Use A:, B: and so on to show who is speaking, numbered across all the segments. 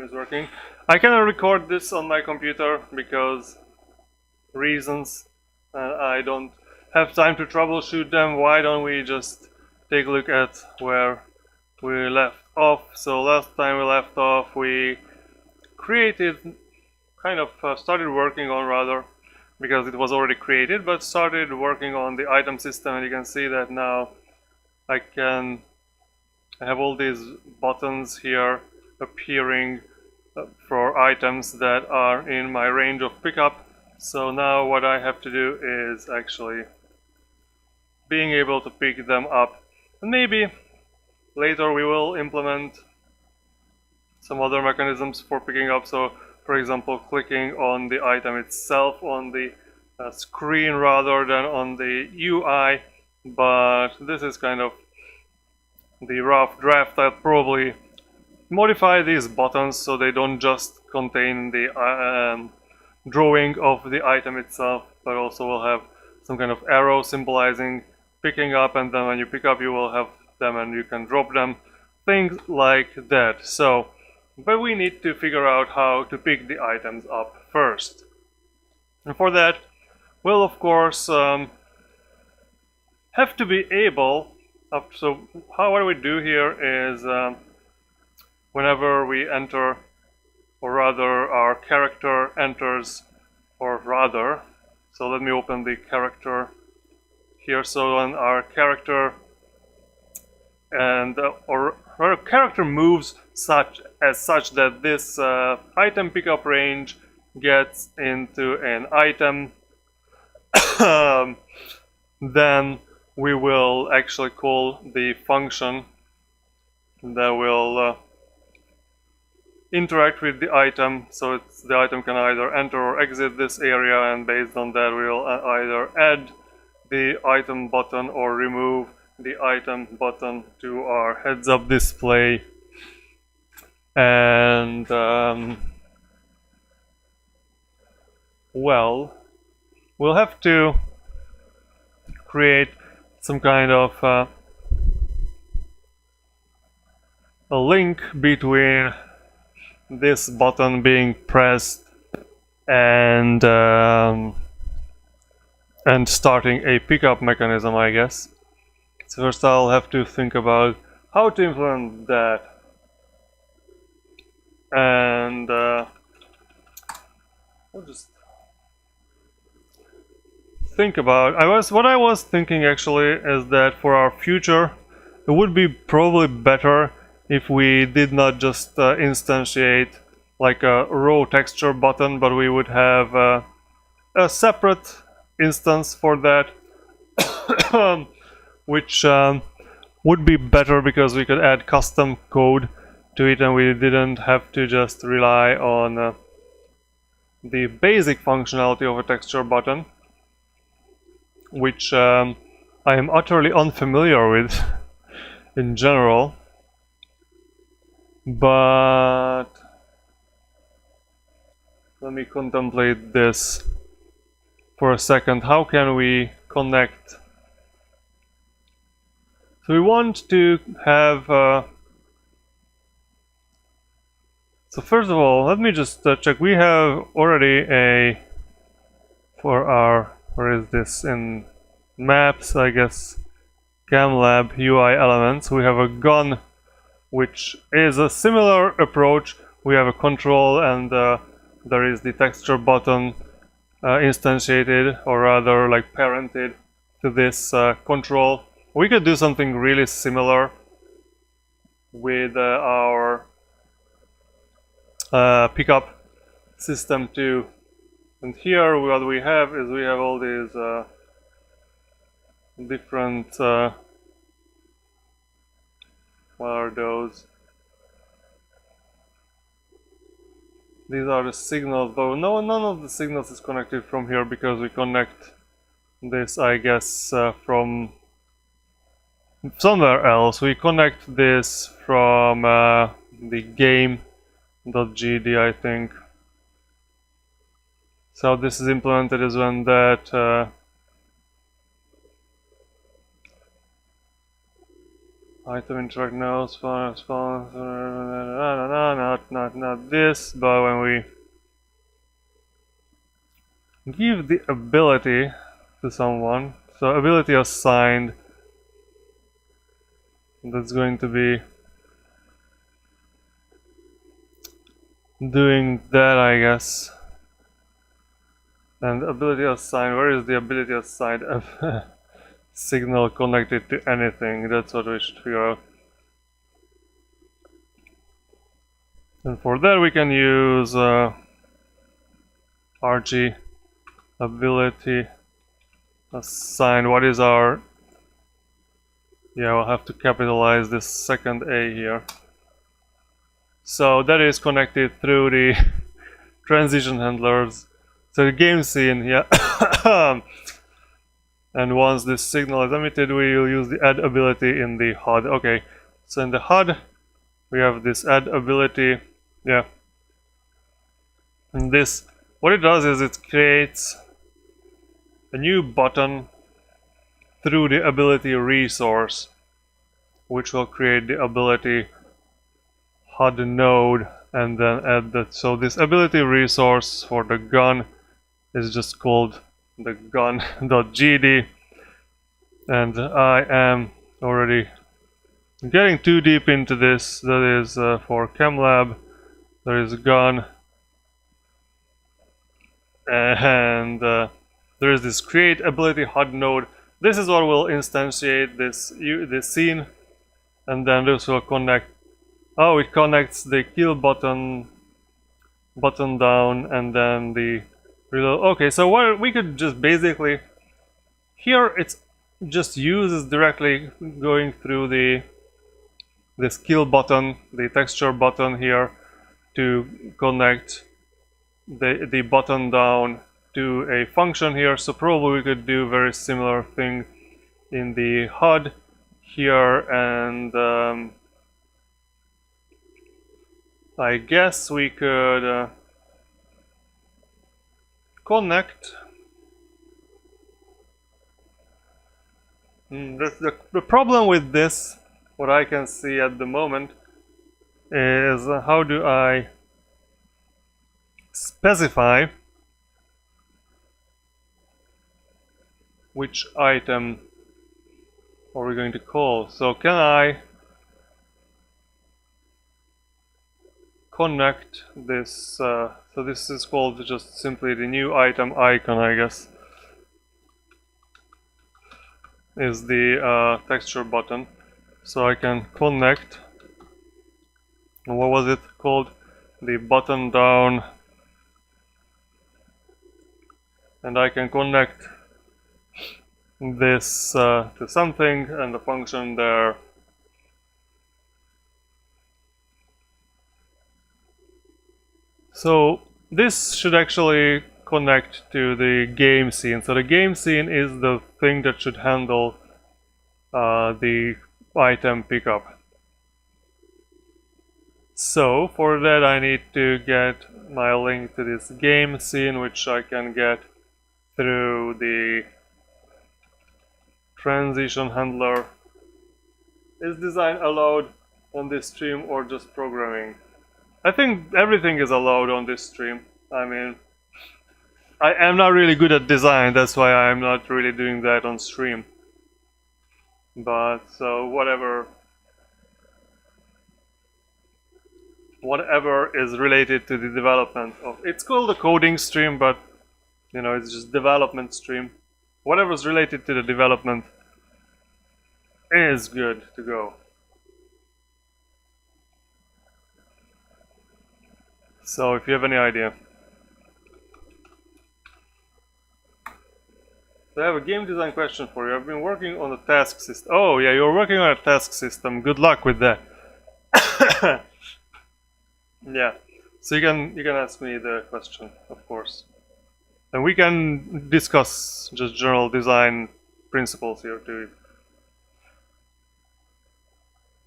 A: is working. I cannot record this on my computer because reasons. I don't have time to troubleshoot them. Why don't we just take a look at where we left off? So last time we left off, we started working on, rather, because it was already created, but started working on the item system, and you can see that now I have all these buttons here appearing for items that are in my range of pickup. So now what I have to do is actually being able to pick them up. And maybe later we will implement some other mechanisms for picking up. So for example, clicking on the item itself on the screen rather than on the UI. But this is kind of the rough draft. I'll probably modify these buttons so they don't just contain the drawing of the item itself, but also will have some kind of arrow symbolizing picking up, and then when you pick up you will have them and you can drop them, things like that. So, but we need to figure out how to pick the items up first, and for that we'll of course have to be able so what we do here is whenever we enter, or rather our character enters, so let me open the character here. So when our character our character moves such that this item pickup range gets into an item, then we will actually call the function that will interact with the item. So the item can either enter or exit this area, and based on that we will either add the item button or remove the item button to our heads-up display. And well, we'll have to create some kind of a link between this button being pressed and starting a pickup mechanism, I guess. So first I'll have to think about how to implement that, and I'll just think about. What I was thinking actually is that for our future, it would be probably better if we did not just instantiate like a raw texture button, but we would have a separate instance for that, which would be better because we could add custom code to it and we didn't have to just rely on the basic functionality of a texture button, which I am utterly unfamiliar with in general. But let me contemplate this for a second. How can we connect? So we want to have so first of all, let me just check. We have already for our, where is this, in maps, I guess, CamLab UI elements, we have a gun, which is a similar approach. We have a control, and there is the texture button instantiated, or rather like parented to this control. We could do something really similar with our pickup system too. And here what we have is we have all these different what are those? These are the signals, but no, none of the signals is connected from here because we connect this, I guess, from somewhere else. We connect this from the game.gd, I think. So this is implemented is when that Item interact no spawn, not this, but when we give the ability to someone, so ability assigned, that's going to be doing that, I guess. And ability assigned, where is the ability assigned signal connected to anything? That's what we should figure out. And for that we can use RG ability assign. What is our... Yeah, we'll have to capitalize this second A here. So that is connected through the transition handlers. So the game scene, yeah. And once this signal is emitted, we will use the add ability in the HUD. Okay, so in the HUD, we have this add ability, yeah. And this, what it does is it creates a new button through the ability resource, which will create the ability HUD node and then add that. So this ability resource for the gun is just called the gun.gd, and I am already getting too deep into this. That is for ChemLab, there is gun, and there is this create ability HUD node. This is what will instantiate this scene, and then this will connect. Oh, it connects the kill button down, and then the reload. Okay, so what we could just basically here it's just uses directly going through this kill button, the texture button here, to connect the button down to a function here. So probably we could do very similar thing in the HUD here, and I guess we could connect. The problem with this, what I can see at the moment, is how do I specify which item are we going to call? So can I connect this? So this is called just simply the new item icon, I guess, is the texture button. So I can connect, what was it called? The button down, and I can connect this to something and the function there. So this should actually connect to the game scene. So the game scene is the thing that should handle the item pickup. So for that I need to get my link to this game scene, which I can get through the transition handler. Is design allowed on this stream or just programming? I think everything is allowed on this stream. I mean, I am not really good at design, that's why I'm not really doing that on stream. But so whatever is related to the development of, it's called a coding stream, but you know, it's just development stream. Whatever's related to the development is good to go. So if you have any idea. So I have a game design question for you. I've been working on a task system. Oh yeah, you're working on a task system. Good luck with that. Yeah. So you can ask me the question, of course. And we can discuss just general design principles here too.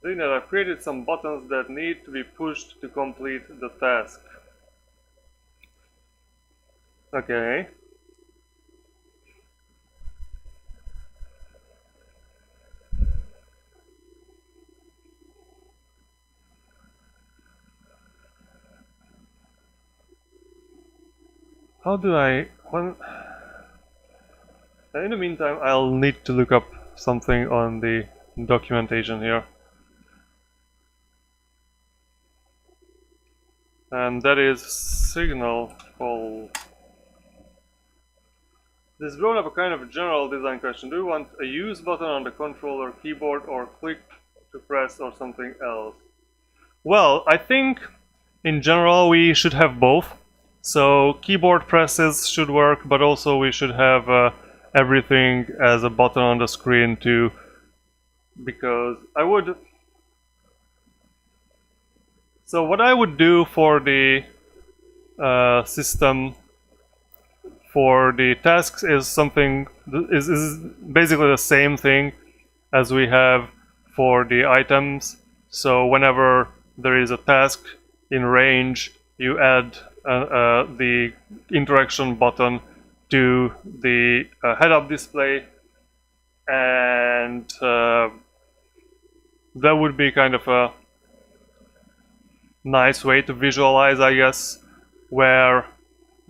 A: Doing that, I've created some buttons that need to be pushed to complete the task. Okay. How do I... In the meantime, I'll need to look up something on the documentation here. And that is signal call. This brought up a kind of a general design question. Do you want a use button on the controller keyboard or click to press or something else? Well, I think in general we should have both. So keyboard presses should work, but also we should have everything as a button on the screen too, because I would... So what I would do for the system for the tasks is something is basically the same thing as we have for the items. So whenever there is a task in range, you add the interaction button to the head-up display, and that would be kind of a nice way to visualize, I guess, where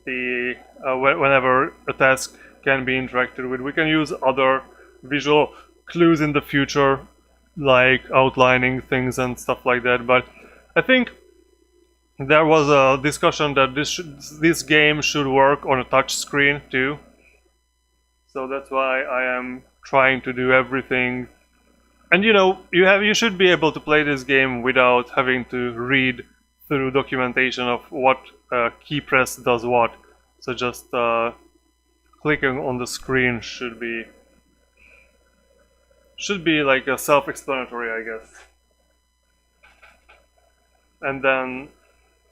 A: the whenever a task can be interacted with. We can use other visual clues in the future, like outlining things and stuff like that, but I think there was a discussion that this game should work on a touch screen too, so that's why I am trying to do everything. And you know, you should be able to play this game without having to read through documentation of what key press does what. So just clicking on the screen should be like a self-explanatory, I guess. And then,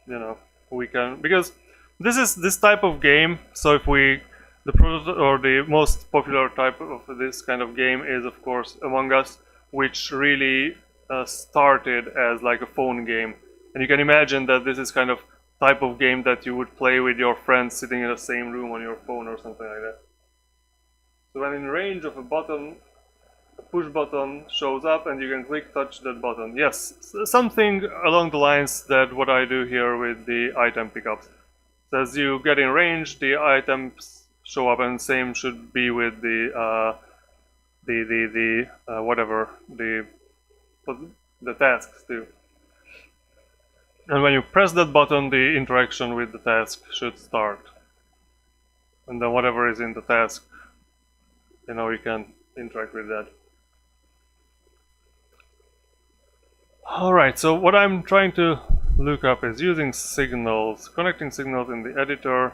A: you know, we can, because this is this type of game. So if we the most popular type of this kind of game is of course Among Us, which really started as like a phone game, and you can imagine that this is kind of type of game that you would play with your friends sitting in the same room on your phone or something like that. So when in range of a button, a push button shows up and you can touch that button. Yes, something along the lines that what I do here with the item pickups. So as you get in range, the items show up, and same should be with the tasks too. And when you press that button, the interaction with the task should start. And then whatever is in the task, you know, you can interact with that. Alright, so what I'm trying to look up is using signals, connecting signals in the editor,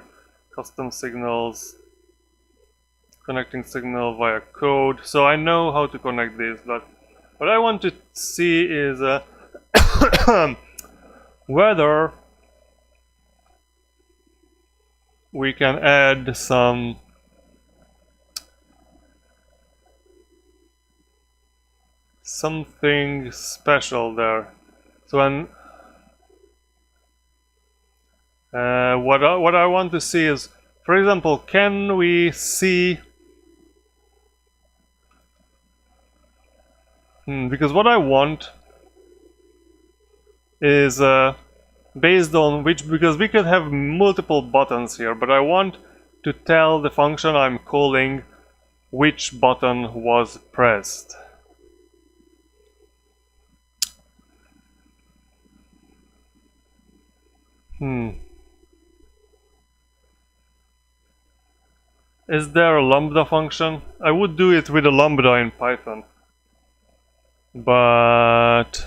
A: custom signals, connecting signal via code. So I know how to connect these, but what I want to see is whether we can add something special there. So when what I want to see is, for example, can we see because what I want is based on which, because we could have multiple buttons here, but I want to tell the function I'm calling which button was pressed. Is there a lambda function? I would do it with a lambda in Python, but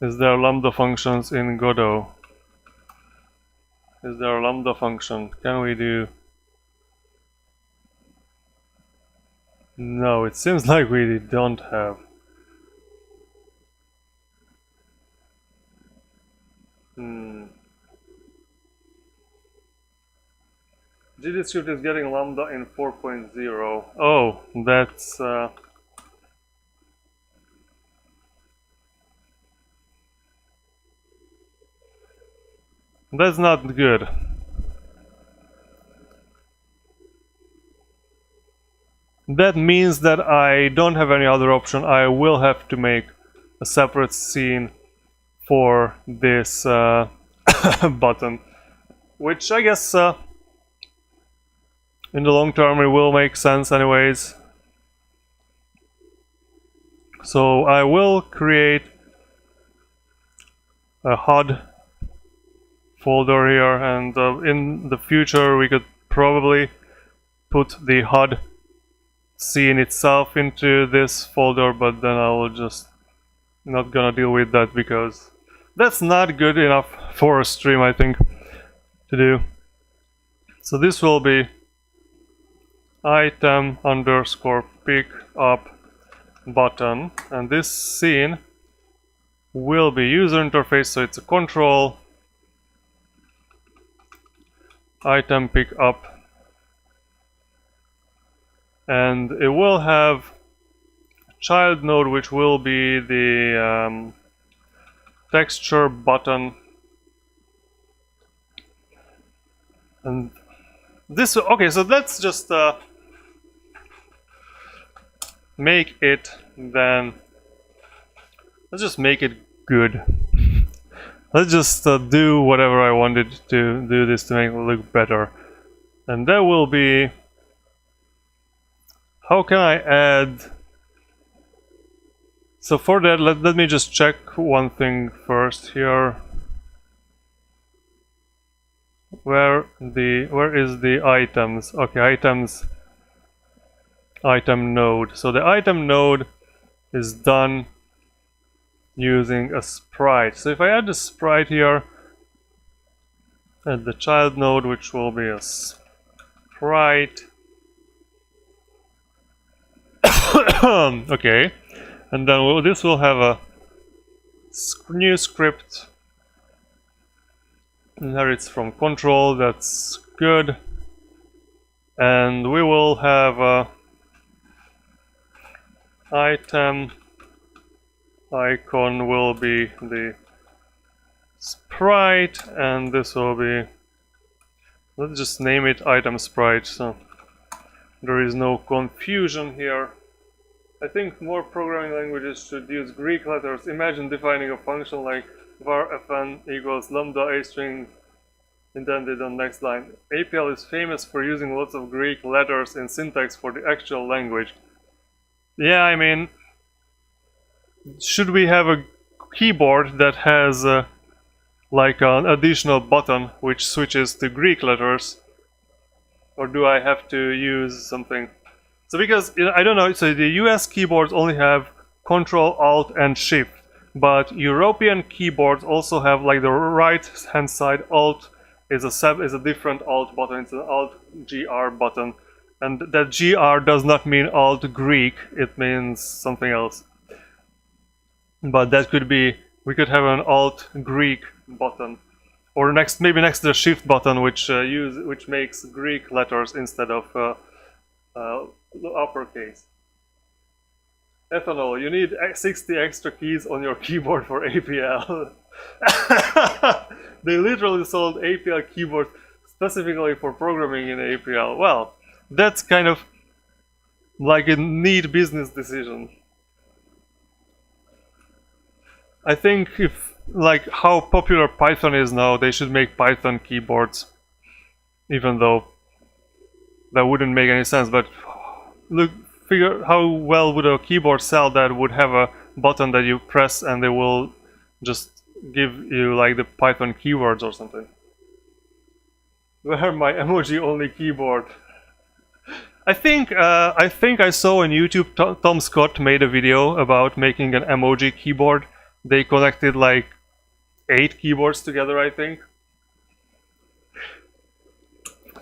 A: is there lambda functions in Godot? Is there a lambda function? Can we do? No, it seems like we don't have. GDScript is getting lambda in 4.0. Oh, that's not good. That means that I don't have any other option. I will have to make a separate scene for this button, which I guess in the long term it will make sense anyways. So I will create a HUD folder here, and in the future we could probably put the HUD scene itself into this folder, but then I will just not gonna deal with that because that's not good enough for a stream, I think, to do. So this will be item underscore pick up button, and this scene will be user interface, so it's a control item pick up, and it will have a child node which will be the texture button. And this, okay, so let's just make it then, let's just make it good. Let's just do whatever I wanted to do this to make it look better. And that will be, how can I add, so for that let me just check one thing first here. Where is the items? Okay, items, item node. So the item node is done using a sprite. So if I add the sprite here, add the child node, which will be a sprite. Okay, and then this will have a new script. Inherits from control, that's good. And we will have a item icon will be the sprite, and this will be, let's just name it item sprite, so there is no confusion here. I think more programming languages should use Greek letters. Imagine defining a function like var fn equals lambda a string intended on next line. APL is famous for using lots of Greek letters in syntax for the actual language. Yeah, I mean, should we have a keyboard that has like an additional button which switches to Greek letters, or do I have to use something? So because, I don't know, so the US keyboards only have Control, Alt and Shift, but European keyboards also have, like, the right hand side Alt is a different Alt button. It's an Alt GR button, and that GR does not mean Alt Greek, it means something else. But that could be, we could have an Alt Greek button, or maybe next to the Shift button, which makes Greek letters instead of uppercase. Ethanol, you need 60 extra keys on your keyboard for APL. They literally sold APL keyboards specifically for programming in APL. Well, that's kind of like a neat business decision. I think if, like, how popular Python is now, they should make Python keyboards, even though that wouldn't make any sense. But look, figure how well would a keyboard sell that would have a button that you press and they will just give you, like, the Python keywords or something. Where my emoji only keyboard? I think I saw on YouTube Tom Scott made a video about making an emoji keyboard. They connected like 8 keyboards together, I think.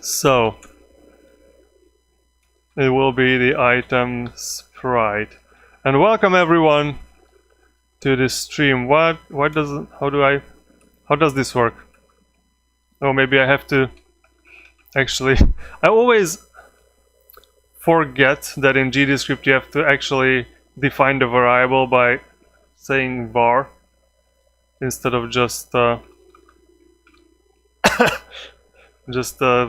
A: So it will be the item sprite. And welcome everyone to this stream. How does this work? Oh, maybe I have to actually, I always forget that in GDScript you have to actually define the variable by saying var instead of just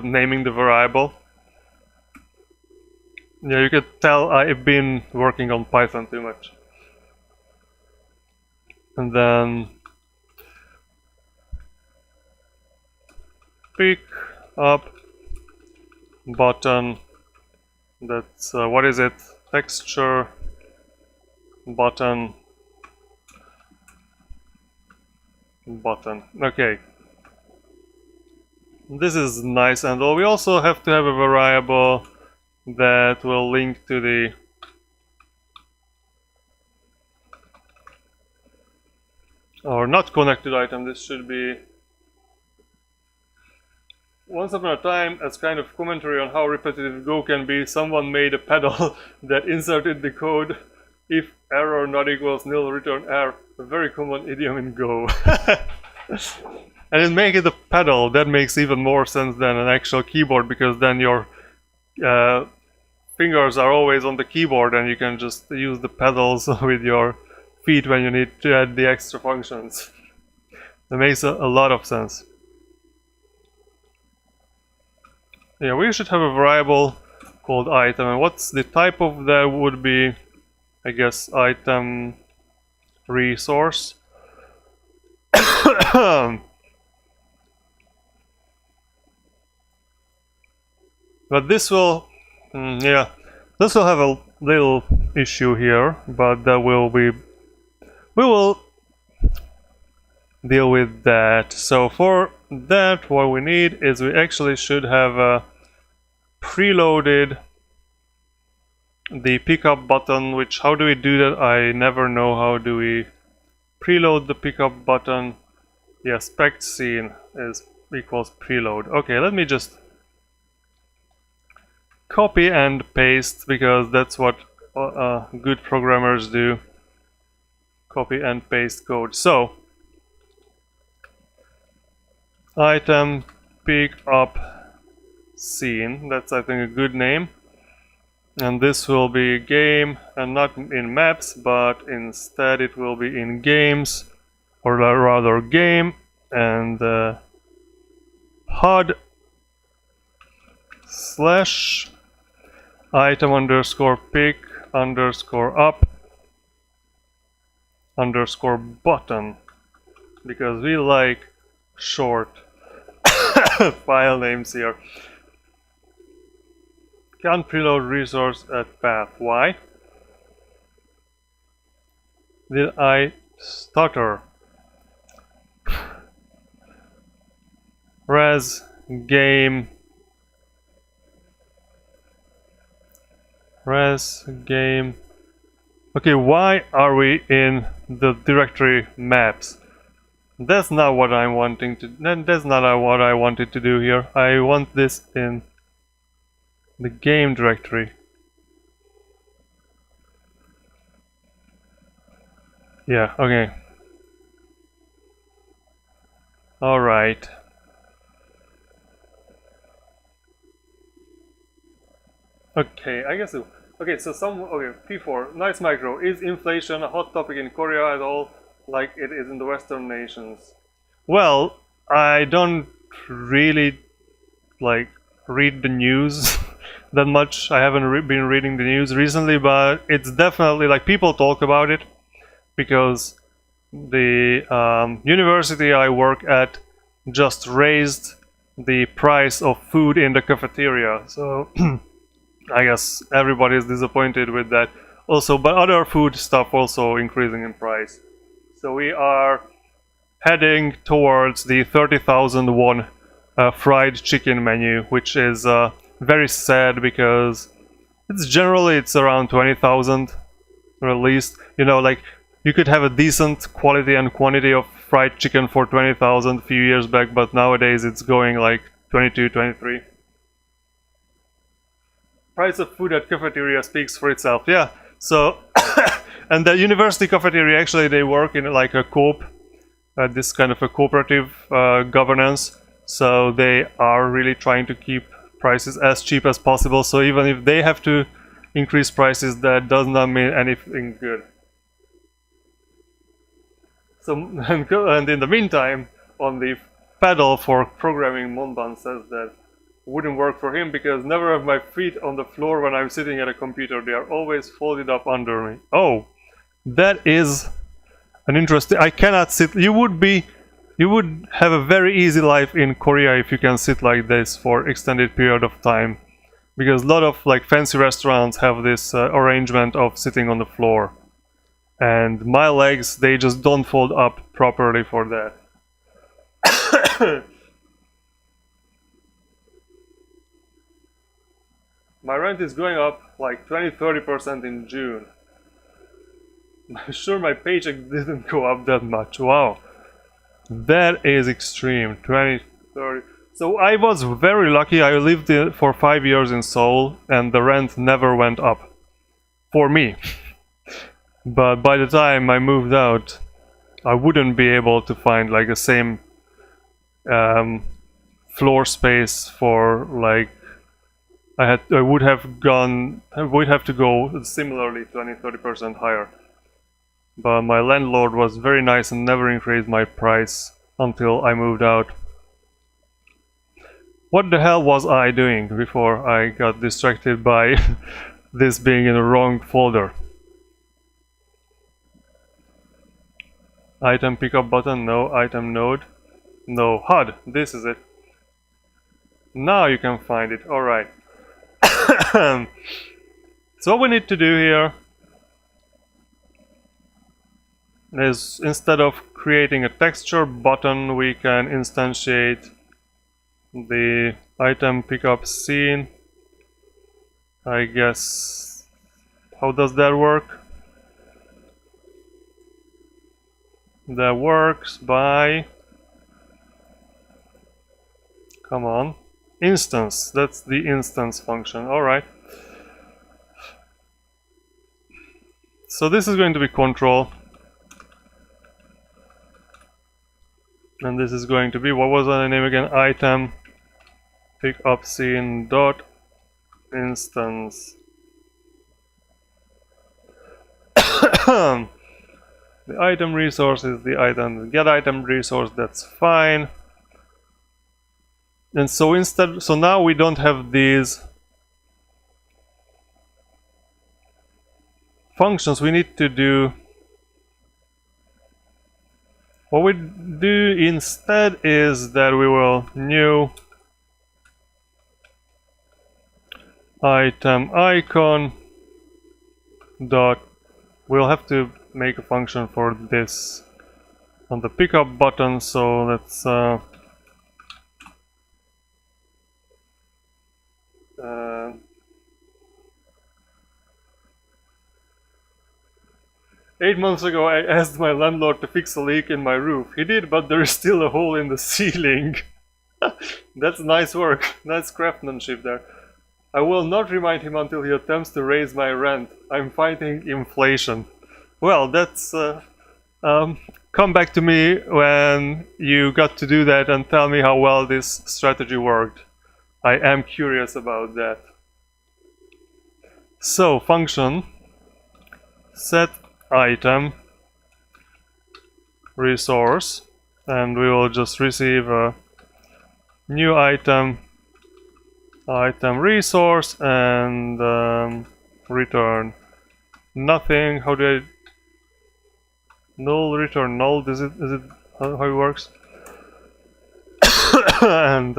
A: naming the variable. Yeah, you could tell I've been working on Python too much. And then pick up button. That's what is it? Texture button. Okay. This is nice, and we also have to have a variable that will link to the or not connected item. This should be once upon a time, as kind of commentary on how repetitive Go can be, someone made a pedal that inserted the code if error not equals nil return error, a very common idiom in Go. And then make it a pedal. That makes even more sense than an actual keyboard, because then your fingers are always on the keyboard and you can just use the pedals with your feet when you need to add the extra functions. That makes a lot of sense. Yeah, we should have a variable called item, and what's the type of that would be, I guess, item resource. But this will, yeah, this will have a little issue here, but that will be, we will deal with that. So for that, what we need is we actually should have preloaded the pickup button, which, how do we do that? I never know. How do we preload the pickup button? Yeah, spec scene is equals preload. Okay, let me just copy and paste, because that's what good programmers do. Copy and paste code. So item pick up scene, that's I think a good name, and this will be game, and not in maps, but instead it will be in games, or rather game, and HUD slash item underscore pick underscore up underscore button, because we like short file names here. Can't preload resource at path. Why? Did I stutter? Res game Okay, why are we in the directory maps? That's not what I'm wanting to. That's not what I wanted to do here. I want this in the game directory. Yeah. Okay. All right. Okay, I guess so. Okay, so P4, nice micro. Is inflation a hot topic in Korea at all, like it is in the Western nations? Well, I don't really like read the news that much. I haven't been reading the news recently, but it's definitely like people talk about it, because the university I work at just raised the price of food in the cafeteria. So I guess everybody is disappointed with that. Also, but other food stuff also increasing in price. So we are heading towards the 30,000 won fried chicken menu, which is very sad, because it's around 20,000, or at least, you know, like you could have a decent quality and quantity of fried chicken for 20,000 a few years back, but nowadays it's going like 22, 23. Price of food at cafeteria speaks for itself. Yeah, so and the university cafeteria, actually they work in like a coop, this kind of a cooperative governance, so they are really trying to keep prices as cheap as possible. So even if they have to increase prices, that does not mean anything good. So and in the meantime, on the pedal for programming, Monban says that wouldn't work for him, because never have my feet on the floor when I'm sitting at a computer. They are always folded up under me. Oh, that is an interesting. I cannot sit. You would be You would have a very easy life in Korea if you can sit like this for extended period of time, because a lot of like fancy restaurants have this arrangement of sitting on the floor, and my legs, they just don't fold up properly for that. My rent is going up like 20-30% in June. I'm sure my paycheck didn't go up that much. Wow, that is extreme. 20-30. So I was very lucky. I lived for 5 years in Seoul and the rent never went up for me. But by the time I moved out, I wouldn't be able to find like the same floor space for like I would have to go similarly 20-30% higher. But my landlord was very nice and never increased my price until I moved out. What the hell was I doing before I got distracted by this being in the wrong folder? Item pickup button, no. Item node, no. HUD, this is it. Now you can find it, alright. So what we need to do here is, instead of creating a texture button, we can instantiate the item pickup scene. I guess, how does that work? That works by, come on, instance. That's the instance function. Alright. So this is going to be control. And this is going to be, what was the name again? Item pickup scene dot instance. The item resource is the item get item resource. That's fine. And so so now we don't have these functions. We need to do, what we do instead is that we will new item icon dot, we'll have to make a function for this on the pickup button. So let's 8 months ago I asked my landlord to fix a leak in my roof. He did, but there is still a hole in the ceiling. That's nice work, nice craftsmanship there. I will not remind him until he attempts to raise my rent. I'm fighting inflation. Well, that's come back to me when you got to do that and tell me how well this strategy worked. I am curious about that. So function set item resource, and we will just receive a new item resource and return nothing. How do I null, return null? Is it how it works? And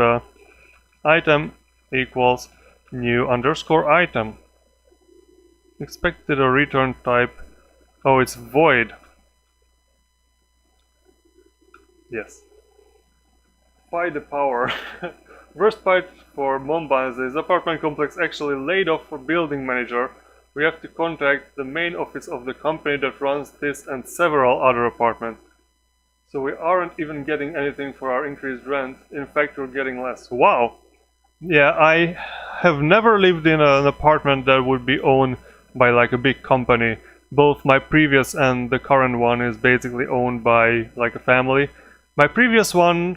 A: item equals new underscore item. Expected a return type. Oh, it's void. Yes. By the power. Worst part for Mumbai is this apartment complex actually laid off for building manager. We have to contact the main office of the company that runs this and several other apartments. So we aren't even getting anything for our increased rent. In fact, we're getting less. Wow! Yeah, I have never lived in an apartment that would be owned by like a big company. Both my previous and the current one is basically owned by like a family. My previous one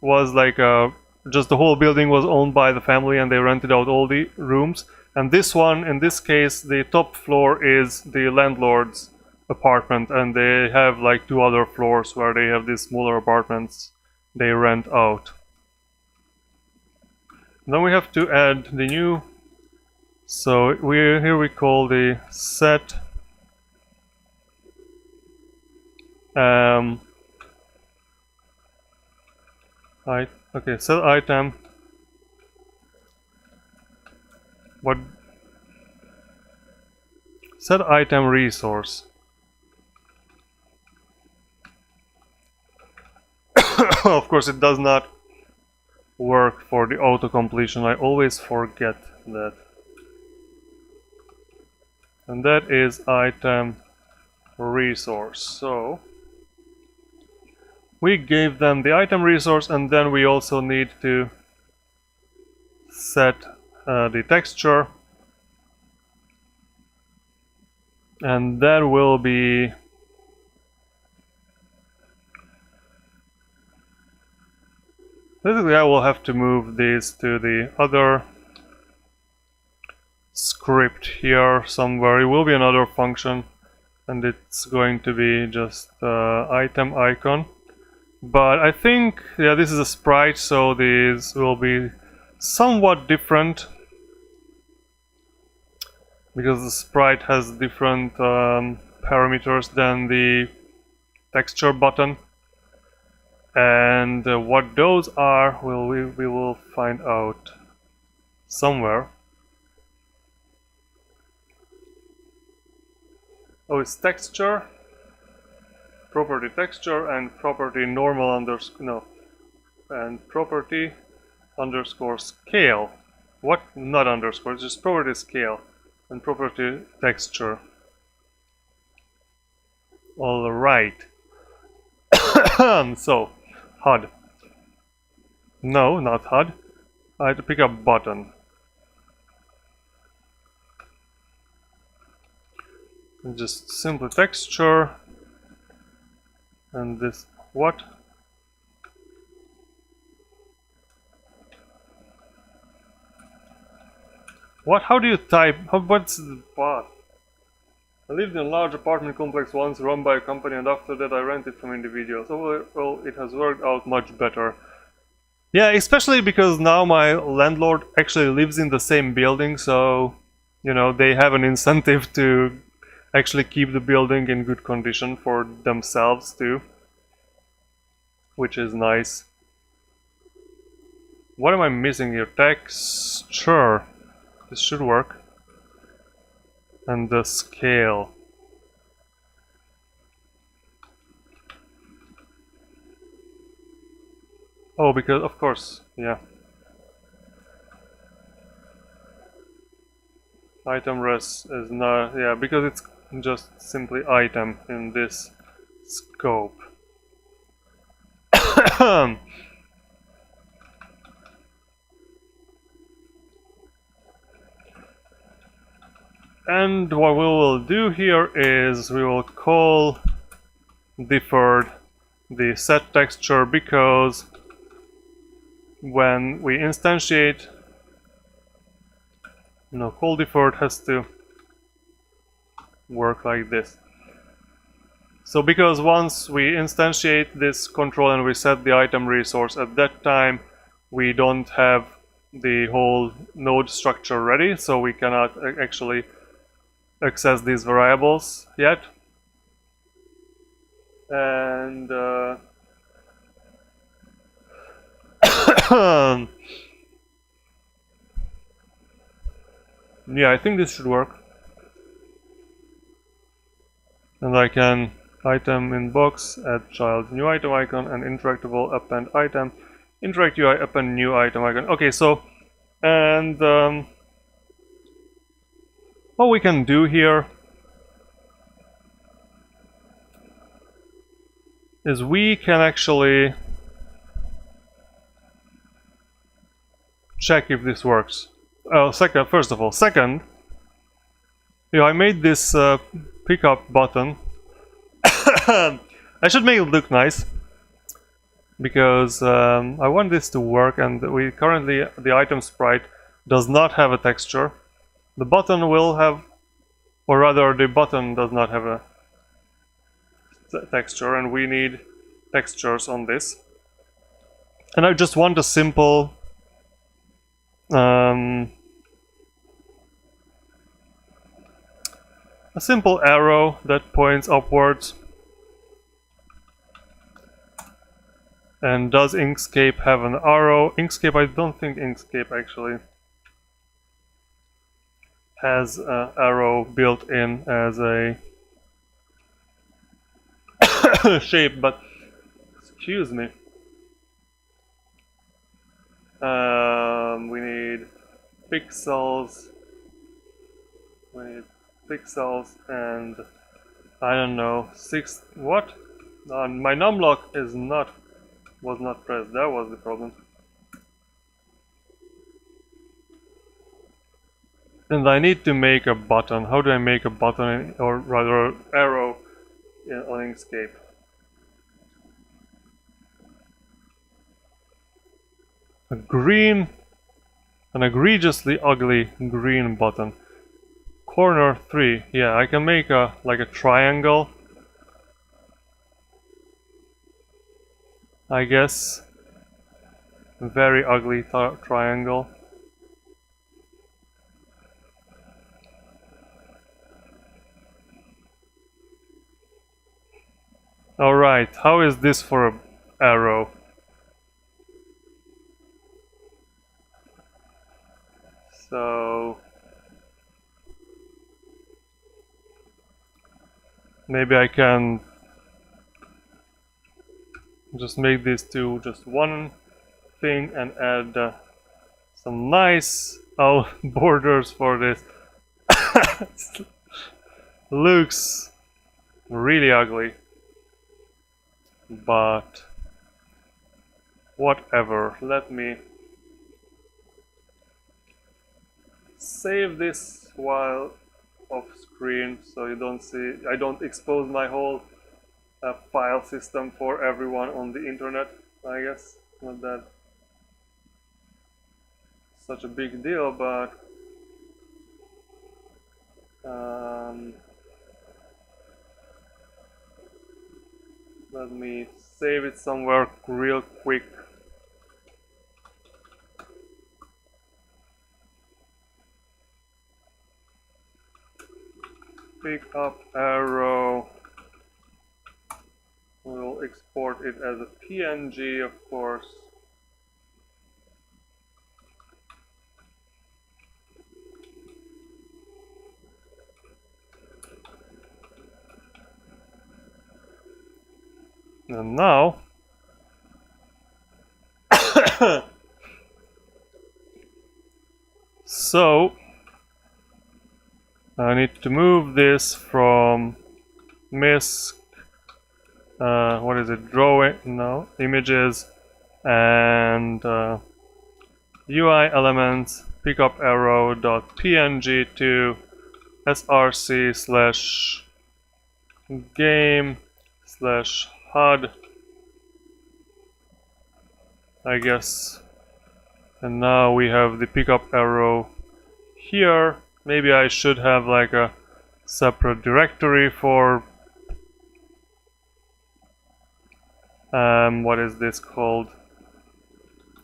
A: was like just the whole building was owned by the family and they rented out all the rooms. And this one, in this case, the top floor is the landlord's apartment, and they have like 2 other floors where they have these smaller apartments they rent out. Then we have to add the new, so here we call the set Okay, set item. What? Set item resource. Of course, it does not work for the auto completion. I always forget that. And that is item resource. So we gave them the item resource, and then we also need to set the texture, and that will be basically I will have to move this to the other script here somewhere. It will be another function, and it's going to be just item icon. But I think, yeah, this is a sprite, so these will be somewhat different because the sprite has different parameters than the texture button. And what those are, we will find out somewhere. Oh, it's texture, property texture, and property normal underscore, no, and property underscore scale. What? Not underscore, just property scale and property texture. All right. So, HUD. No, not HUD. I had to pick up button. And just simple texture. And this, what? What? How do you type? What's the path? I lived in a large apartment complex once run by a company, and after that I rented from individuals. Overall, it has worked out much better. Yeah, especially because now my landlord actually lives in the same building, so, you know, they have an incentive to actually keep the building in good condition for themselves too, which is nice. What am I missing here? Texture. This should work. And the scale. Oh, because of course, yeah. Item res is not, yeah, because it's just simply item in this scope. And what we will do here is we will call deferred the set texture, because when we instantiate, call deferred has to work like this. So because once we instantiate this control and we set the item resource, at that time we don't have the whole node structure ready, so we cannot actually access these variables yet. And yeah, I think this should work. And I can item inbox, add child new item icon, and interactable append item, interact UI append new item icon. Okay, so, and what we can do here is we can actually check if this works. First of all, I made this pickup button. I should make it look nice, because I want this to work, and we currently, the item sprite does not have a texture. The button will have, or rather the button does not have a texture, and we need textures on this. And I just want a simple arrow that points upwards. And does Inkscape have an arrow? Inkscape, I don't think Inkscape actually has an arrow built in as a shape, but excuse me. We need pixels. We need pixels and I don't know, 6. What? My numlock was not pressed. That was the problem. And I need to make a button. How do I make a button, or rather arrow on Inkscape? An egregiously ugly green button. Corner 3. Yeah, I can make like a triangle, I guess. Very ugly triangle. Alright, how is this for an arrow? So maybe I can just make these two just one thing and add some nice borders for this. Looks really ugly, but whatever. Let me save this while off screen so you don't see, I don't expose my whole file system for everyone on the internet. I guess not that such a big deal, but let me save it somewhere real quick. Pick up arrow. We'll export it as a PNG, of course. And now so I need to move this from misc, what is it, drawing, no, images, and UI elements, pickup arrow.png to src/game/HUD, I guess. And now we have the pickup arrow here. Maybe I should have like a separate directory for what is this called?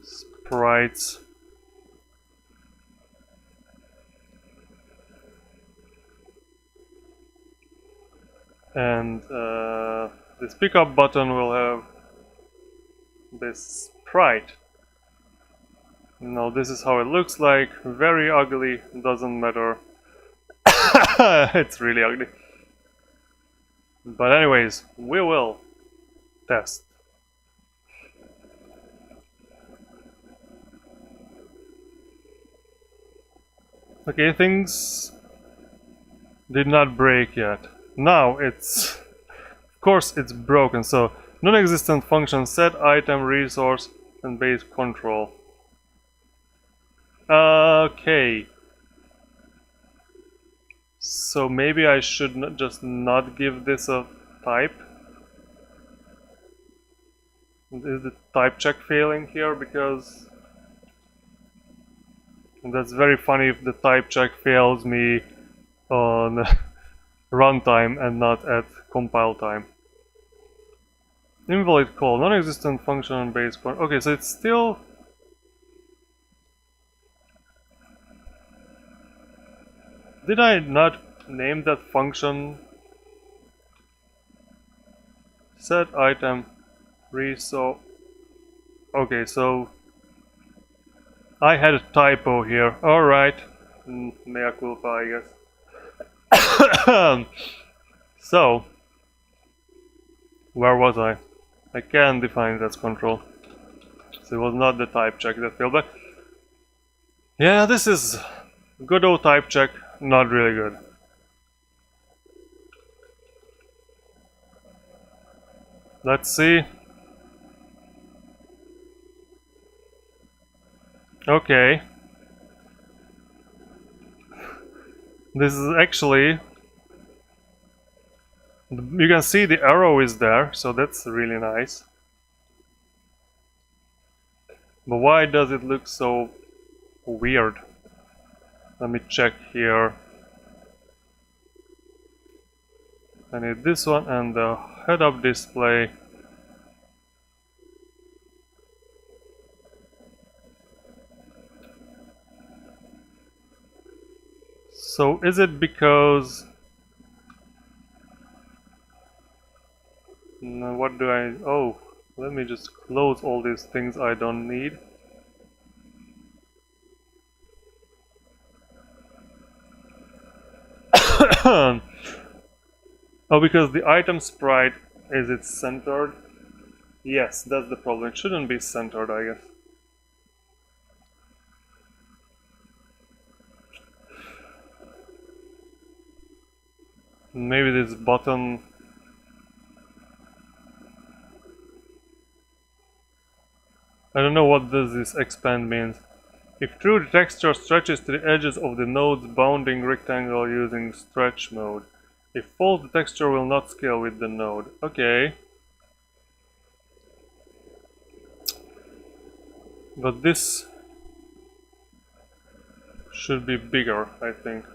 A: Sprites. And this pickup button will have this sprite. Now this is how it looks like. Very ugly, doesn't matter. It's really ugly. But anyways, we will test. Okay, things did not break yet. Now it's, of course it's broken, so non-existent function set item resource and base control. Okay. So maybe I should just not give this a type. Is the type check failing here? Because that's very funny if the type check fails me on runtime and not at compile time. Invalid call, non-existent function on base control. Okay, so it's still. Did I not name that function? Set item resource. Okay, so I had a typo here. Alright. Mea culpa, I guess. So, where was I? I can define that's control. So it was not the type check that failed, but yeah, this is good old type check, not really good. Let's see. Okay. This is actually, you can see the arrow is there, so that's really nice. But why does it look so weird? Let me check here. I need this one and the head-up display. So is it because... No, what do I... Oh, let me just close all these things I don't need. Oh, because the item sprite, is it centered? Yes, that's the problem. It shouldn't be centered, I guess. Maybe this button... I don't know what does this expand means. If true, the texture stretches to the edges of the node's bounding rectangle using stretch mode. If false, the texture will not scale with the node. Okay. But this should be bigger, I think.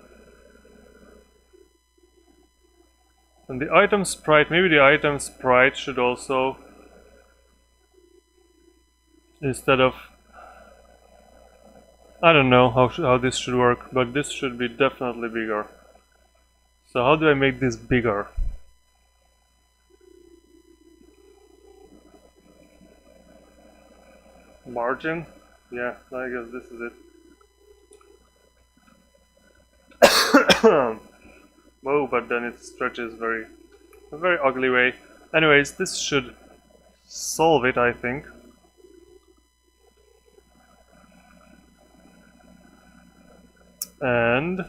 A: And the item sprite, maybe the item sprite should also, instead of, I don't know how this should work, but this should be definitely bigger. So how do I make this bigger? Margin? Yeah, I guess this is it. Oh, but then it stretches a very ugly way. Anyways, this should solve it, I think. And...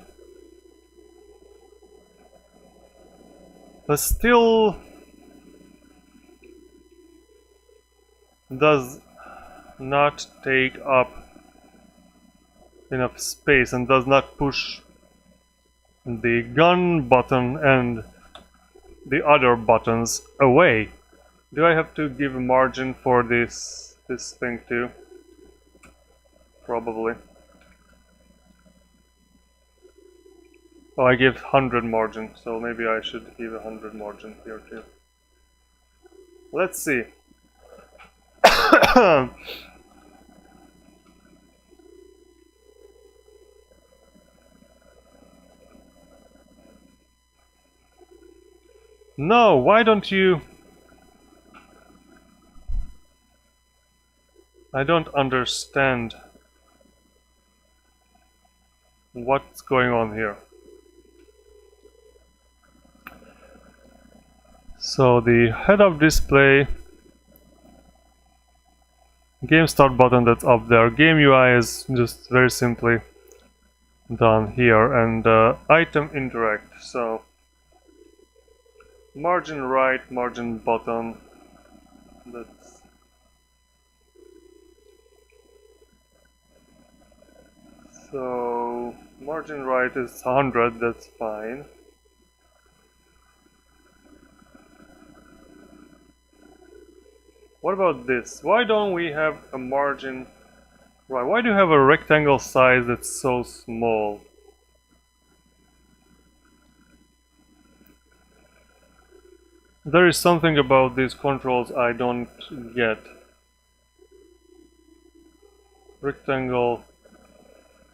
A: but still... does not take up enough space and does not push the gun button and the other buttons away. Do I have to give a margin for this thing too? Probably. Oh, I give 100 margin, so maybe I should give 100 margin here too. Let's see. No, why don't you... I don't understand what's going on here. So the head-up display, game start button that's up there, game UI is just very simply done here, and item interact, so margin right, margin bottom, that's so margin right is 100, that's fine. What about this? Why don't we have a margin right? Why do you have a rectangle size that's so small? There is something about these controls I don't get. Rectangle.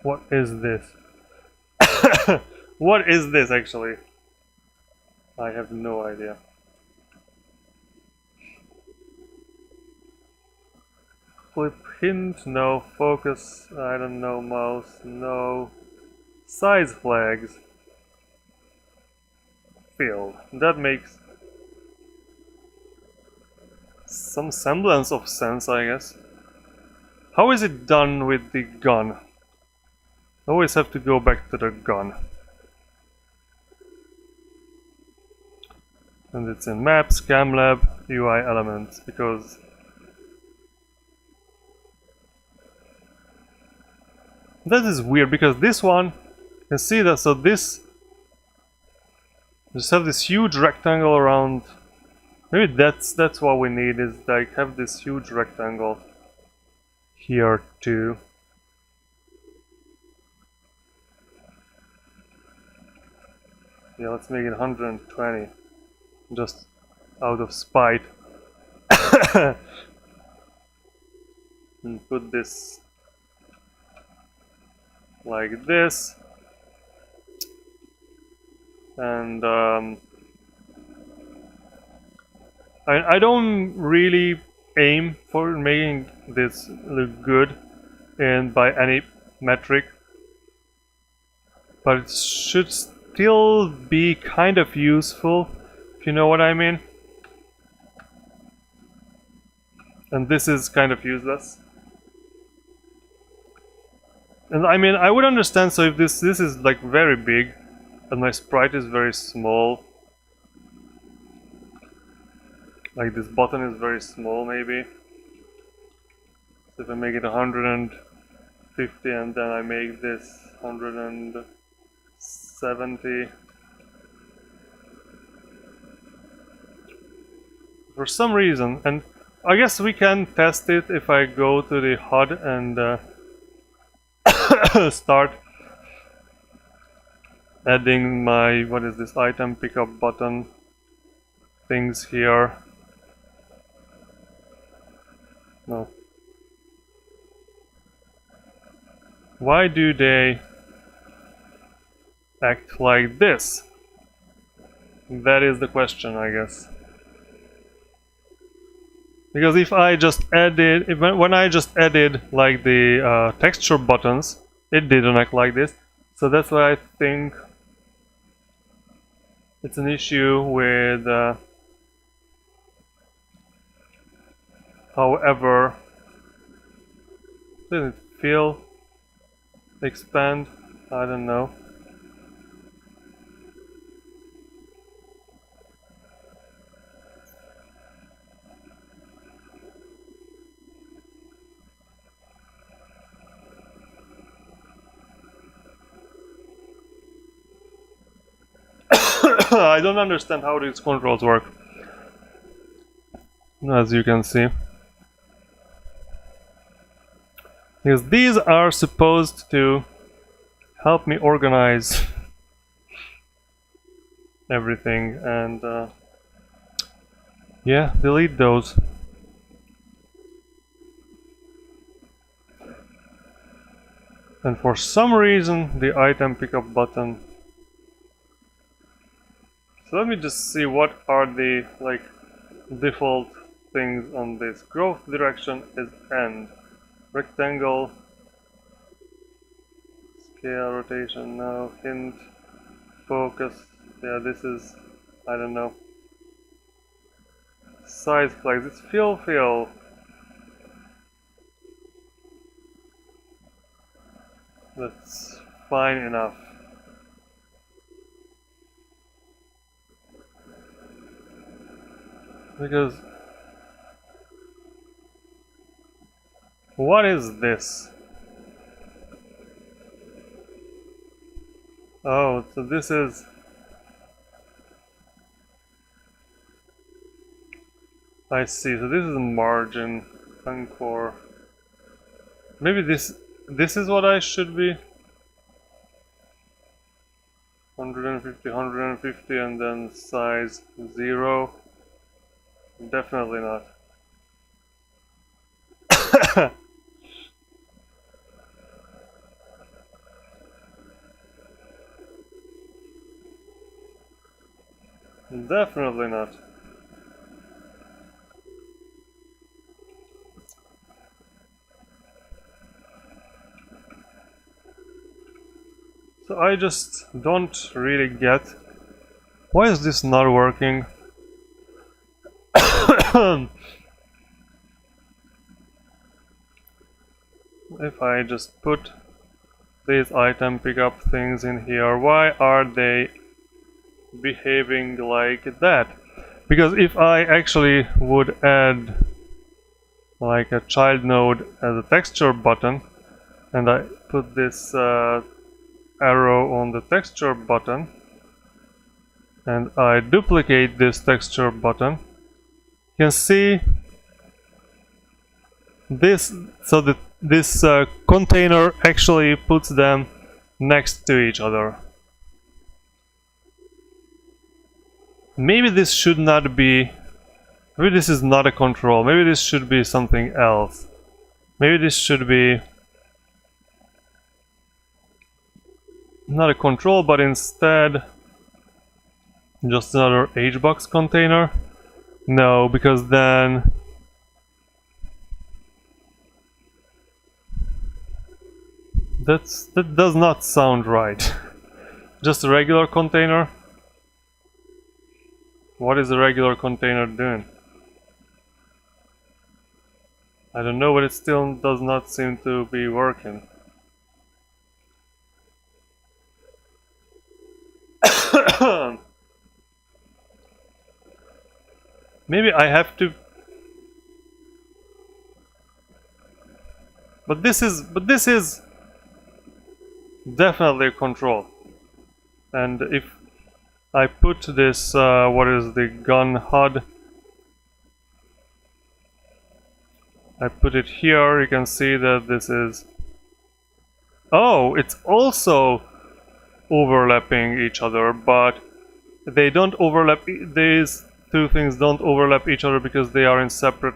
A: What is this? What is this actually? I have no idea. flip hint, no. Focus, I don't know. Mouse, no. Size flags. Fill. That makes some semblance of sense, I guess. How is it done with the gun? I always have to go back to the gun. And it's in Maps, CamLab, UI Elements, because that is weird, because this one, you can see that, so this just have this huge rectangle around. Maybe that's what we need, is like have this huge rectangle here too. Yeah, let's make it 120, just out of spite. And put this like this. And I don't really aim for making this look good and by any metric, but it should still be kind of useful, if you know what I mean. And this is kind of useless. And I mean, I would understand, so if this is like very big and my sprite is very small, like this button is very small maybe. So if I make it 150 and then I make this 170. For some reason, and I guess we can test it if I go to the HUD and start adding my, what is this, item pickup button things here. No. Why do they act like this? That is the question, I guess. Because if I just added, when I just added like the texture buttons, it didn't act like this. So that's why I think it's an issue with however, does it feel, expand? I don't know. I don't understand how these controls work, as you can see. Because these are supposed to help me organize everything, and yeah, delete those. And for some reason, the item pickup button. So let me just see what are the like default things on this. Growth direction is end. Rectangle. Scale, rotation, no. Hint. Focus. Yeah, this is, I don't know. Size flags. It's fill. That's fine enough. Because what is this? Oh, so this is, I see, so this is a margin, encore. Maybe this is what I should be. 150, 150 and then size 0. Definitely not. Definitely not. So I just don't really get why is this not working. If I just put these item pickup things in here, why are they behaving like that? Because if I actually would add like a child node as a texture button, and I put this arrow on the texture button, and I duplicate this texture button, you can see this, so that this container actually puts them next to each other. Maybe this should not be, maybe this is not a control, maybe this should be something else. Maybe this should be not a control, but instead just another HBox container. No, because then that does not sound right. Just a regular container. What is a regular container doing? I don't know, but it still does not seem to be working. Maybe I have to, but this is definitely a control. And if I put this what is the gun HUD, I put it here, you can see that this is, oh, it's also overlapping each other, but they don't overlap. These two things don't overlap each other because they are in separate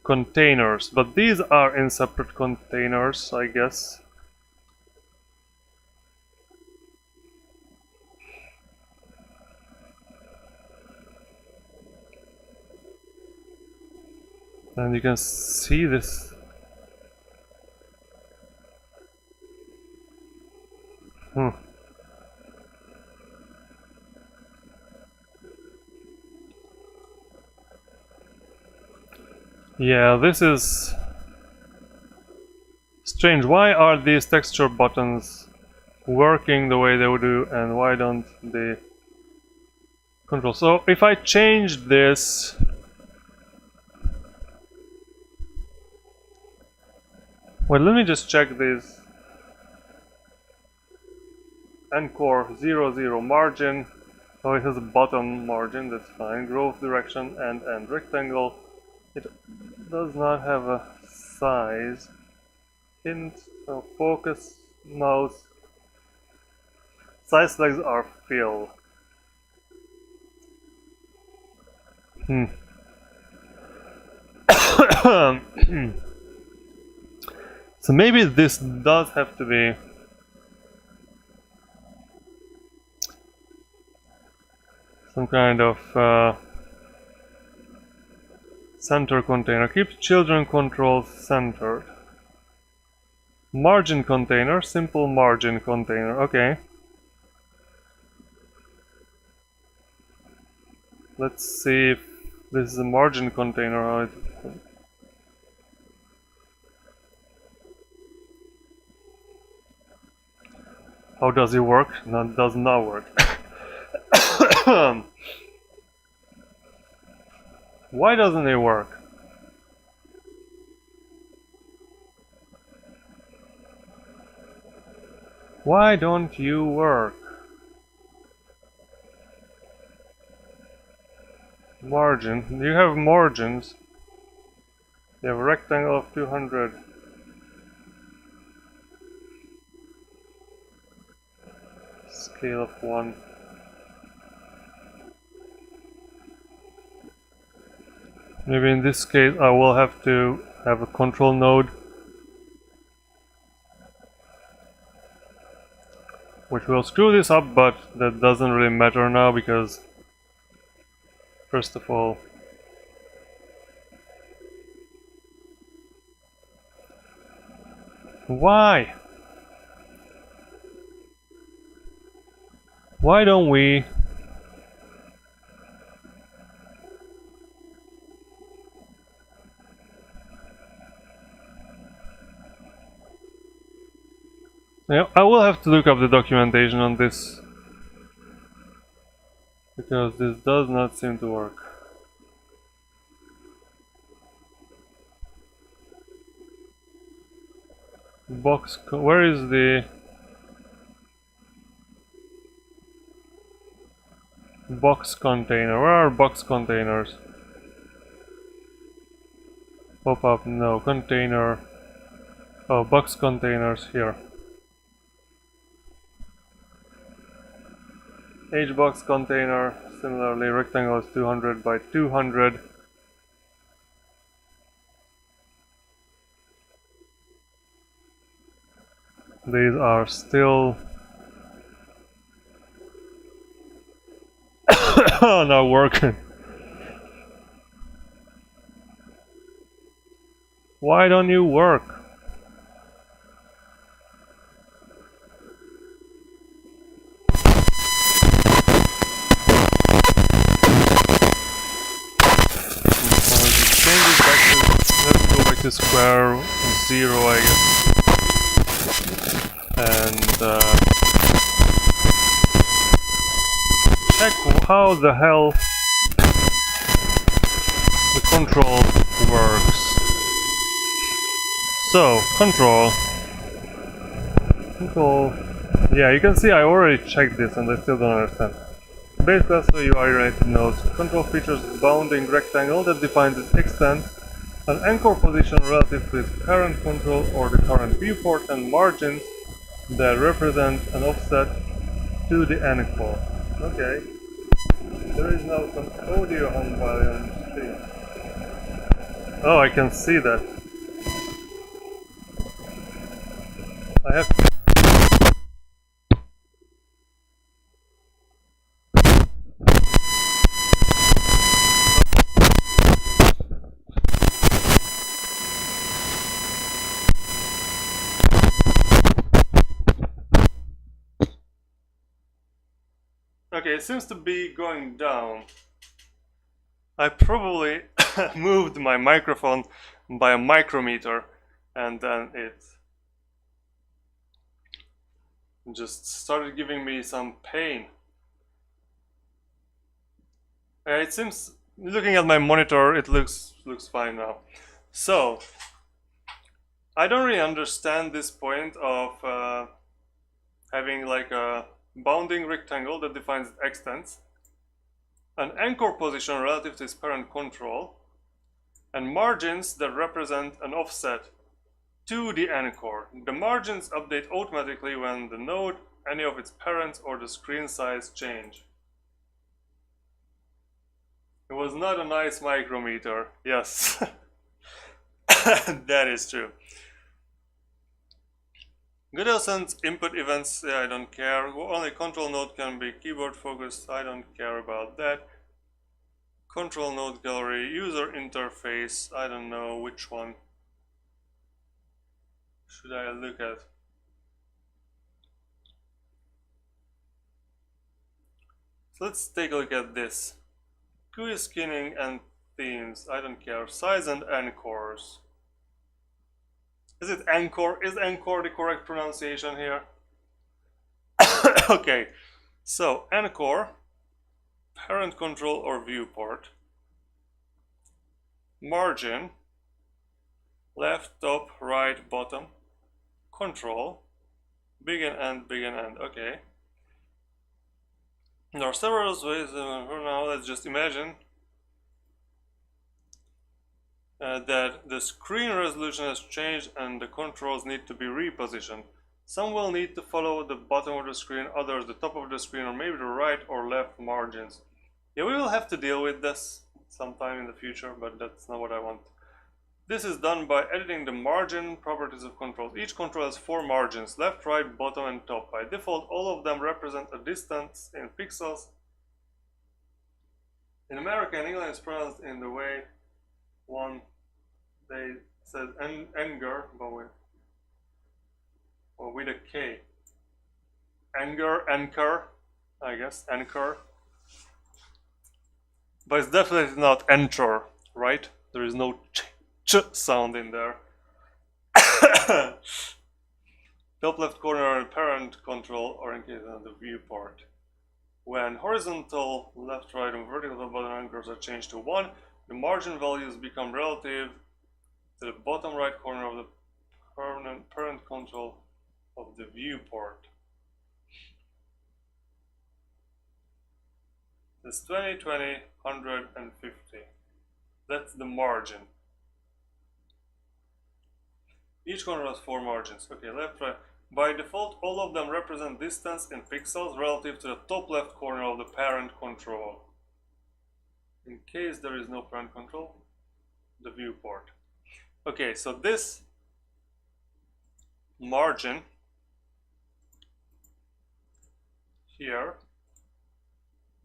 A: containers, but these are in separate containers, I guess. And you can see this. Yeah, this is strange. Why are these texture buttons working the way they would do, and why don't they control? So if I change this, well, let me just check this. Encore 00 margin. Oh, it has a bottom margin, that's fine. Growth direction and rectangle. It does not have a size. Hint, focus, mouse. Size flags are fill. So maybe this does have to be some kind of center container. Keep children controls centered. Margin container, simple margin container. Okay. Let's see if this is a margin container. How does it work? No, it does not work. Why doesn't it work? Why don't you work? Margin. You have margins. You have a rectangle of 200. Scale of 1. Maybe in this case I will have to have a control node which will screw this up, but that doesn't really matter now because first of all, why? Why don't we yeah, I will have to look up the documentation on this because this does not seem to work. Where is the box container? Where are box containers? Pop up, no, container. Oh, box containers here. H-box container, similarly rectangle is 200 by 200. These are still not working. Why don't you work? Let's go back to square zero, I guess. And check how the hell the control works. So, control. Yeah, you can see I already checked this and I still don't understand. Base class UI related nodes. Control features bounding rectangle that defines its extent, an anchor position relative to its parent control or the current viewport, and margins that represent an offset to the anchor. Okay. There is now some audio on volume screen. Oh, I can see that. I have. Okay, it seems to be going down. I probably moved my microphone by a micrometer and then it just started giving me some pain. It seems, looking at my monitor, it looks fine now. So, I don't really understand this point of having like a bounding rectangle that defines its extents, an anchor position relative to its parent control, and margins that represent an offset to the anchor. The margins update automatically when the node, any of its parents, or the screen size change. It was not a nice micrometer, yes. That is true. Goodell sends input events, yeah, I don't care. Only control node can be keyboard focused, I don't care about that. Control node gallery, user interface, I don't know which one should I look at. So let's take a look at this. GUI skinning and themes, I don't care. Size and anchors. Is it anchor? Is anchor the correct pronunciation here? Okay, so anchor, parent control or viewport, margin, left, top, right, bottom, control, begin end, okay. There are several ways, for now let's just imagine that the screen resolution has changed and the controls need to be repositioned. Some will need to follow the bottom of the screen, others the top of the screen, or maybe the right or left margins. Yeah, we will have to deal with this sometime in the future, but that's not what I want. This is done by editing the margin properties of controls. Each control has 4 margins, left, right, bottom, and top. By default, all of them represent a distance in pixels. In America and England, it's pronounced in the way they said anger, but with a K. Anchor. I guess, anchor. But it's definitely not enter, right? There is no ch sound in there. Top left corner and parent control are indicated on the viewport. When horizontal left, right, and vertical top bottom anchors are changed to 1, the margin values become relative to the bottom right corner of the parent control of the viewport. It's 20, 20, 100, and 50. That's the margin. Each corner has 4 margins. Okay, left, right. By default, all of them represent distance in pixels relative to the top left corner of the parent control. In case there is no parent control, the viewport. Okay, so this margin here,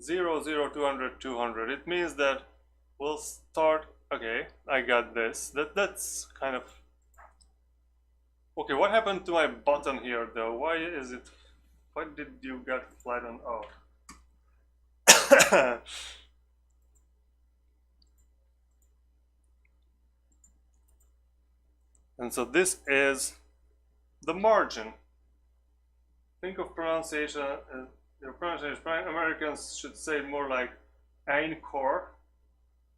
A: 0, 0, 200, 200, it means that we'll start, okay, I got this. That's kind of, okay, what happened to my button here though? Why did you get flattened out? And so this is the margin. Think of pronunciation, your pronunciation, Americans should say it more like anchor.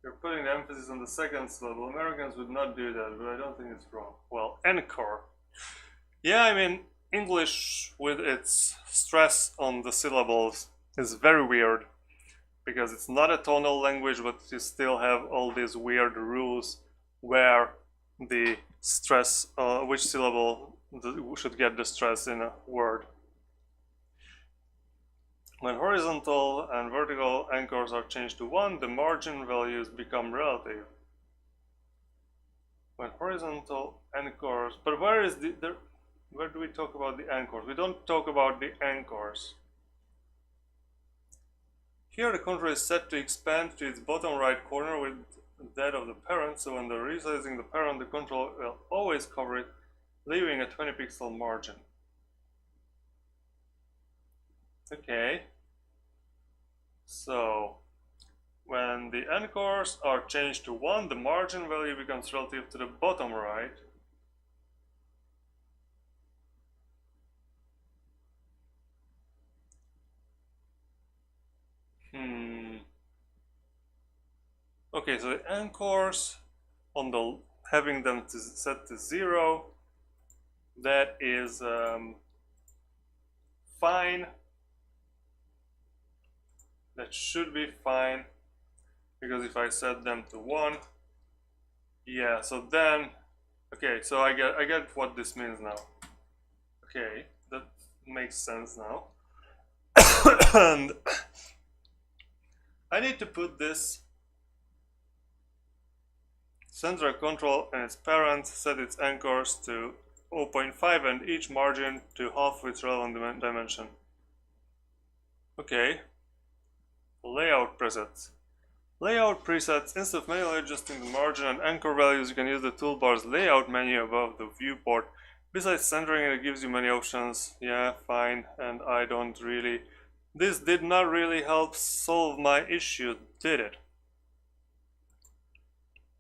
A: You're putting the emphasis on the second syllable. Americans would not do that, but I don't think it's wrong. Well, anchor. Yeah, I mean, English with its stress on the syllables is very weird because it's not a tonal language, but you still have all these weird rules where the stress, which syllable should get the stress in a word. When horizontal and vertical anchors are changed to 1, the margin values become relative. When horizontal anchors, but where do we talk about the anchors? We don't talk about the anchors. Here the control is set to expand to its bottom right corner with that of the parent, so when they're resizing the parent, the control will always cover it, leaving a 20 pixel margin. Okay, so when the anchors are changed to 1, the margin value becomes relative to the bottom right. Okay, so the anchors on the having them set to 0, that is fine. That should be fine, because if I set them to 1, yeah, so then, okay, so I get what this means now. Okay, that makes sense now. And I need to put this central control and its parent, set its anchors to 0.5 and each margin to half its relevant dimension. Okay. Layout presets. Layout presets. Instead of manually adjusting the margin and anchor values, you can use the toolbar's layout menu above the viewport. Besides centering, it gives you many options. Yeah, fine. And I don't really... This did not really help solve my issue, did it?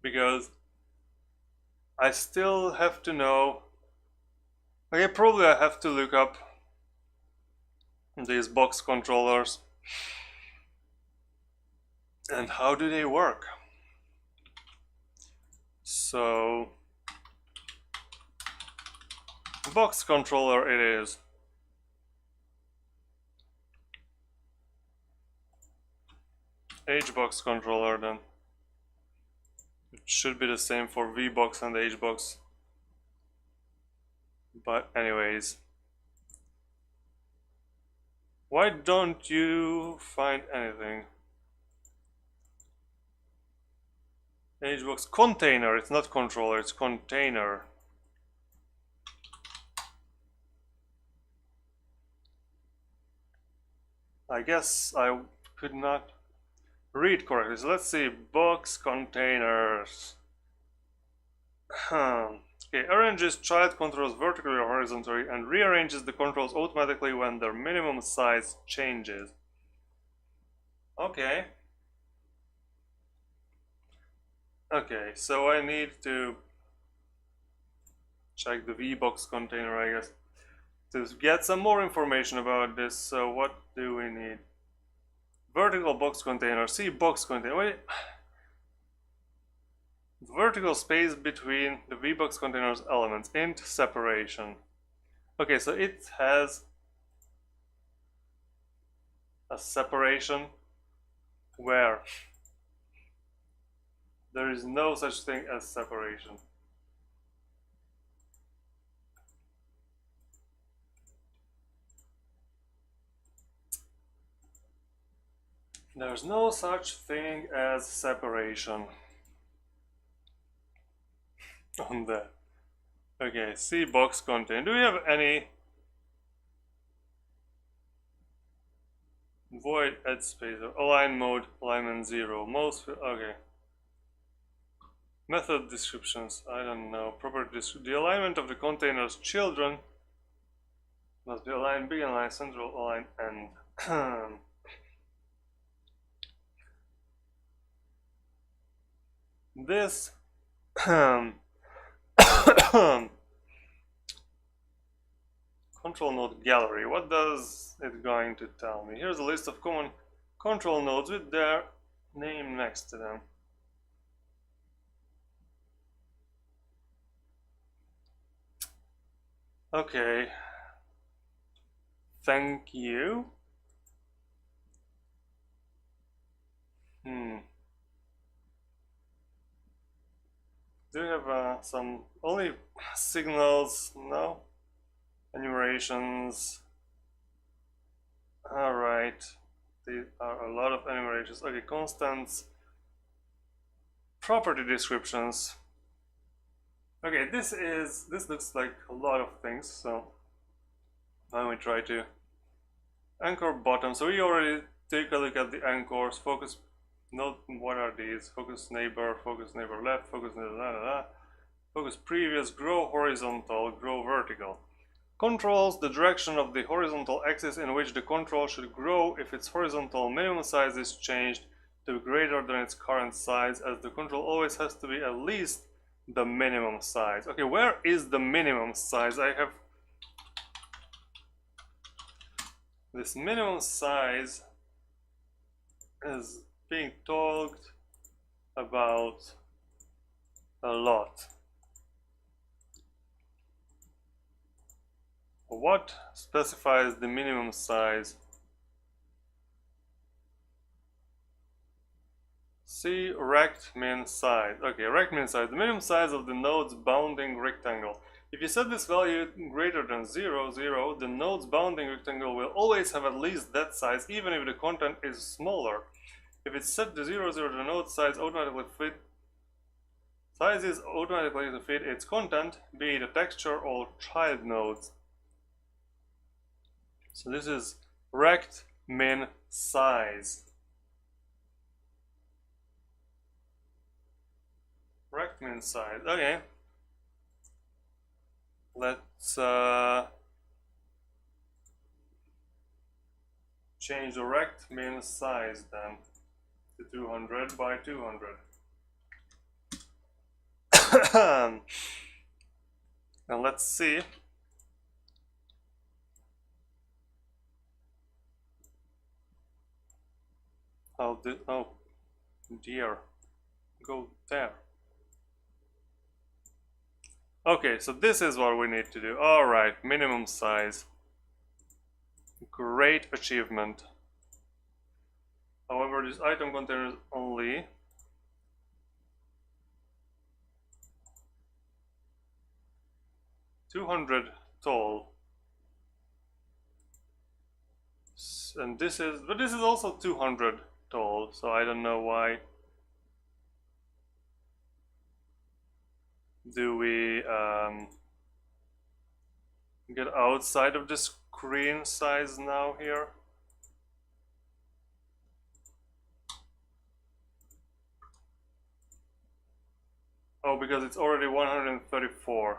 A: Because I still have to know... Okay, probably I have to look up these box controllers. And how do they work? So, box controller it is. HBox controller then. It should be the same for VBox and HBox. But anyways. Why don't you find anything? HBox container, it's not controller, it's container. I guess I could not read correctly. So let's see, box containers. Okay, arranges child controls vertically or horizontally and rearranges the controls automatically when their minimum size changes. Okay. Okay, so I need to check the VBox container, I guess, to get some more information about this. So what do we need? Vertical box container, C box container. Wait. Vertical space between the VBox container's elements, int separation. Okay, so it has a separation where there is no such thing as separation. There's no such thing as separation on that. Okay, C box container. Do we have any void edge space or align mode alignment 0? Most okay. Method descriptions. I don't know. Property description. The alignment of the container's children must be align begin, align central, align end. This control node gallery. What does it going to tell me? Here's a list of common control nodes with their name next to them. Okay. Thank you. Do you have some only signals? No. Enumerations. Alright. There are a lot of enumerations. Okay, constants. Property descriptions. Okay, this looks like a lot of things, so now we try to anchor bottom. So we already take a look at the anchors. Focus node, what are these? Focus neighbor left, focus neighbor la la la. Focus previous, grow horizontal, grow vertical. Controls the direction of the horizontal axis in which the control should grow if its horizontal minimum size is changed to be greater than its current size, as the control always has to be at least the minimum size. Okay, where is the minimum size? I have this minimum size is being talked about a lot. What specifies the minimum size? See rect min size. Okay, rect min size, the minimum size of the node's bounding rectangle. If you set this value greater than 0, 0, the node's bounding rectangle will always have at least that size, even if the content is smaller. If it's set to 0, 0, the node size automatically sizes automatically to fit its content, be it a texture or child nodes. So this is rect min size. Rect min size. Okay. Let's change the rect min size then to 200 by 200. And let's see. How did, oh dear, go there. Okay, so this is what we need to do. All right, minimum size. Great achievement. However, this item contains only $200 tall. And this is, but this is also 200 tall, so I don't know why. Do we get outside of the screen size now here? Oh, because it's already 134.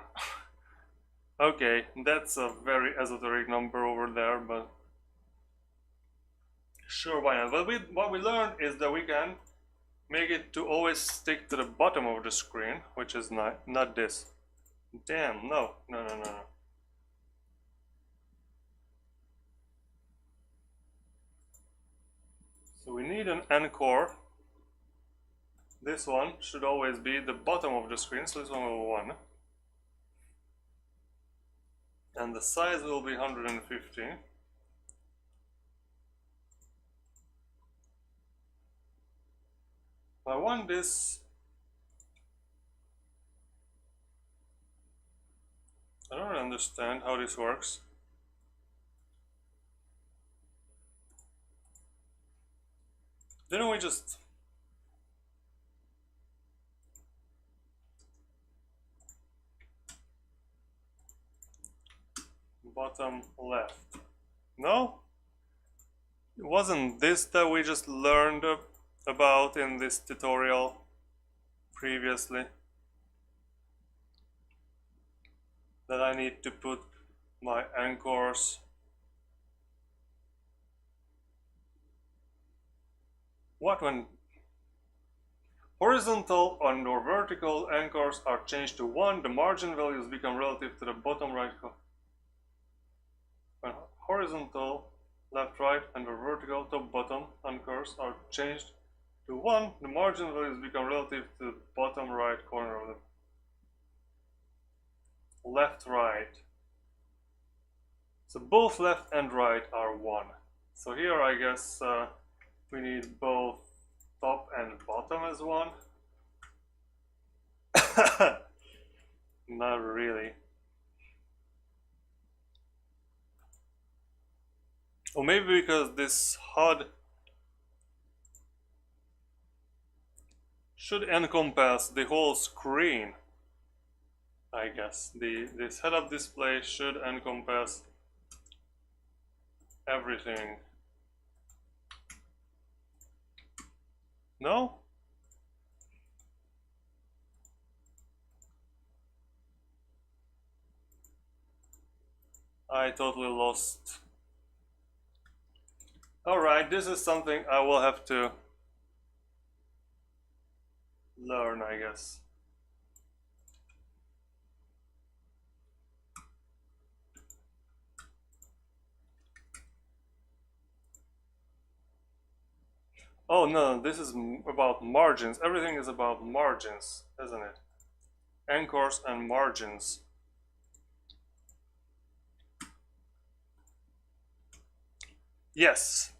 A: Okay, that's a very esoteric number over there, but Sure, why not? What we learned is that we can make it to always stick to the bottom of the screen, which is not this. Damn, no. So we need an anchor. This one should always be the bottom of the screen, so this one will be 1. And the size will be 150. I want this. I don't understand how this works. Didn't we just... bottom left? No? It wasn't this that we just learned about in this tutorial previously? That I need to put my anchors. What when horizontal and/or vertical anchors are changed to 1, the margin values become relative to the bottom right. When horizontal left, right, and the vertical top, bottom anchors are changed to 1, the margin values become relative to the bottom right corner of the left, right. So both left and right are 1. So here I guess we need both top and bottom as 1. Not really. Or maybe because this HUD should encompass the whole screen. I guess this head-up display should encompass everything. No? I totally lost. Alright, this is something I will have to learn, I guess. Oh no, this is about margins. Everything is about margins, isn't it? Anchors and margins. Yes.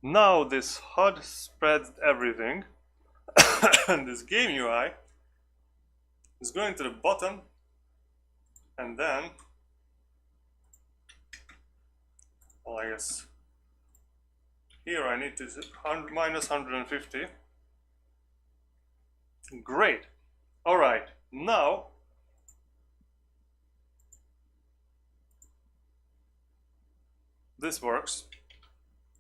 A: Now this HUD spreads everything. And this game UI is going to the bottom, and then, well, I guess here I need to minus 150. Great. All right. Now this works.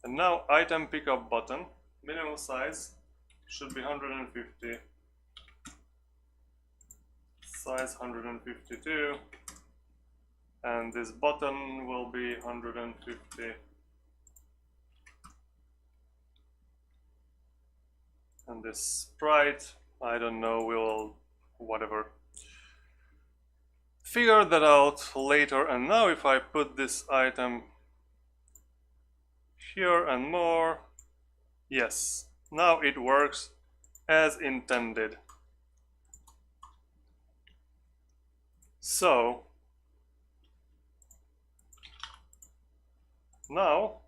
A: And now item pickup button, minimum size should be 150. Size 152. And this button will be 150. And this sprite, I don't know, we'll whatever. Figure that out later. And now if I put this item here and more, yes, now it works as intended. So now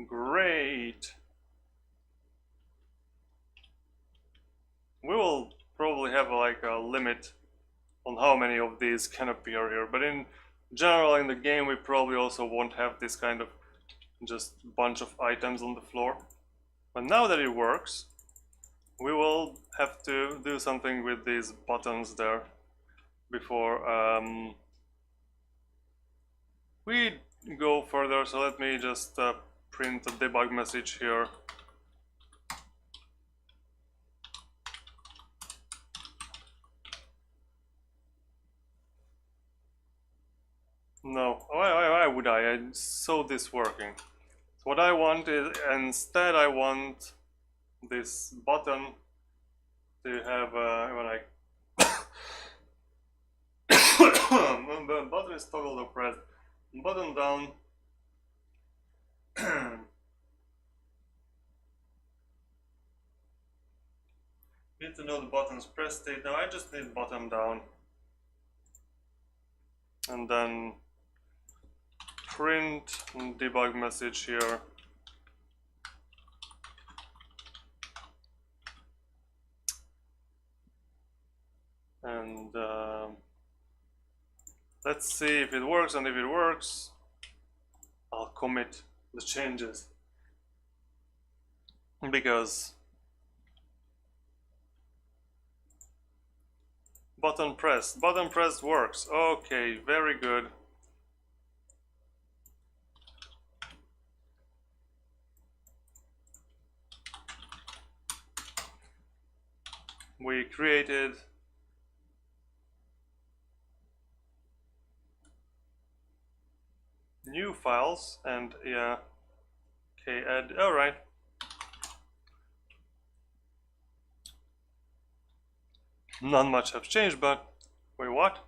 A: great. We will probably have like a limit on how many of these can appear here, but in general in the game we probably also won't have this kind of just bunch of items on the floor. But now that it works, we will have to do something with these buttons there before we go further. So let me just print a debug message here. Okay, I saw this working. So what I want is, instead I want this button to have when I the button is toggled or pressed, button down. Need to know the button's press state. Now I just need button down, and then print debug message here. And let's see if it works, and if it works, I'll commit the changes. Because button pressed works. Okay, very good. We created new files, and yeah, okay, add, all right. Not much have changed, but wait, what?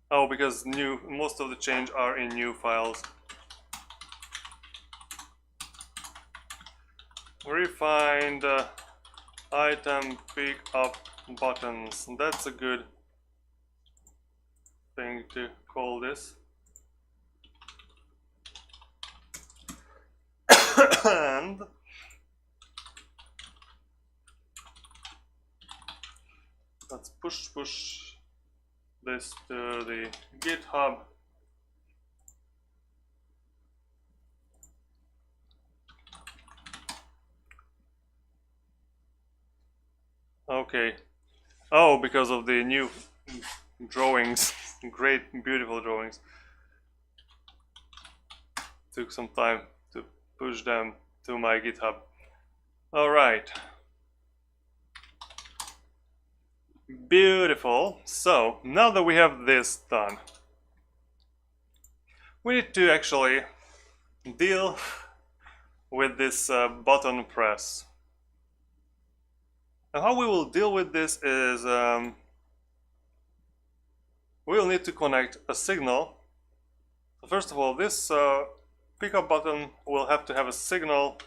A: Oh, because most of the change are in new files. Refined item pick up buttons. That's a good thing to call this. And let's push this to the GitHub. Okay. Oh, because of the new drawings. Great, beautiful drawings. Took some time to push them to my GitHub. All right. Beautiful. So now that we have this done, we need to actually deal with this button press. And how we will deal with this is we'll need to connect a signal. So first of all, this pickup button will have to have a signal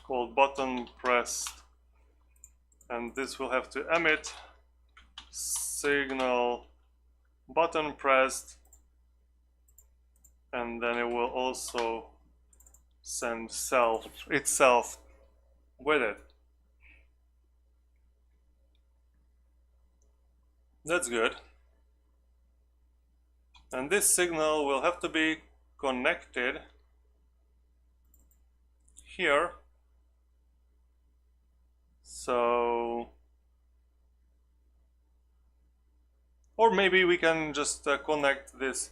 A: called button pressed, and this will have to emit signal button pressed, and then it will also send itself with it. That's good. And this signal will have to be connected here. So, or maybe we can just connect this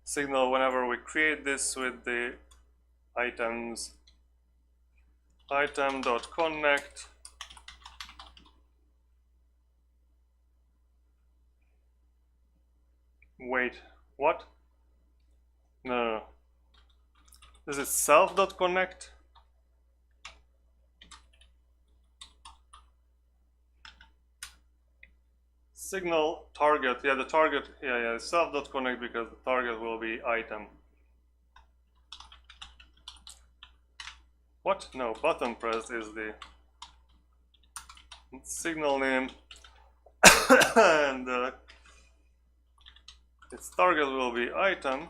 A: signal whenever we create this with the items item.connect. Wait, what? No. Is it self.connect? Signal target, yeah, the target, yeah, self.connect, because the target will be item. What? No, button press is the signal name, and its target will be item,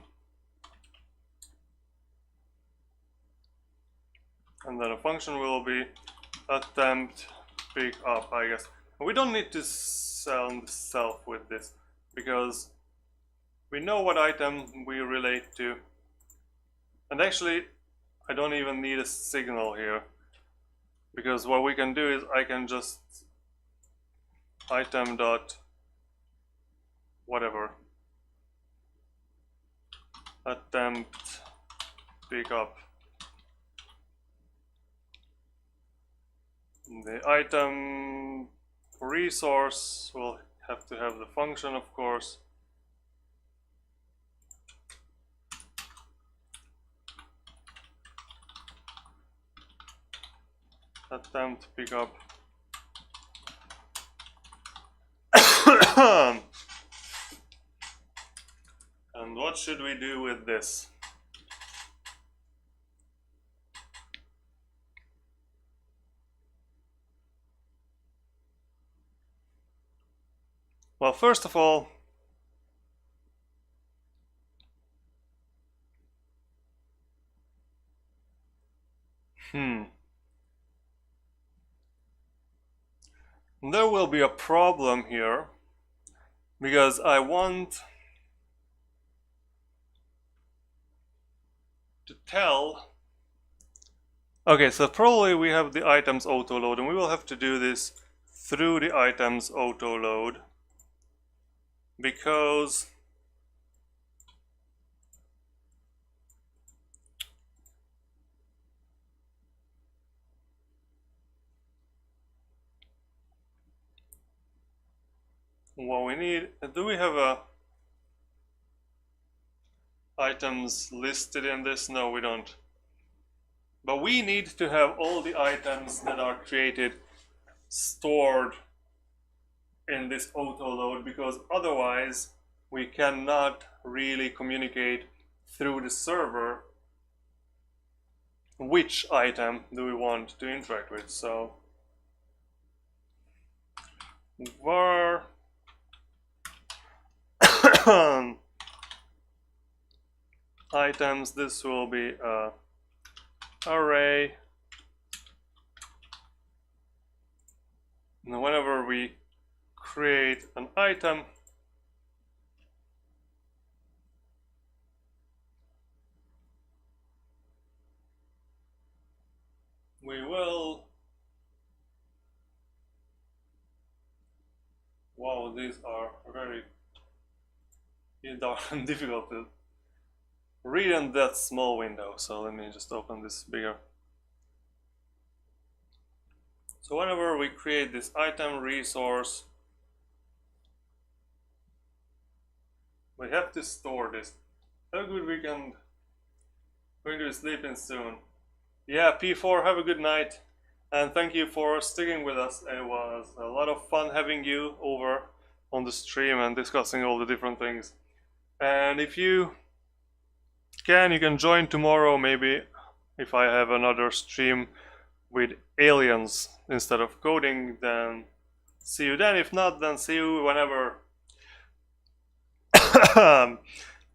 A: and then a function will be attempt pick up, I guess. We don't need to sound self with this, because we know what item we relate to, and actually I don't even need a signal here, because what we can do is I can just item dot whatever attempt pick up. The item resource will have to have the function, of course, attempt pickup. And what should we do with this? Well, first of all, there will be a problem here because I want to tell. Okay, so probably we have the items auto load, and we will have to do this through the items auto load because what we need, do we have a items listed in this? No, we don't. But we need to have all the items that are created stored in this auto load because otherwise we cannot really communicate through the server which item do we want to interact with. So var items, this will be a array, and whenever we create an item, we will, wow, these are very difficult to read in that small window, so let me just open this bigger. So whenever we create this item resource, we have to store this. Have a good weekend. Going to be sleeping soon. Yeah, P4, have a good night. And thank you for sticking with us. It was a lot of fun having you over on the stream and discussing all the different things. And if you can join tomorrow, maybe, if I have another stream with aliens instead of coding, then see you then. If not, then see you whenever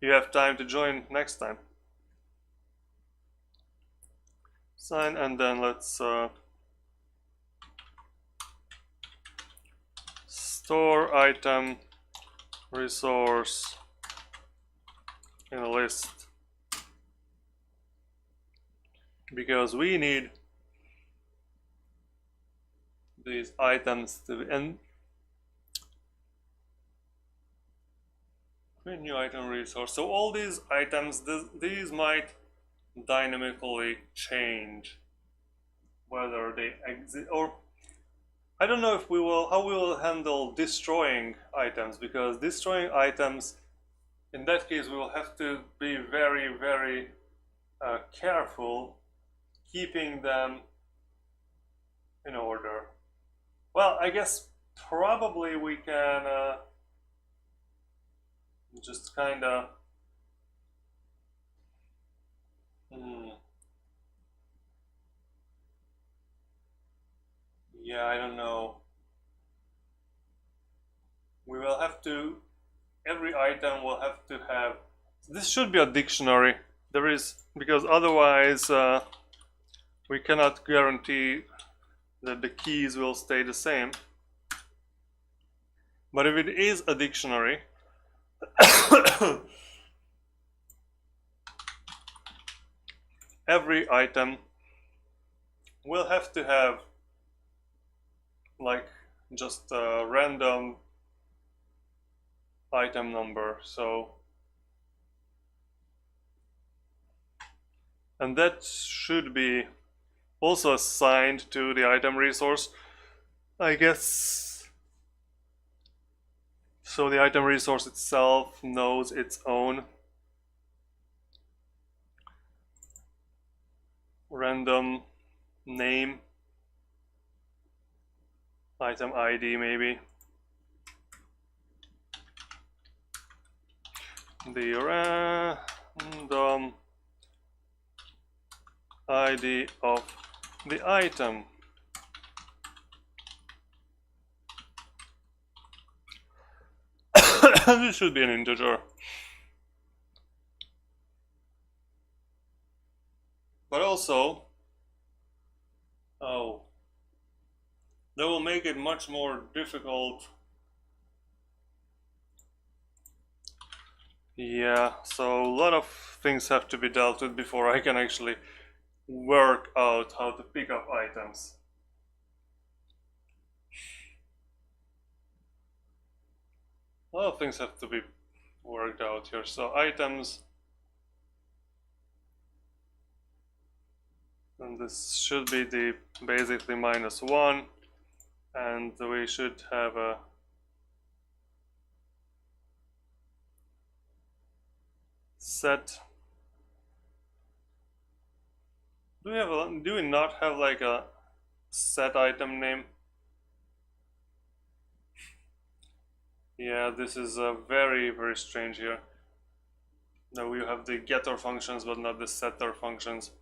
A: you have time to join next time. Sign, and then let's store item resource in a list, because we need these items to be, and create new item resource. So all these items, these might dynamically change whether they exist, or I don't know if we will, how we will handle destroying items, because destroying items, in that case we will have to be very, very careful keeping them in order. Well, I guess probably we can just kind of yeah, I don't know. We will have to, every item will have to have, this should be a dictionary. There is, because otherwise we cannot guarantee that the keys will stay the same. But if it is a dictionary, every item will have to have like just a random item number. So, and that should be also assigned to the item resource, I guess. So the item resource itself knows its own random name. item ID maybe. The random ID of the item. This should be an integer. But also, that will make it much more difficult. Yeah, so a lot of things have to be dealt with before I can actually work out how to pick up items. A lot of things have to be worked out here. So items, and this should be the basically -1, and we should have a set. Do we not have like a set item name? Yeah, this is very, very strange here. Now we have the getter functions but not the setter functions.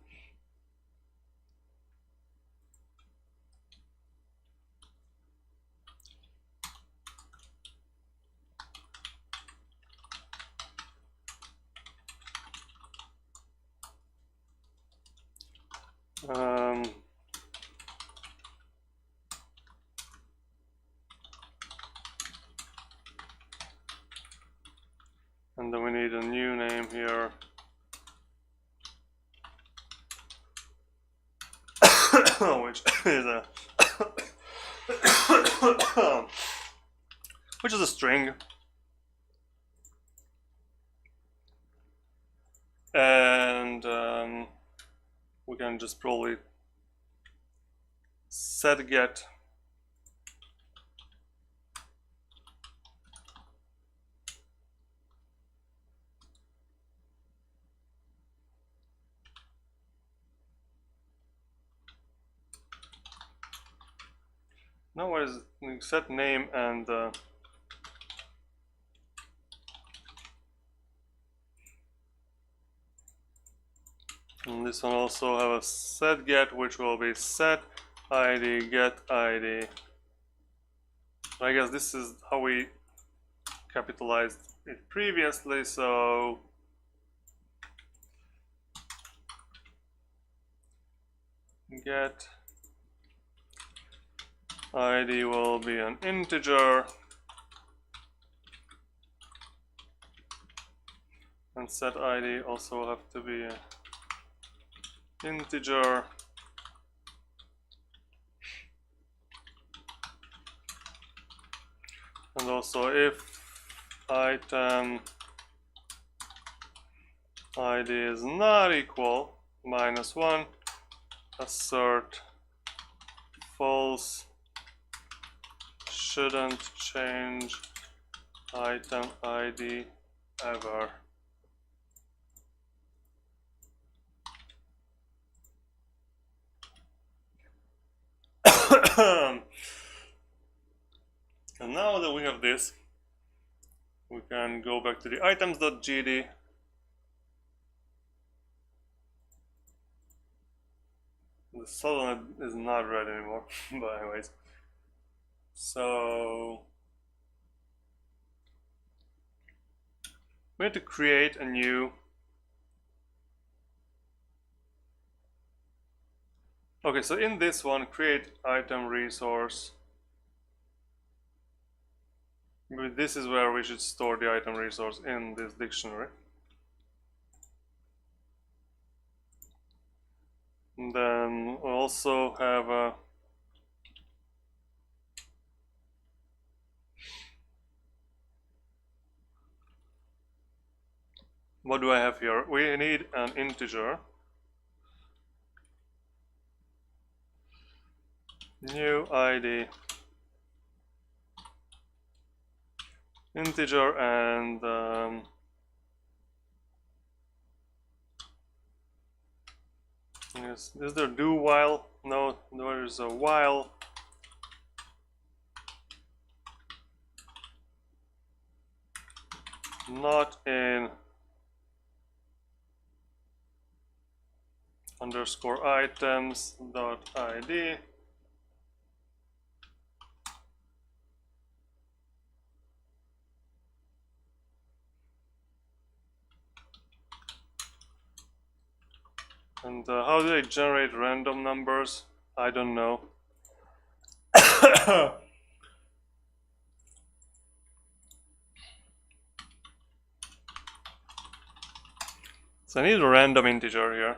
A: And then we need a new name here. Which is a which is a string. And we can just probably set get now what is it? Set name and this one also have a set get, which will be set ID get ID. I guess this is how we capitalized it previously, so get ID will be an integer and set ID also have to be an integer. And also if item ID is not equal -1, assert false, shouldn't change item ID ever. And now that we have this, we can go back to the items.gd. The subnet is not red anymore, but anyways. So we need to create a new. Okay, so in this one, create item resource. This is where we should store the item resource in this dictionary. And then we'll also have a what do I have here? We need an integer. New ID. Integer and yes, is there do while? No, there is a while. not in underscore items dot id. And how do they generate random numbers? I don't know. So I need a random integer here.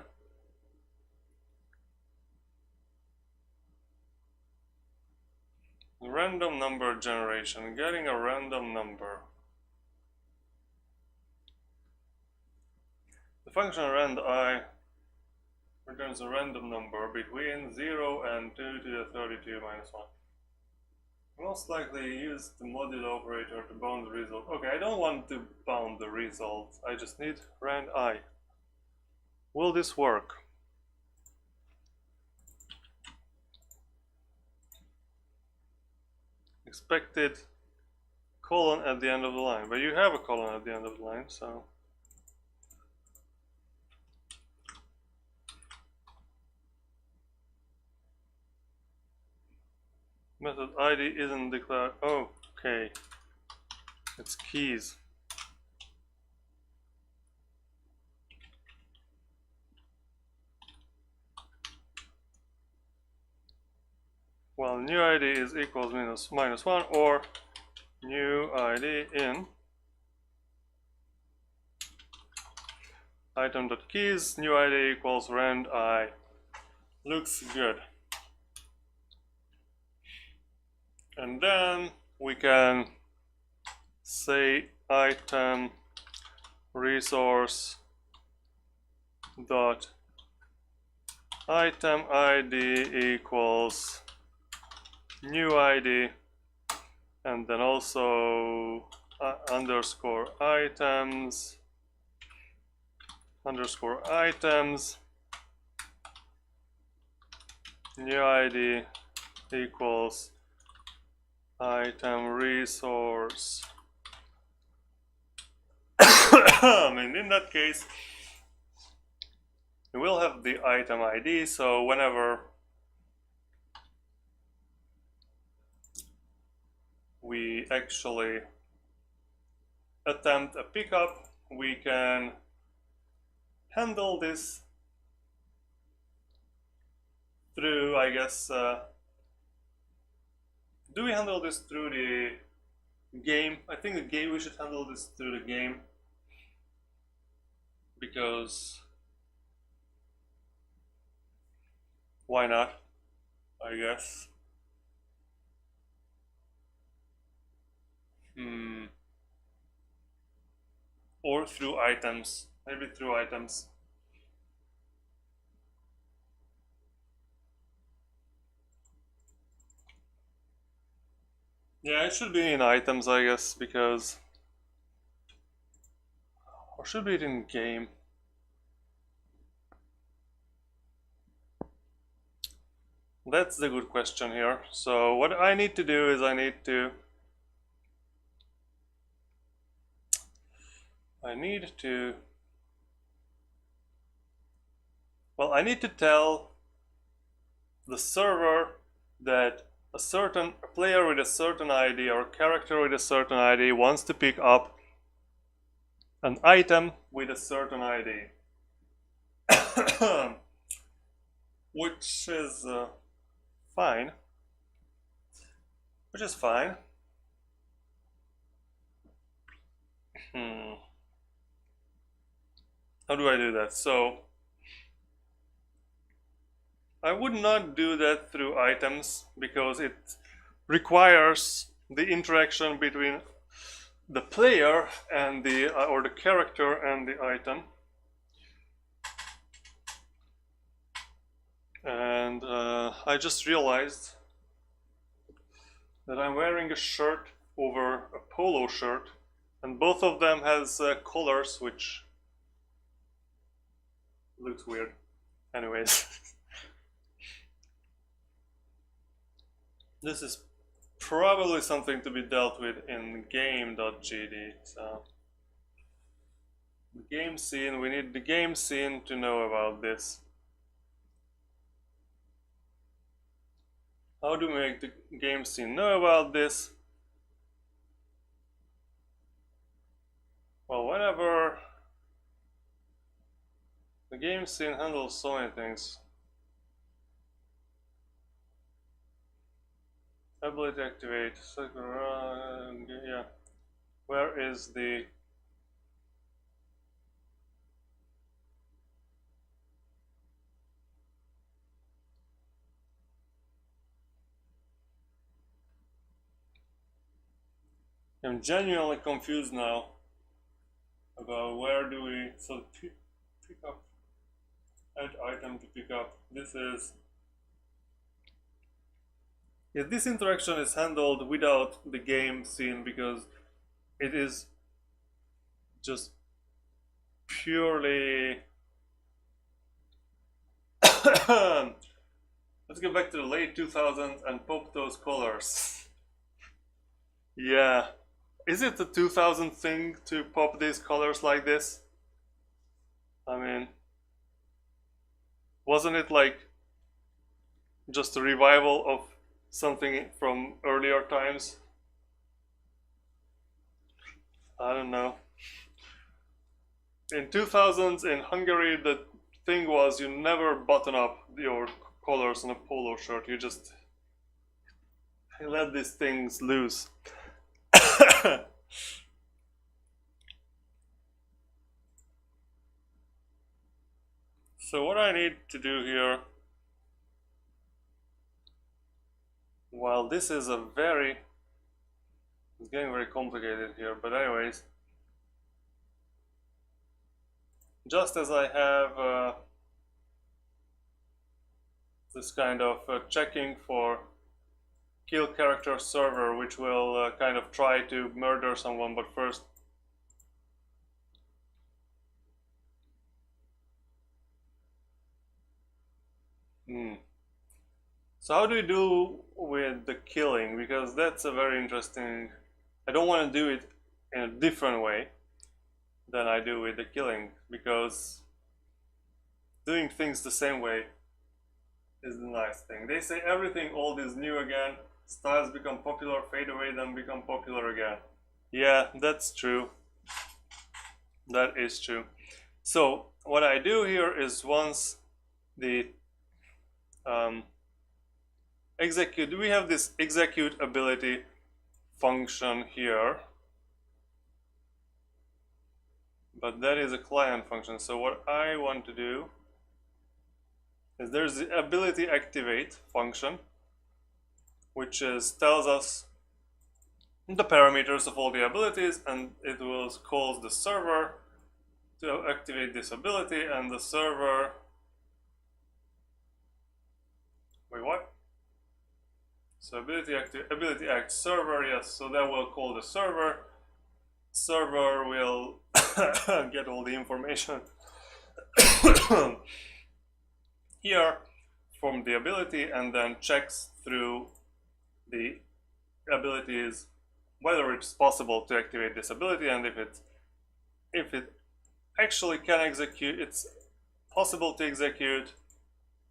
A: Random number generation, getting a random number. The function randi returns a random number between 0 and 2 to the 32 minus 1. Most likely use the modulo operator to bound the result. Okay, I don't want to bound the result. I just need randi. Will this work? Expected colon at the end of the line, but you have a colon at the end of the line, so method ID isn't declared. Oh, okay, it's keys. Well, new ID is equals minus 1, or new ID in item.keys, new ID equals randi. Looks good. And then we can say item resource dot item ID equals new ID, and then also underscore items new ID equals item resource. And in that case we will have the item ID, so whenever we actually attempt a pickup, we can handle this through, I guess, do we handle this through the game? I think the game, we should handle this through the game, because why not, I guess. Or through items, maybe through items. Yeah, it should be in items, I guess, because, or should be it in game? That's the good question here. So what I need to do is I need to tell the server that a player with a certain ID or a character with a certain ID wants to pick up an item with a certain ID. Which is fine. How do I do that? So I would not do that through items, because it requires the interaction between the player and the or the character and the item. And I just realized that I'm wearing a shirt over a polo shirt, and both of them has collars, which looks weird. Anyways, this is probably something to be dealt with in game.gd. So The game scene, we need the game scene to know about this. How do we make the game scene know about this? Well, whenever the game scene handles so many things. Ability activate, yeah. Where is the I'm genuinely confused now about where do we pick up, add item to pick up. This interaction is handled without the game scene because it is just purely let's get back to the late 2000s and pop those colors. Yeah. Is it a 2000 thing to pop these colors like this? I mean, wasn't it like just a revival of something from earlier times? I don't know. In 2000s in Hungary, the thing was you never button up your colors on a polo shirt. You just let these things loose. So what I need to do here, while this is it's getting very complicated here, but anyways, just as I have this kind of checking for kill character server, which will kind of try to murder someone, but first So how do you do with the killing? Because that's a very interesting... I don't want to do it in a different way than I do with the killing, because doing things the same way is the nice thing. They say everything old is new again, styles become popular, fade away, then become popular again. Yeah, that's true. That is true. So what I do here is once the execute, we have this execute ability function here, but that is a client function. So what I want to do is there's the ability activate function, which tells us the parameters of all the abilities, and it will call the server to activate this ability, and the server... Wait, what? So ability act server, yes, so that will call the server. Server will get all the information here from the ability, and then checks through the abilities whether it's possible to activate this ability, and if it actually can execute, it's possible to execute.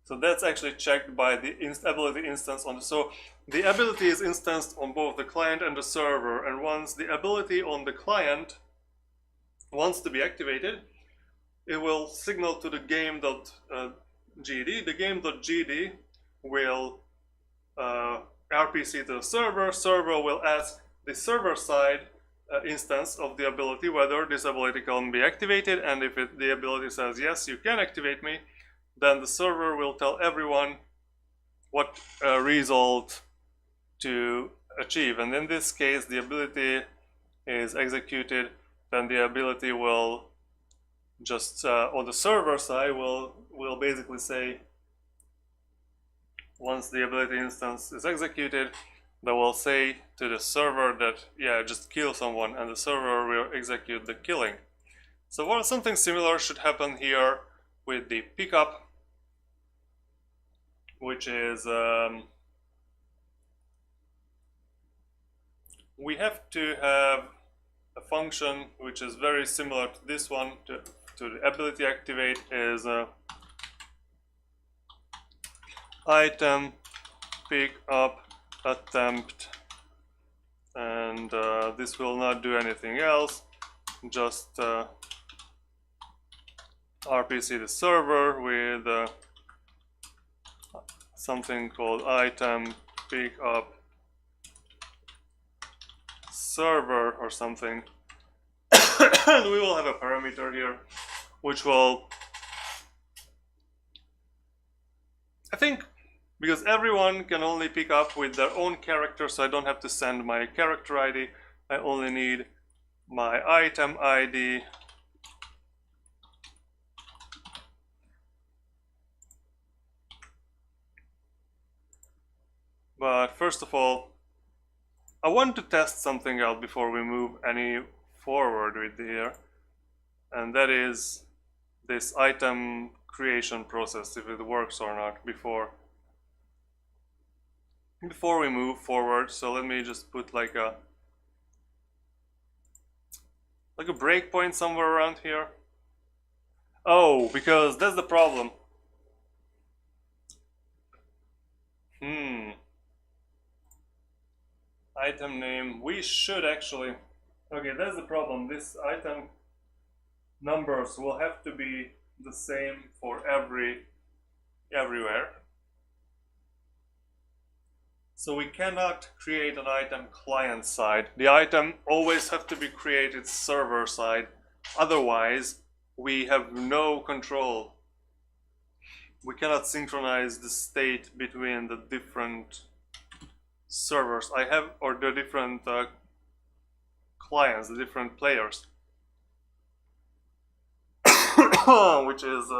A: So that's actually checked by the ability instance on the... So the ability is instanced on both the client and the server, and once the ability on the client wants to be activated, it will signal to the game.gd. The game.gd will RPC to the server. Server will ask the server-side instance of the ability whether this ability can be activated, and if the ability says yes, you can activate me, then the server will tell everyone what result to achieve. And in this case, the ability is executed, then the ability will just, on the server side, will basically say, once the ability instance is executed, they will say to the server that, yeah, just kill someone, and the server will execute the killing. So something similar should happen here with the pickup, which is we have to have a function which is very similar to this one, to the ability activate, is item pick up attempt, and this will not do anything else, just RPC the server with something called item pick up server or something. And we will have a parameter here which will, I think, because everyone can only pick up with their own character, so I don't have to send my character ID, I only need my item ID. But first of all, I want to test something out before we move any forward with here, and that is this item creation process, if it works or not before we move forward. So let me just put like a breakpoint somewhere around here. Oh, because that's the problem. Item name, we should actually, okay, that's the problem. This item numbers will have to be the same for everywhere. So we cannot create an item client side. The item always have to be created server side. Otherwise, we have no control. We cannot synchronize the state between the different servers I have, or the different clients, the different players. Which is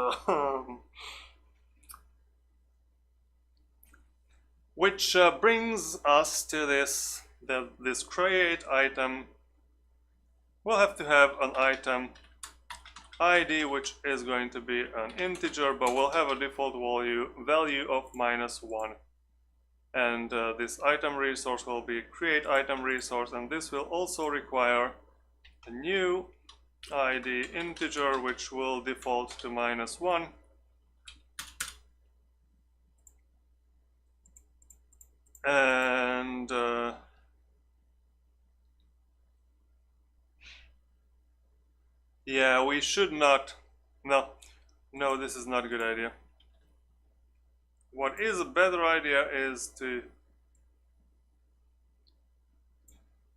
A: which brings us to this, that this create item will have to have an item ID, which is going to be an integer, but we'll have a default value of -1. And this item resource will be create item resource, and this will also require a new ID integer, which will default to -1. And yeah, we should not, no, this is not a good idea. What is a better idea is to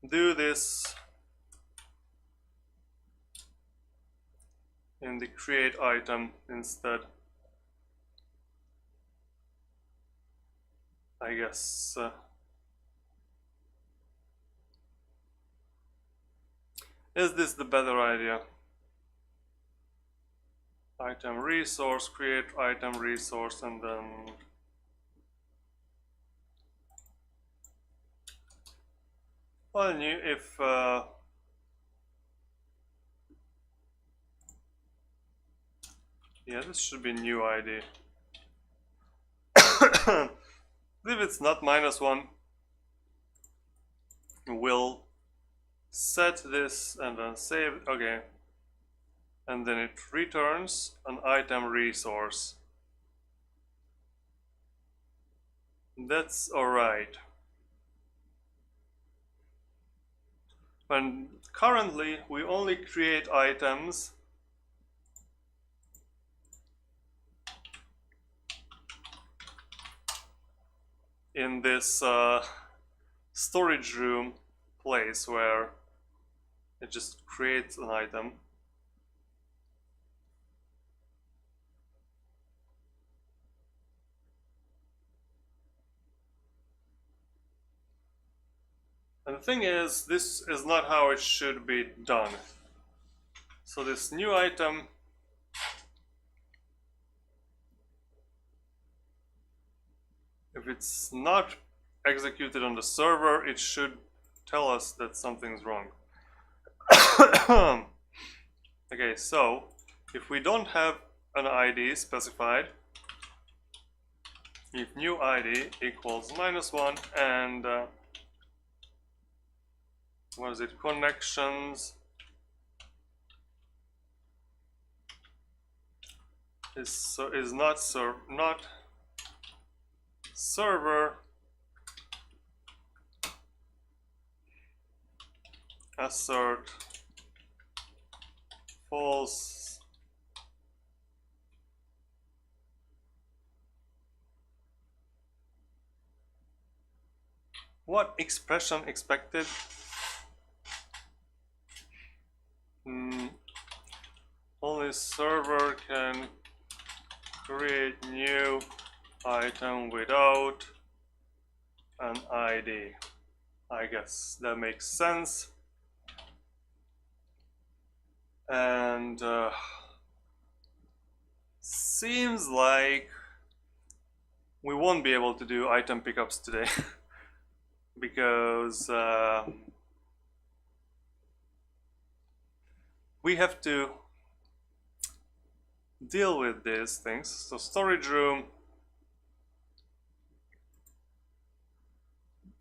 A: do this in the create item instead. I guess is this the better idea? Item resource, create item resource, and then well, new if yeah, this should be new ID. If it's not -1, we'll set this and then save. Okay, and then it returns an item resource. That's alright. And currently we only create items in this storage room place where it just creates an item. And the thing is, this is not how it should be done. So this new item if it's not executed on the server, it should tell us that something's wrong. Okay, so if we don't have an ID specified, if new ID equals -1 and what is it, connections is not server assert false what expression expected? Only server can create new item without an ID. I guess that makes sense. And seems like we won't be able to do item pickups today because we have to deal with these things. So storage room,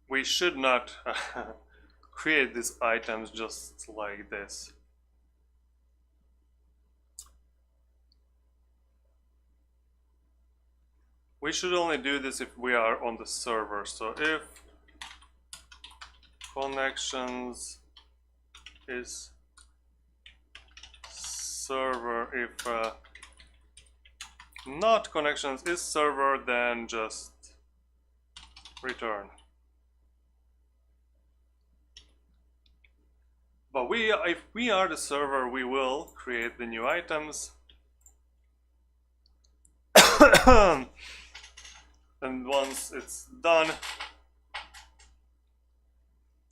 A: we should not create these items just like this. We should only do this if we are on the server. So if connections is server, if not connections is server, then just return. But if we are the server, we will create the new items. And once it's done,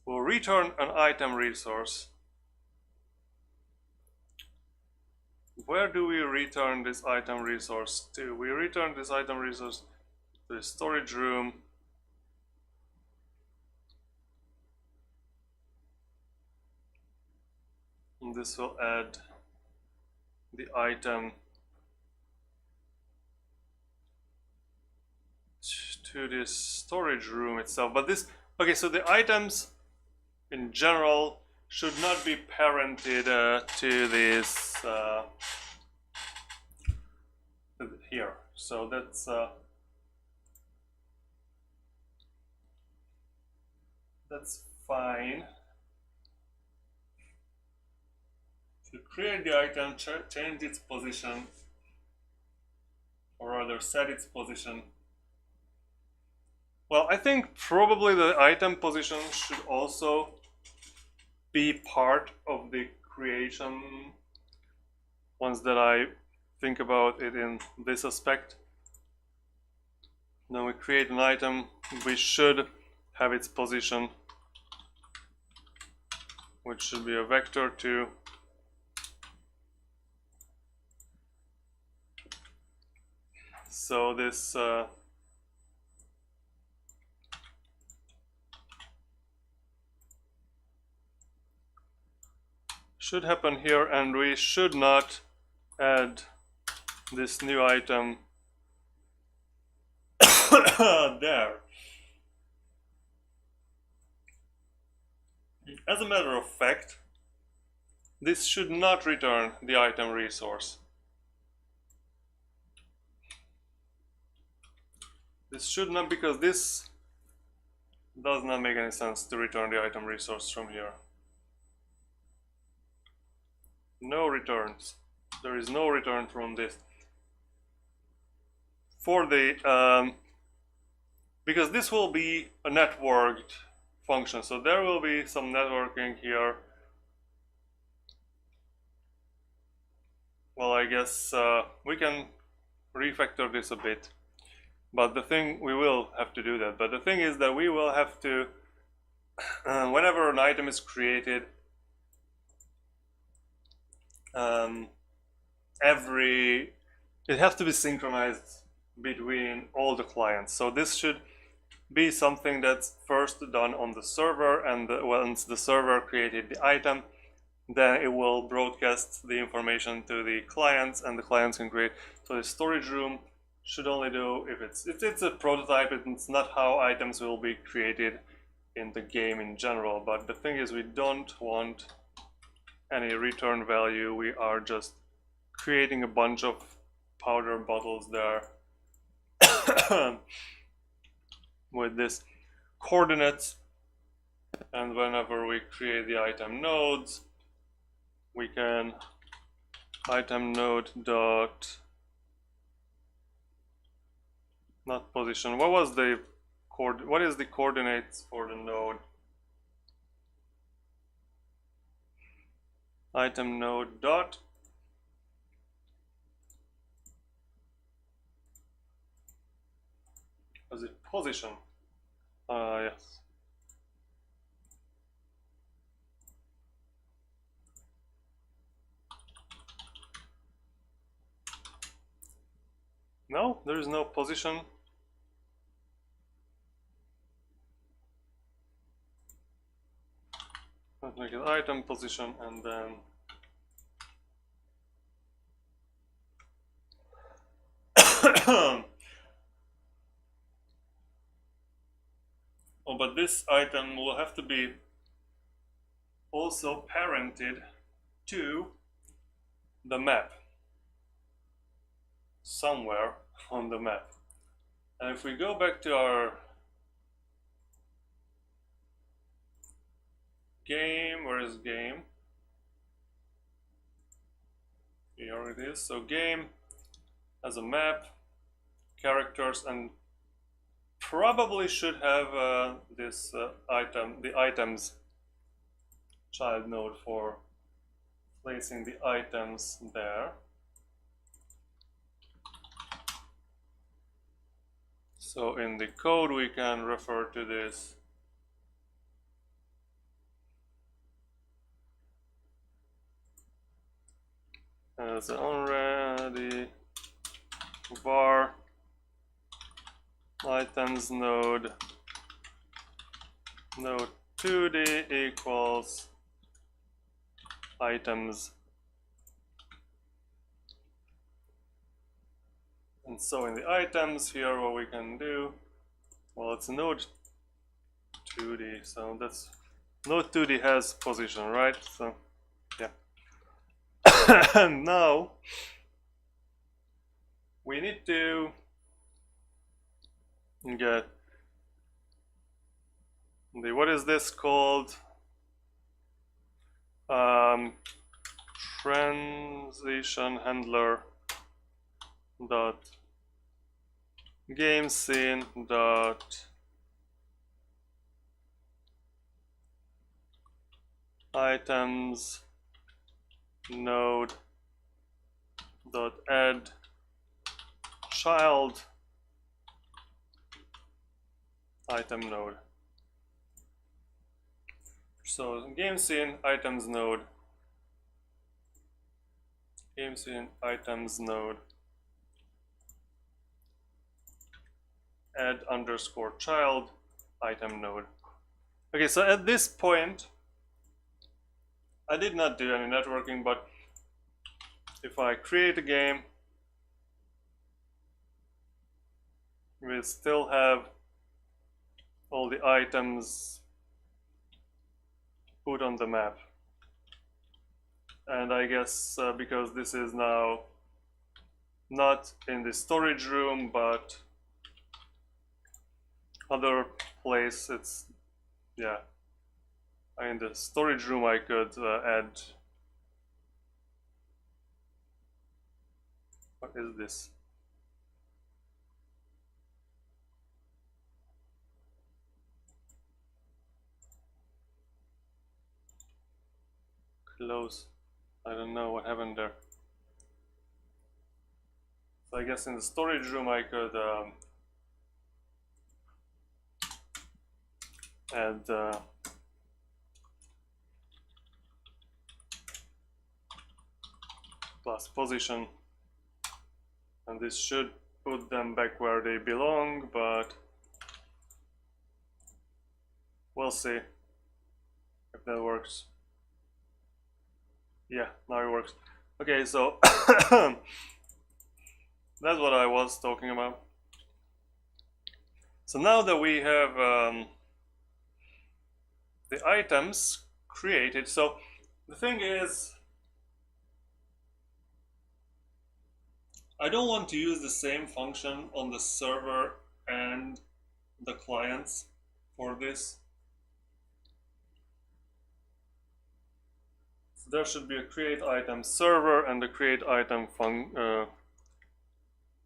A: we'll return an item resource. Where do we return this item resource to? We return this item resource to the storage room. And this will add the item to this storage room itself. But this, okay, so the items in general should not be parented to this here. So that's fine. To create the item, change its position, or rather set its position. Well, I think probably the item position should also be part of the creation once that I think about it in this aspect. When we create an item, we should have its position, which should be a vector too. So this should happen here, and we should not add this new item there. As a matter of fact, this should not return the item resource. This should not, because this does not make any sense to return the item resource from here. No returns. There is no return from this. For the because this will be a networked function, so there will be some networking here. Well, I guess we can refactor this a bit, but the thing, we will have to do that. But the thing is that we will have to, whenever an item is created, it has to be synchronized between all the clients. So this should be something that's first done on the server, and once the server created the item, then it will broadcast the information to the clients, and the clients can create. So the storage room should only do if it's a prototype. It's not how items will be created in the game in general. But the thing is, we don't want any return value. We are just creating a bunch of powder bottles there with this coordinates, and whenever we create the item nodes, we can item node dot not position. What was the what is the coordinates for the node? Item node dot was it position? Yes. No, there is no position. Let's make it item position and then oh, but this item will have to be also parented to the map somewhere on the map. And if we go back to our game, where is game? Here it is. So game has a map, characters, and probably should have this item, the items child node for placing the items there. So in the code we can refer to this as already var items node 2D equals items. And so in the items here, what we can do, well, it's node 2D, so that's node 2D has position, right? So yeah. And now we need to get the, what is this called? Transition handler dot game scene dot items node dot add child item node. So game scene items node, game scene items node, add underscore child item node. Okay, so at this point I did not do any networking, but if I create a game, we still have all the items put on the map. And I guess because this is now not in the storage room but other place, it's, yeah, in the storage room I could add, what is this? Close. I don't know what happened there. So I guess in the storage room I could add plus position, and this should put them back where they belong, but we'll see if that works. Yeah, now it works. Okay, so that's what I was talking about. So now that we have the items created. So the thing is, I don't want to use the same function on the server and the clients for this. So there should be a create item server and the create item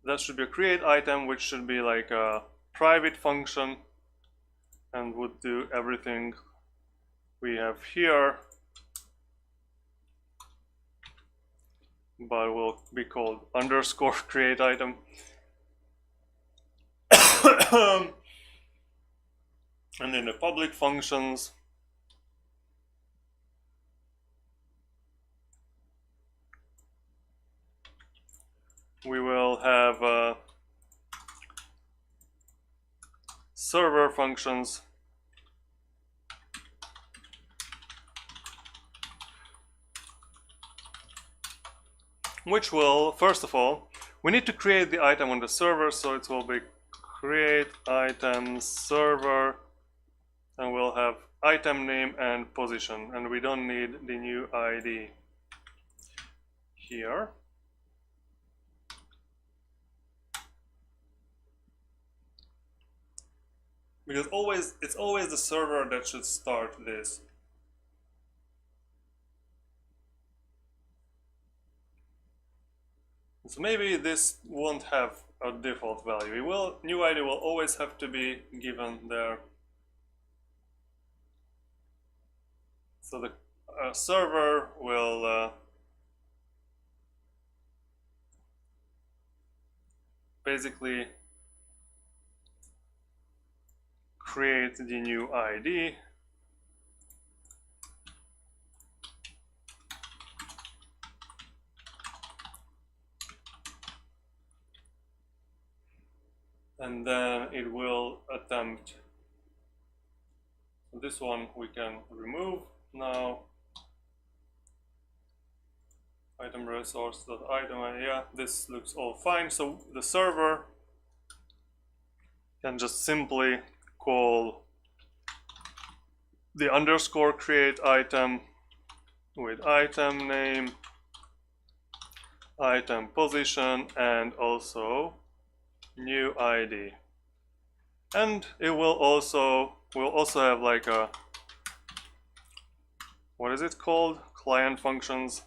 A: that should be a create item, which should be like a private function and would do everything we have here, but will be called underscore create item. And in the public functions, we will have server functions, which will, first of all, we need to create the item on the server, so it will be create item server, and we'll have item name and position, and we don't need the new ID here. Because it's always the server that should start this. So maybe this won't have a default value. New ID will always have to be given there. So the server will basically create the new ID. And then it will attempt. So this one we can remove now. Item resource.item, yeah, this looks all fine. So the server can just simply call the underscore create item with item name, item position, and also new ID. And it will also have like a, what is it called? Client functions.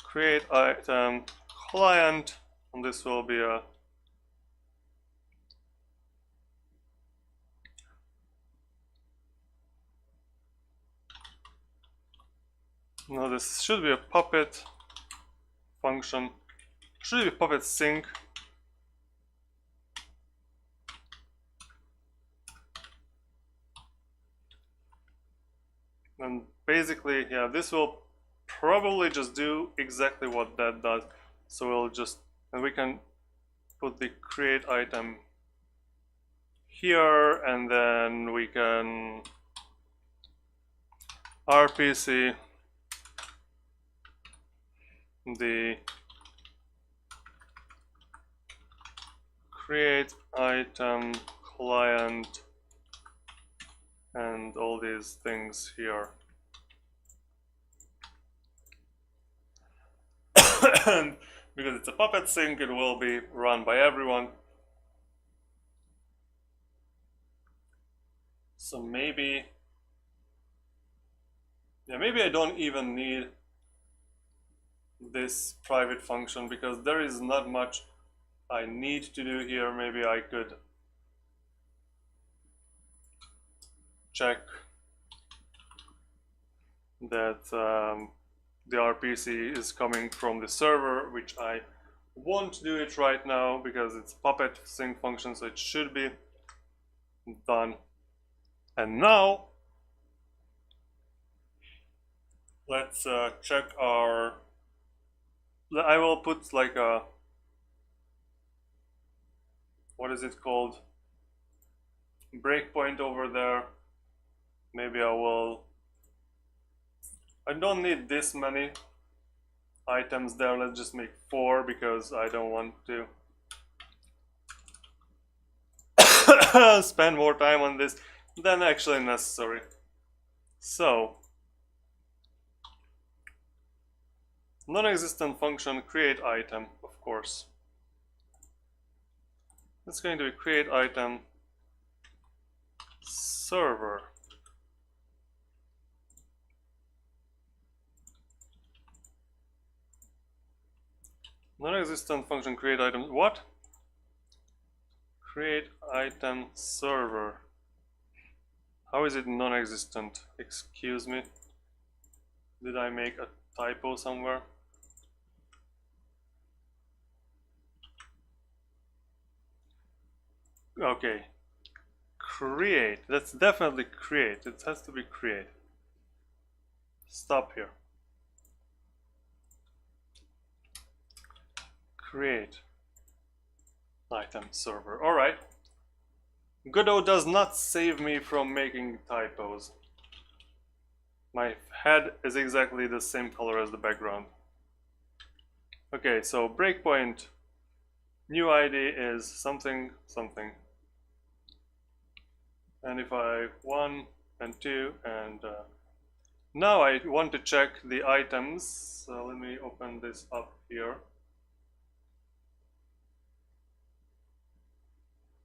A: Create item client, and this will be a no, this should be a Puppet function. Should be Puppet sync. And basically, yeah, this will probably just do exactly what that does. So we'll just, and we can put the create item here, and then we can RPC the create item client and all these things here. And because it's a Puppet sync, it will be run by everyone. So maybe, yeah, maybe I don't even need this private function because there is not much I need to do here. Maybe I could check that the RPC is coming from the server, which I won't do it right now because it's Puppet sync function, so it should be done. And now let's check our, I will put like a, what is it called, breakpoint over there. Maybe I don't need this many items there. Let's just make 4 because I don't want to spend more time on this than actually necessary. So, non-existent function create item, of course. It's going to be create item server. Non-existent function create item. What? Create item server. How is it non-existent? Excuse me. Did I make a typo somewhere? Okay. Create. That's definitely create. It has to be create. Stop here. Create item server. Alright. Godot does not save me from making typos. My head is exactly the same color as the background. Okay, so breakpoint new ID is something something. And if I 1 and 2 and now I want to check the items. So let me open this up here.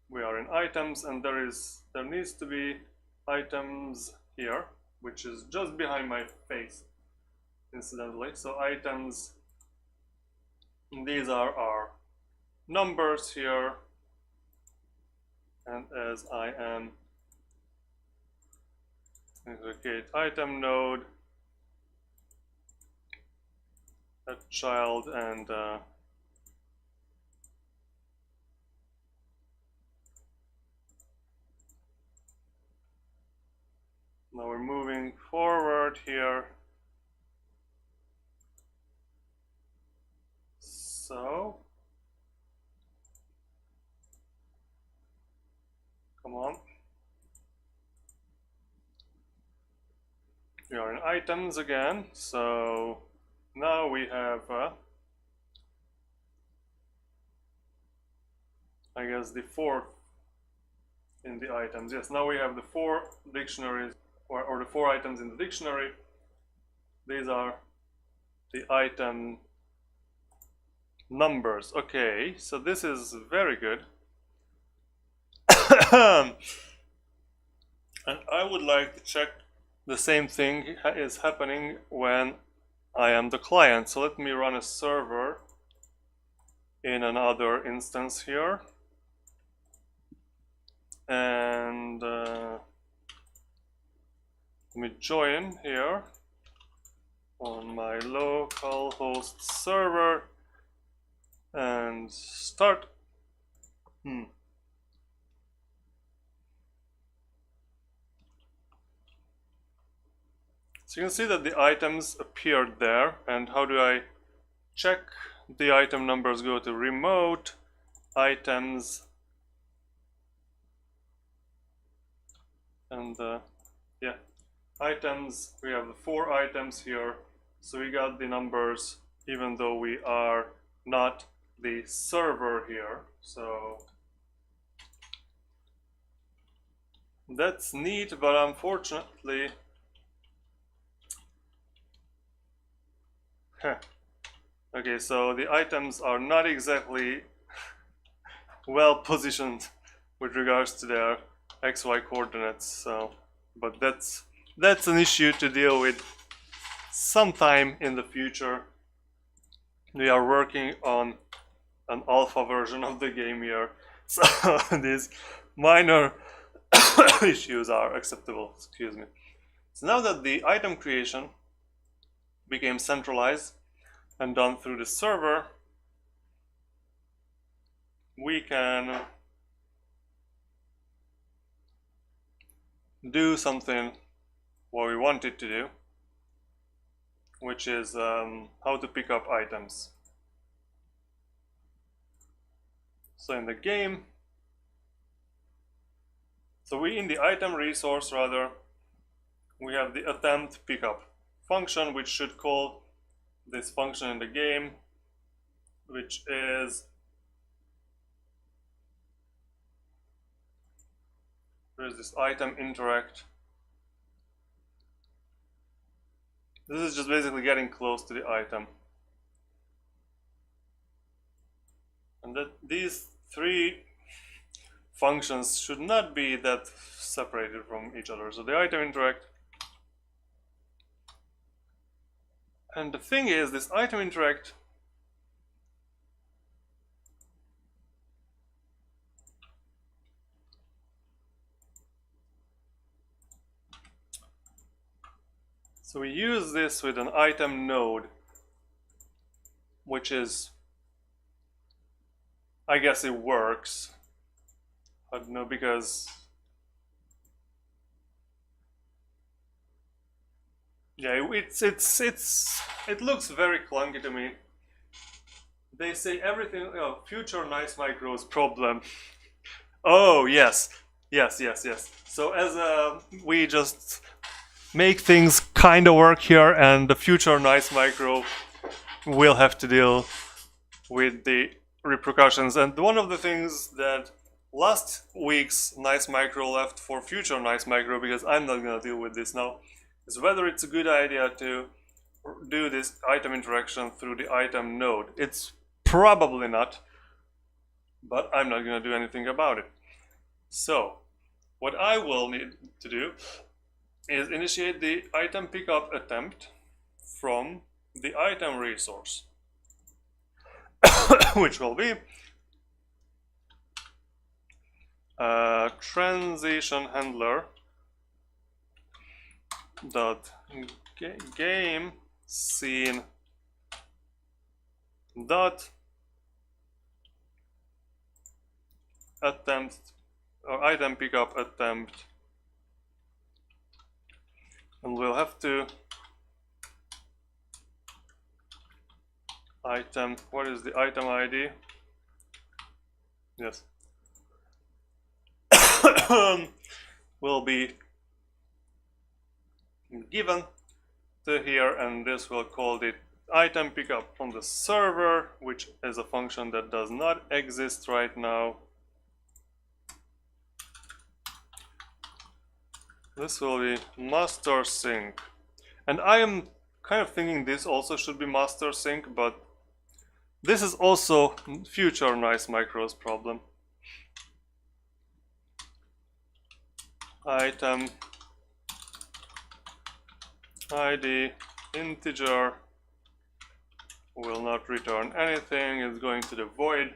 A: We are in items and there needs to be items here, which is just behind my face, incidentally. So items, these are our numbers here, and as I am create item node, a child, and now we're moving forward here. So, come on. We are in items again. So now we have, I guess, the fourth in the items. Yes, now we have the 4 dictionaries, or the 4 items in the dictionary. These are the item numbers. Okay, so this is very good. And I would like to check the same thing is happening when I am the client. So let me run a server in another instance here. And let me join here on my local host server and start. So you can see that the items appeared there, and how do I check the item numbers? Go to remote items, and yeah, items, we have the 4 items here, so we got the numbers even though we are not the server here. So that's neat, but unfortunately okay, so the items are not exactly well positioned with regards to their XY coordinates, so but that's an issue to deal with sometime in the future. We are working on an alpha version of the game here, so these minor issues are acceptable. Excuse me. So now that the item creation became centralized and done through the server, we can do something what we wanted to do, which is how to pick up items. So in the game, so we in the item resource rather, we have the attempt pickup function, which should call this function in the game, which is There's this item interact. This is just basically getting close to the item. And that these three functions should not be that separated from each other. So the item interact. And the thing is, this item interact so we use this with an item node, which is, I guess it works. I don't know, because yeah, it looks very clunky to me. They say everything, future nice micros problem. Oh yes. So as we just make things kind of work here, and the future nice micro will have to deal with the repercussions. And one of the things that last week's nice micro left for future nice micro, because I'm not going to deal with this now, is whether it's a good idea to do this item interaction through the item node. It's probably not, but I'm not going to do anything about it. So what I will need to do is initiate the item pickup attempt from the item resource, which will be transition handler dot game scene dot attempt or item pickup attempt, and we'll have to item, what is the item ID? Yes. Will be given to here, and this will call the item pickup from the server, which is a function that does not exist right now. This will be master sync, and I am kind of thinking this also should be master sync, but this is also future nice micros problem. Item ID integer will not return anything, it's going to the void,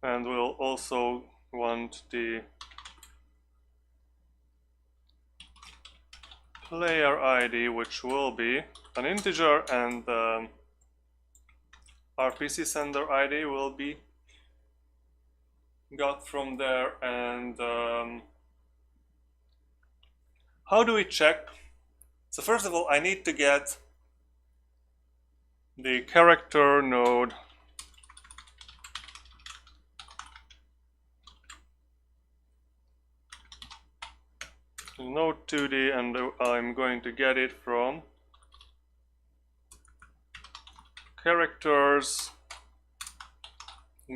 A: and we'll also want the player ID, which will be an integer, and RPC sender ID will be got from there. And how do we check? So first of all, I need to get the character node node 2D, and I'm going to get it from characters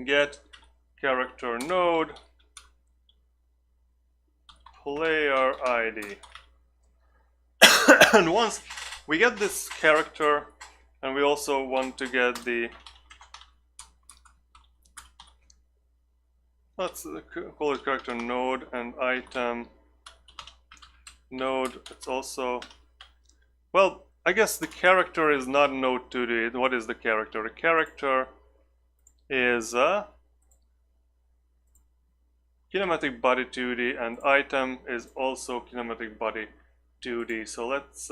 A: get character node player ID. And once we get this character, and we also want to get the, let's call it character node, and item node, it's also, well, I guess the character is not node 2D. What is the character? The character is a kinematic body 2D, and item is also kinematic body 2D. So let's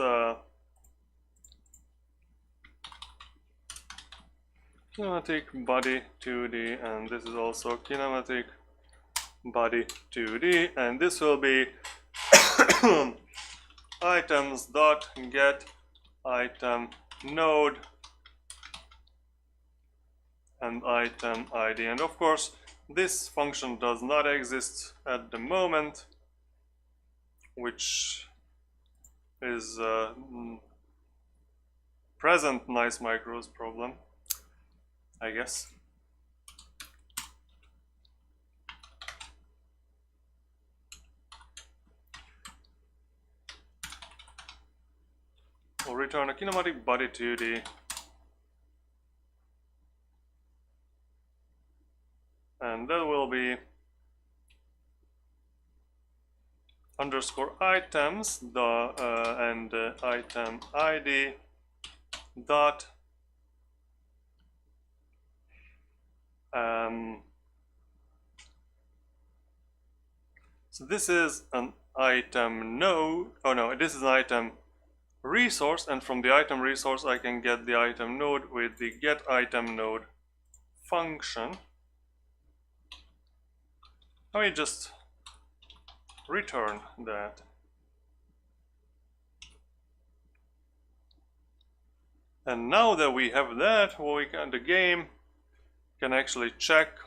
A: kinematic body 2D, and this is also kinematic body 2D, and this will be items dot get item node and item ID. And of course this function does not exist at the moment, which is present nice micros problem, I guess. So return a kinematic body 2D. And that will be underscore items and item ID dot so this is an item node. Oh no, this is an item resource, and from the item resource I can get the item node with the get item node function. Let me just return that. And now that we have that, the game can actually check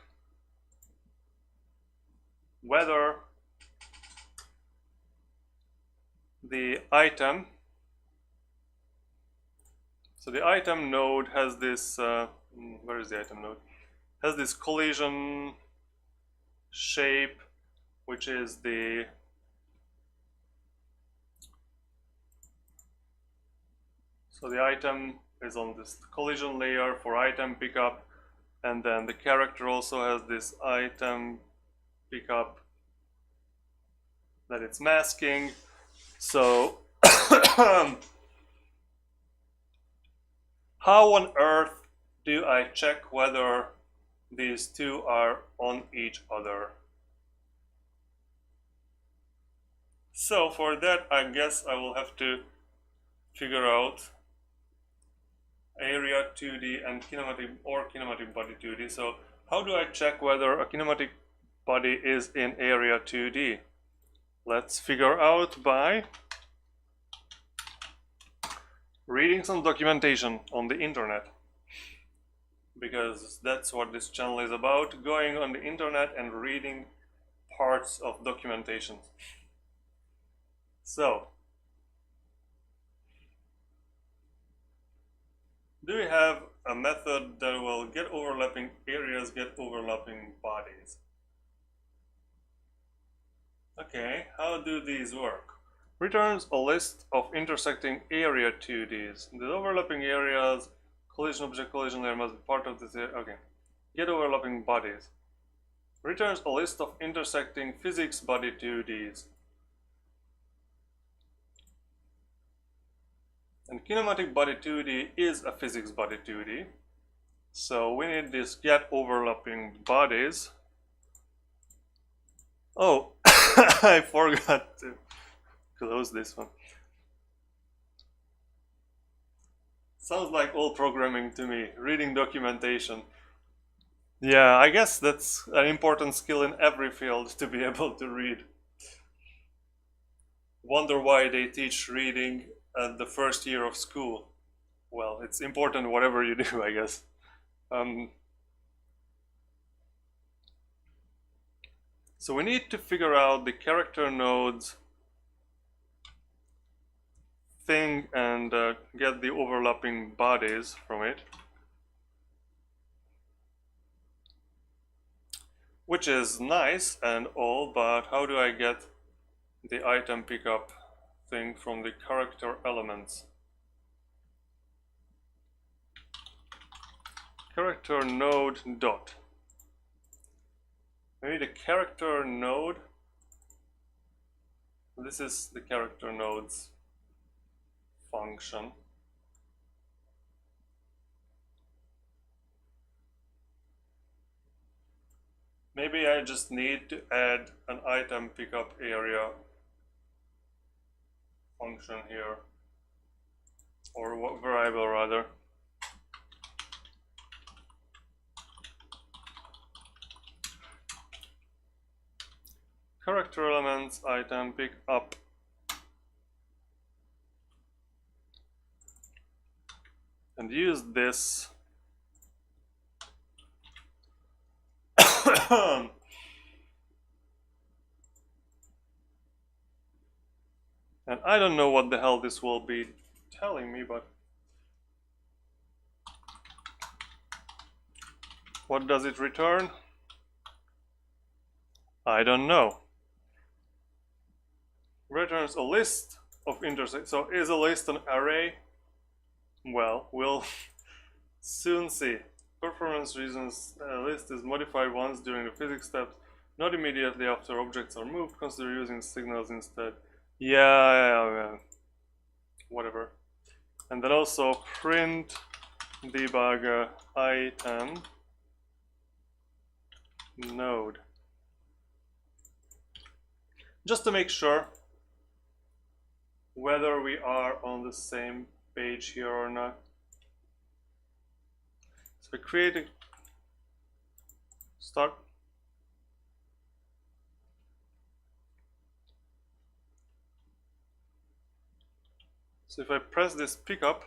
A: whether the item, so the item node has this, where is the item node? Has this collision shape, which is the so the item is on this collision layer for item pickup, and then the character also has this item pickup that it's masking. So how on earth do I check whether these two are on each other? So for that, I guess I will have to figure out area 2D and kinematic body 2D. So how do I check whether a kinematic body is in area 2D? Let's figure out by reading some documentation on the internet, because that's what this channel is about, going on the internet and reading parts of documentation. So, do we have a method that will get overlapping areas, get overlapping bodies? Okay, how do these work? Returns a list of intersecting area 2Ds. The overlapping areas, collision object, collision layer must be part of this area. Okay. Get overlapping bodies. Returns a list of intersecting physics body 2Ds. And kinematic body 2D is a physics body 2D. So we need this get overlapping bodies. Oh, I forgot to close this one. Sounds like old programming to me, reading documentation. Yeah, I guess that's an important skill in every field, to be able to read. Wonder why they teach reading at the first year of school. Well, it's important whatever you do, I guess. So we need to figure out the character nodes thing and get the overlapping bodies from it, which is nice and all, but how do I get the item pickup thing from the character elements? Character node dot. Maybe the character node. This is the character nodes function. Maybe I just need to add an item pickup area function here, or what variable rather. Character elements item pick up. And use this and I don't know what the hell this will be telling me, but what does it return? I don't know. Returns a list of intersect. So is a list an array? Well, we'll soon see. Performance reasons list is modified once during the physics steps, not immediately after objects are moved. Consider using signals instead. Yeah. Whatever. And then also print debug item node. Just to make sure whether we are on the same page here or not. So create a start. So if I press this pickup,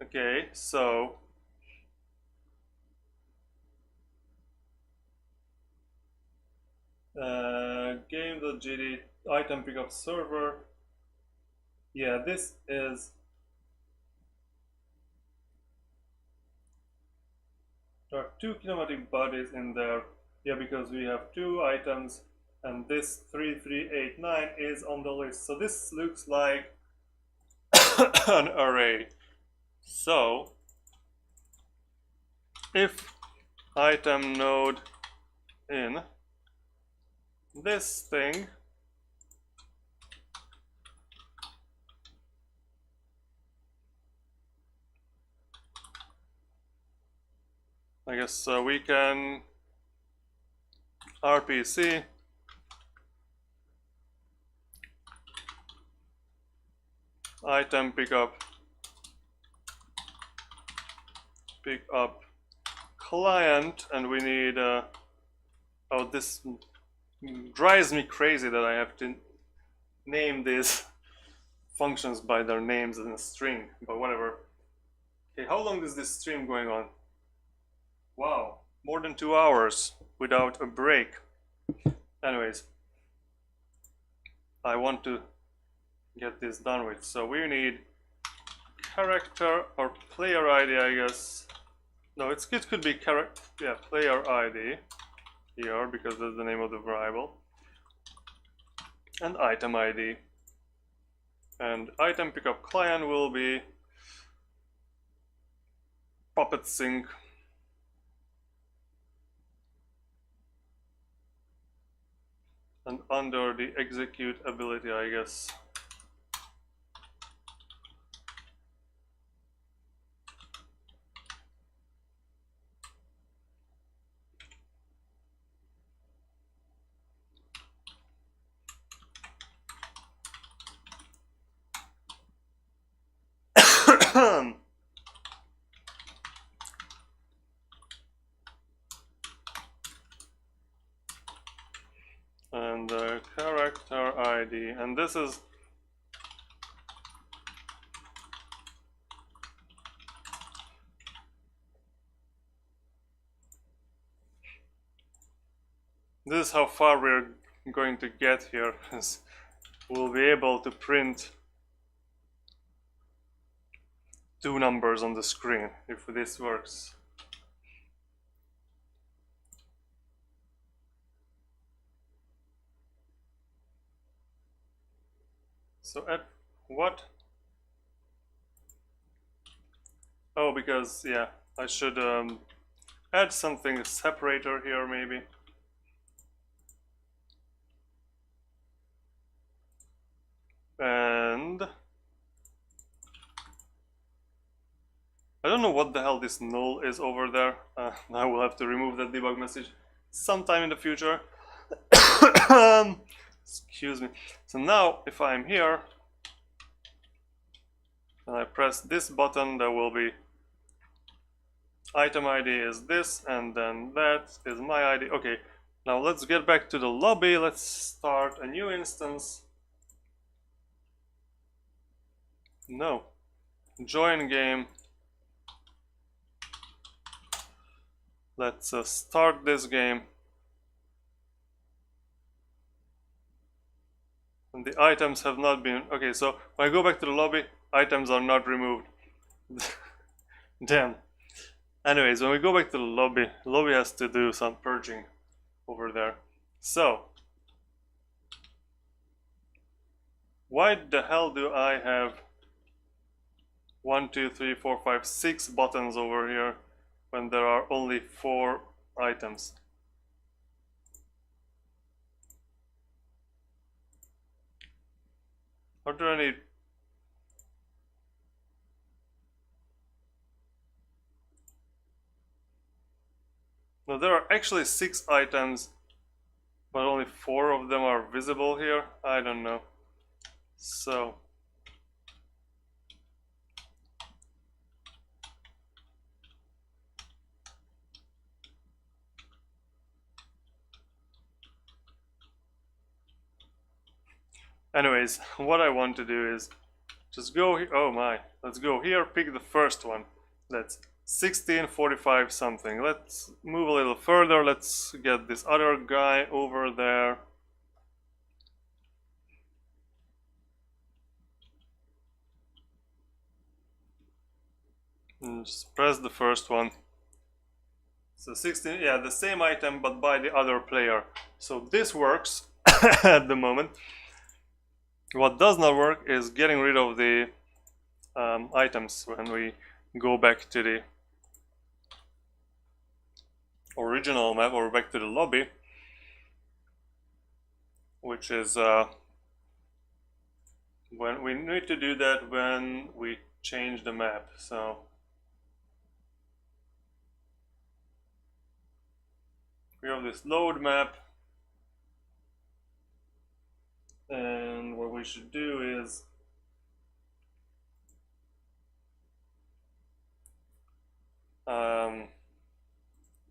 A: okay, so game.gd item pickup server. Yeah, this is there are two kinematic bodies in there. Yeah, because we have two items and this 3389 is on the list. So this looks like an array. So if item node in this thing I guess we can RPC item pickup client, and we need oh, this drives me crazy that I have to name these functions by their names in a string, but whatever. Okay, how long is this stream going on? Wow, more than 2 hours without a break. Anyways, I want to get this done with. So we need character or player ID, I guess. No, it could be character, yeah, player ID here because that's the name of the variable. And item ID. And item pickup client will be Puppet Sync. And under the execute ability, I guess. And character ID, and this is how far we're going to get here. We'll be able to print two numbers on the screen if this works. So at what? Oh, because yeah, I should add something, a separator here maybe. And I don't know what the hell this null is over there. I will have to remove that debug message sometime in the future. Excuse me. So now if I'm here and I press this button, there will be item ID is this, and then that is my ID. Okay, now let's get back to the lobby. Let's start a new instance. No. Join game. Let's start this game. And the items have not been... Okay, so when I go back to the lobby, items are not removed. Damn. Anyways, when we go back to the lobby has to do some purging over there. So, why the hell do I have 1, 2, 3, 4, 5, 6 buttons over here when there are only 4 items. Are there any? No, there are actually 6 items, but only 4 of them are visible here. I don't know. So anyways, what I want to do is just go here. Oh my, let's go here, pick the first one. That's 1645 something. Let's move a little further. Let's get this other guy over there. And just press the first one. So 16, yeah, the same item but by the other player. So this works at the moment. What does not work is getting rid of the items when we go back to the original map or back to the lobby, which is when we need to do that when we change the map. So we have this load map, and what we should do is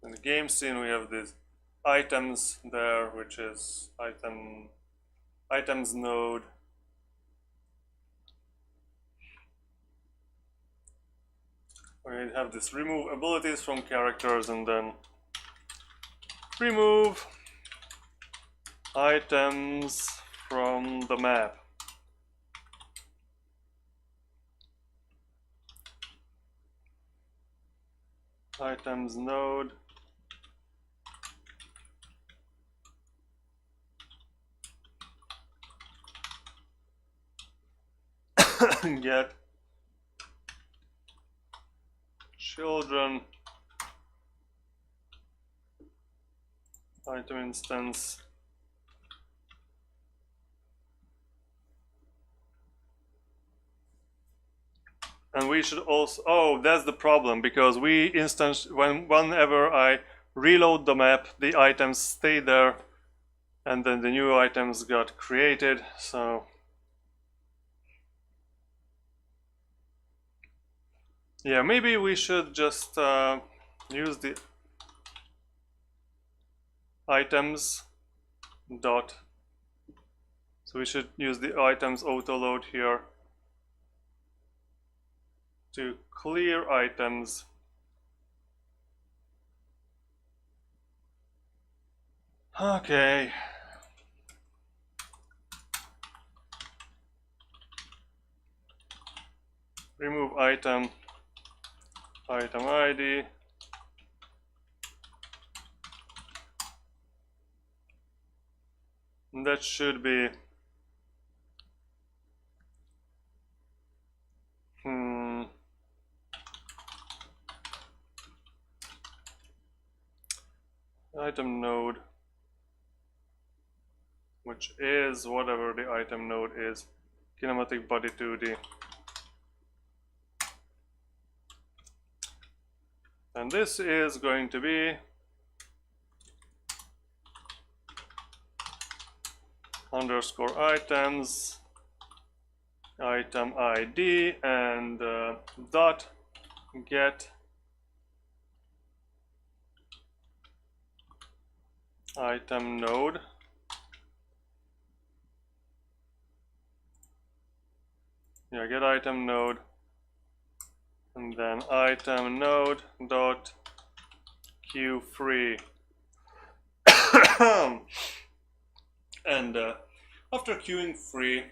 A: in the game scene we have these items there, which is items node. We have this remove abilities from characters, and then remove items from the map. Items node. Get children item instance. And we should also, oh, that's the problem, because we whenever I reload the map, the items stay there, and then the new items got created. So yeah, maybe we should just use the items dot. So we should use the items auto load here to clear items. Okay. Remove item ID. And that should be item node, which is whatever the item node is, kinematic body 2D. And this is going to be underscore items item ID and dot get item node. Yeah, get item node, and then item node dot queue free. And after queuing free,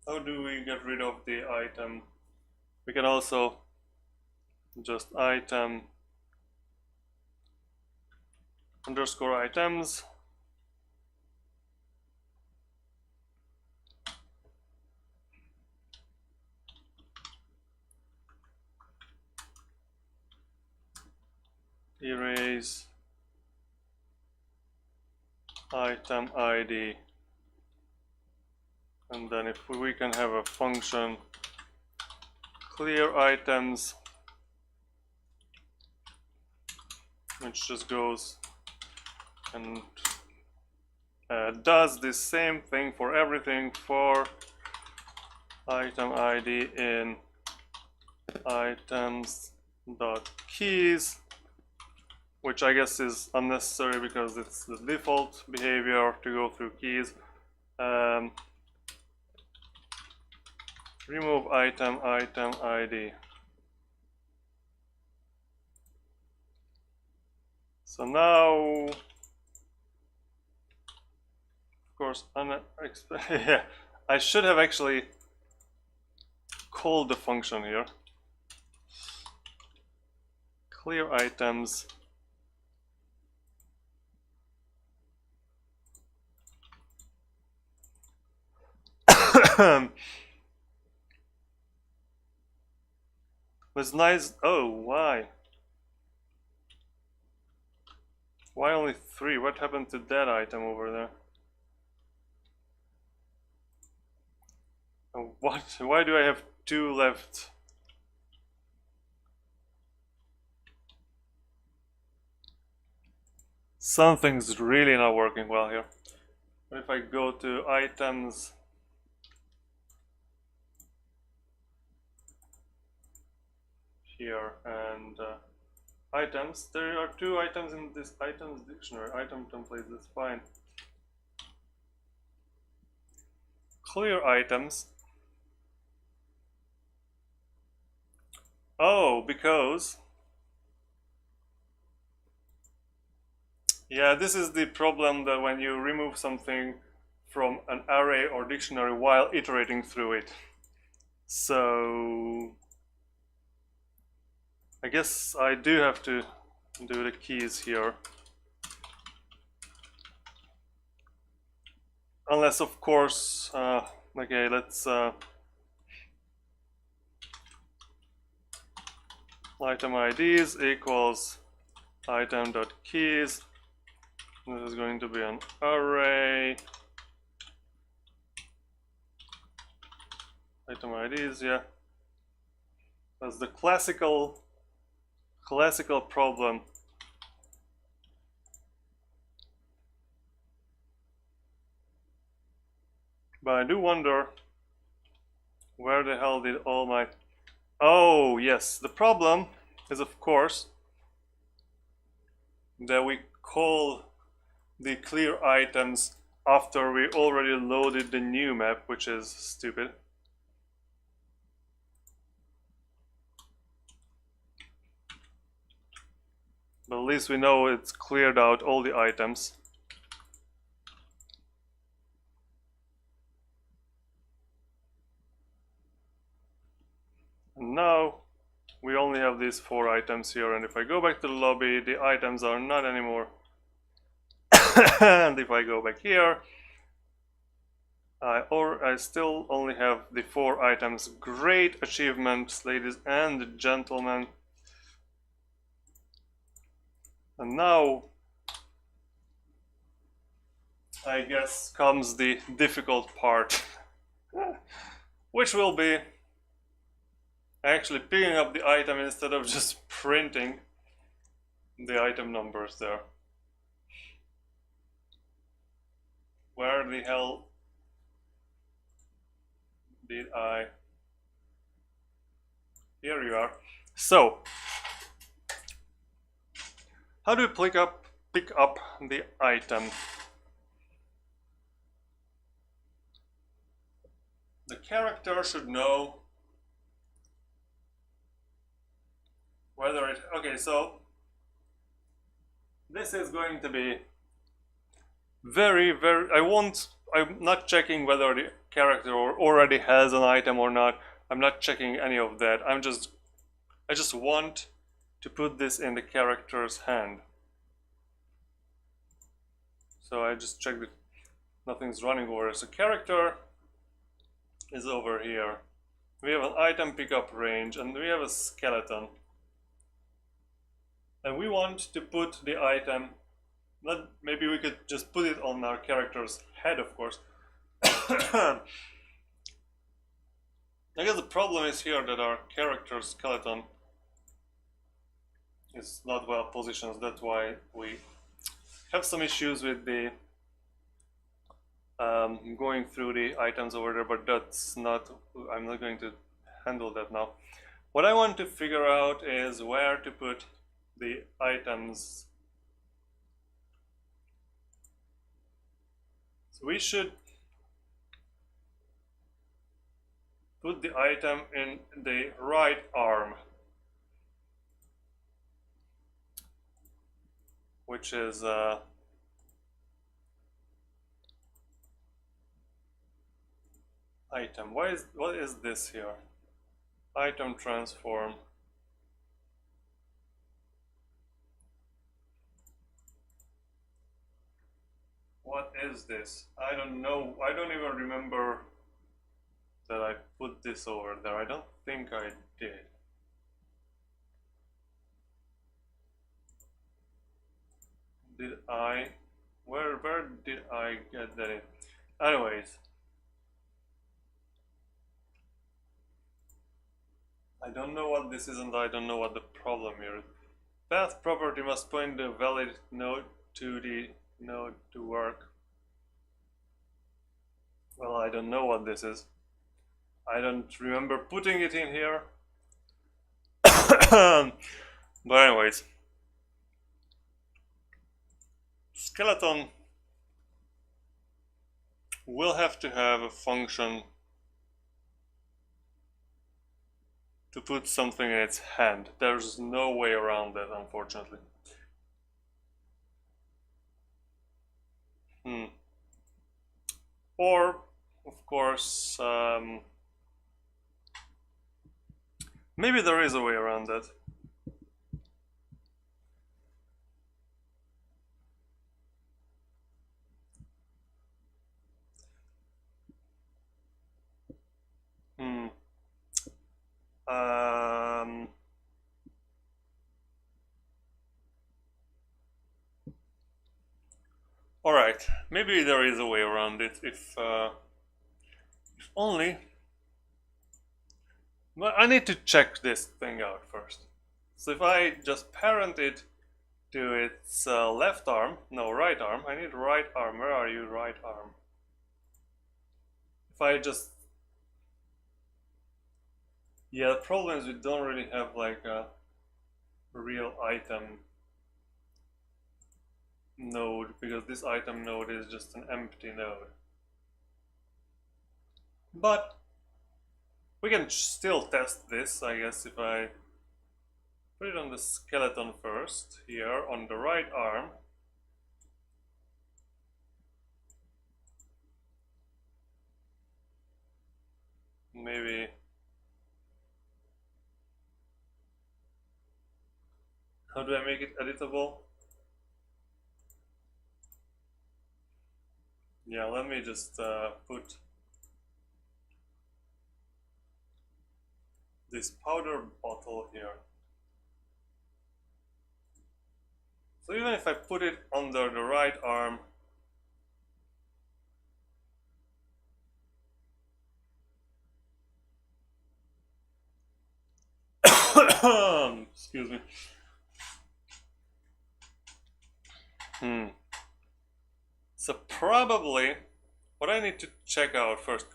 A: how do we get rid of the item? We can also just item underscore items erase item ID, and then if we can have a function clear items, which just goes and does the same thing for everything for item ID in items.keys, which I guess is unnecessary because it's the default behavior to go through keys. Remove item ID. So now, of course, yeah, I should have actually called the function here. Clear items. Was nice. Oh, why? Why only 3? What happened to that item over there? What? Why do I have 2 left? Something's really not working well here. But if I go to items, here, and items, there are 2 items in this items dictionary. Item template, that's fine. Clear items. Oh, because yeah, this is the problem, that when you remove something from an array or dictionary while iterating through it. So I guess I do have to do the keys here. Unless, of course, okay, let's item IDs equals item.keys. This is going to be an array. Item IDs, yeah. That's the classical problem. But I do wonder, where the hell did all my... Oh, yes, the problem is, of course, that we call the clear items after we already loaded the new map, which is stupid. But at least we know it's cleared out all the items. And now we only have these 4 items here, and if I go back to the lobby, the items are not anymore. And if I go back here, I still only have the 4 items. Great achievement, ladies and gentlemen. And now, I guess, comes the difficult part, which will be actually picking up the item instead of just printing the item numbers there. Where the hell did I... Here you are. So, how do we pick up the item? The character should know whether it... Okay, so this is going to be very... I'm not checking whether the character already has an item or not. I'm not checking any of that. I just want to put this in the character's hand. So I just check that nothing's running over. So character is over here. We have an item pickup range and we have a skeleton. and we want to put the item, maybe we could just put it on our character's head, of course. I guess the problem is here that our character skeleton is not well positioned. That's why we have some issues with the going through the items over there, but that's not, I'm not going to handle that now. What I want to figure out is where to put the items. So we should put the item in the right arm, which is item. What is this here? Item transform. What is this? I don't know. I don't even remember that I put this over there. I don't think I did. Did I? Where did I get that in? Anyways. I don't know what this is, and I don't know what the problem here is. Path property must point the valid node to the node to work. Well, I don't know what this is. I don't remember putting it in here. But anyways. Skeleton will have to have a function to put something in its hand. There's no way around that, unfortunately. Or, of course, maybe there is a way around that. Alright, maybe there is a way around it if only. But I need to check this thing out first. So if I just parent it to its left arm, no, right arm, I need right arm. Where are you, right arm? If I just... Yeah, the problem is we don't really have like a real item node, because this item node is just an empty node. But we can still test this, I guess, if I put it on the skeleton first, here on the right arm. Maybe how do I make it editable? Yeah, let me just put this powder bottle here. So even if I put it under the right arm, excuse me. So probably what I need to check out first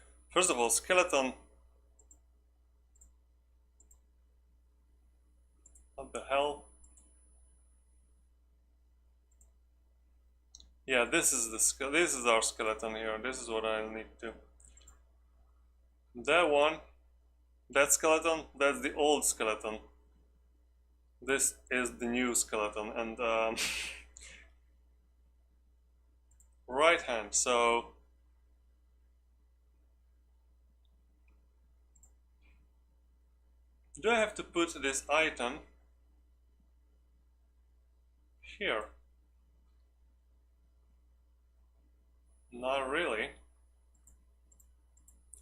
A: of all, skeleton. What the hell? Yeah, this is our skeleton here. This is what I need to. That one, that skeleton, that's the old skeleton. This is the new skeleton, and right hand. So do I have to put this item here? Not really.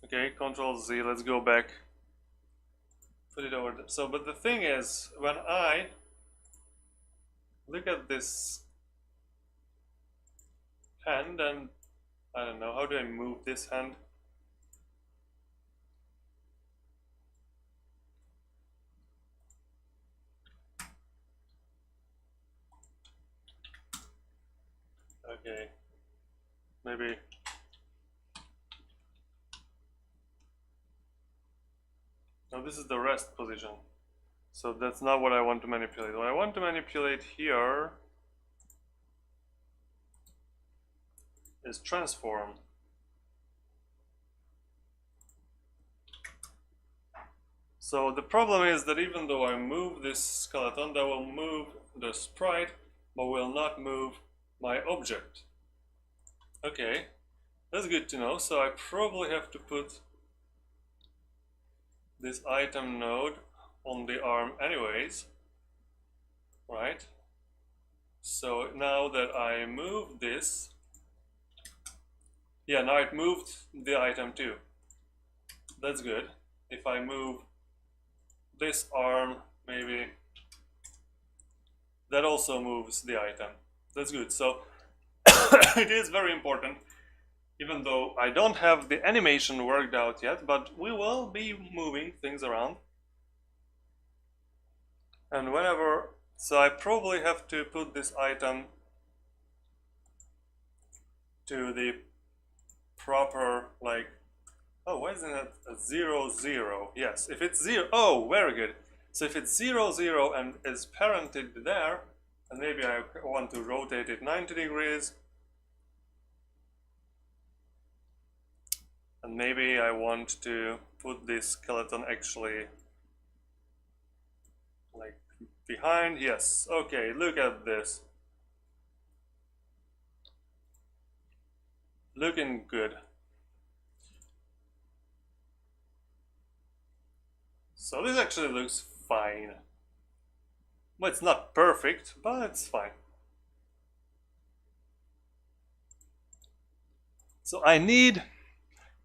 A: Okay, Control Z, let's go back. Put it over there. So, but the thing is, when I look at this hand, and I don't know, how do I move this hand? Okay, maybe. Now this is the rest position. So that's not what I want to manipulate. What I want to manipulate here is transform. So the problem is that even though I move this skeleton, that will move the sprite, but will not move my object. Okay, that's good to know. So I probably have to put this item node on the arm anyways, right? So now that I move this, yeah, now it moved the item too. That's good. If I move this arm, maybe that also moves the item. That's good. So it is very important, even though I don't have the animation worked out yet, but we will be moving things around. And whenever, so I probably have to put this item to the proper, like, oh, why isn't it a 0, 0? Yes, if it's 0, oh, very good. So if it's 0, 0 and is parented there, and maybe I want to rotate it 90 degrees, and maybe I want to put this skeleton actually like behind. Yes, okay, look at this. Looking good. So this actually looks fine. Well, it's not perfect, but it's fine. So I need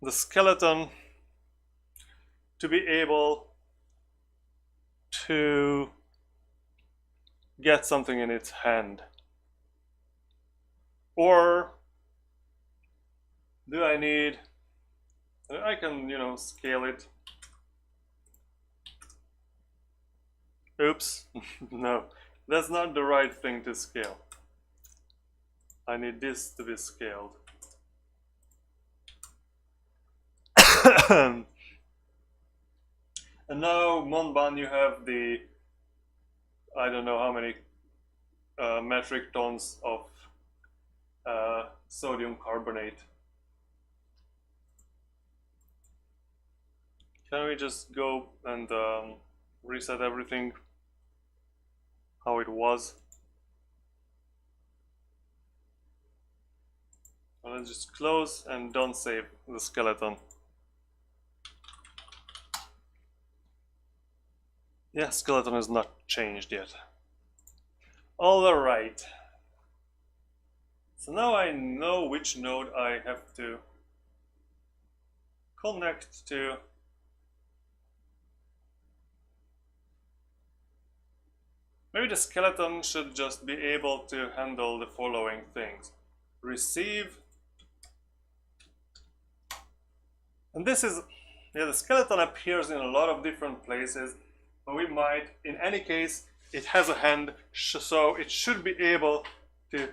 A: the skeleton to be able to get something in its hand. Or do I need, I can, scale it. Oops, no, that's not the right thing to scale. I need this to be scaled. And now, Monban, you have the, I don't know how many metric tons of sodium carbonate. Can we just go and reset everything how it was? Well, let's just close and don't save the skeleton. Yeah, skeleton is not changed yet. Alright. So now I know which node I have to connect to. Maybe the skeleton should just be able to handle the following things. Receive. And this is, yeah, the skeleton appears in a lot of different places, but we might, in any case, it has a hand, so it should be able to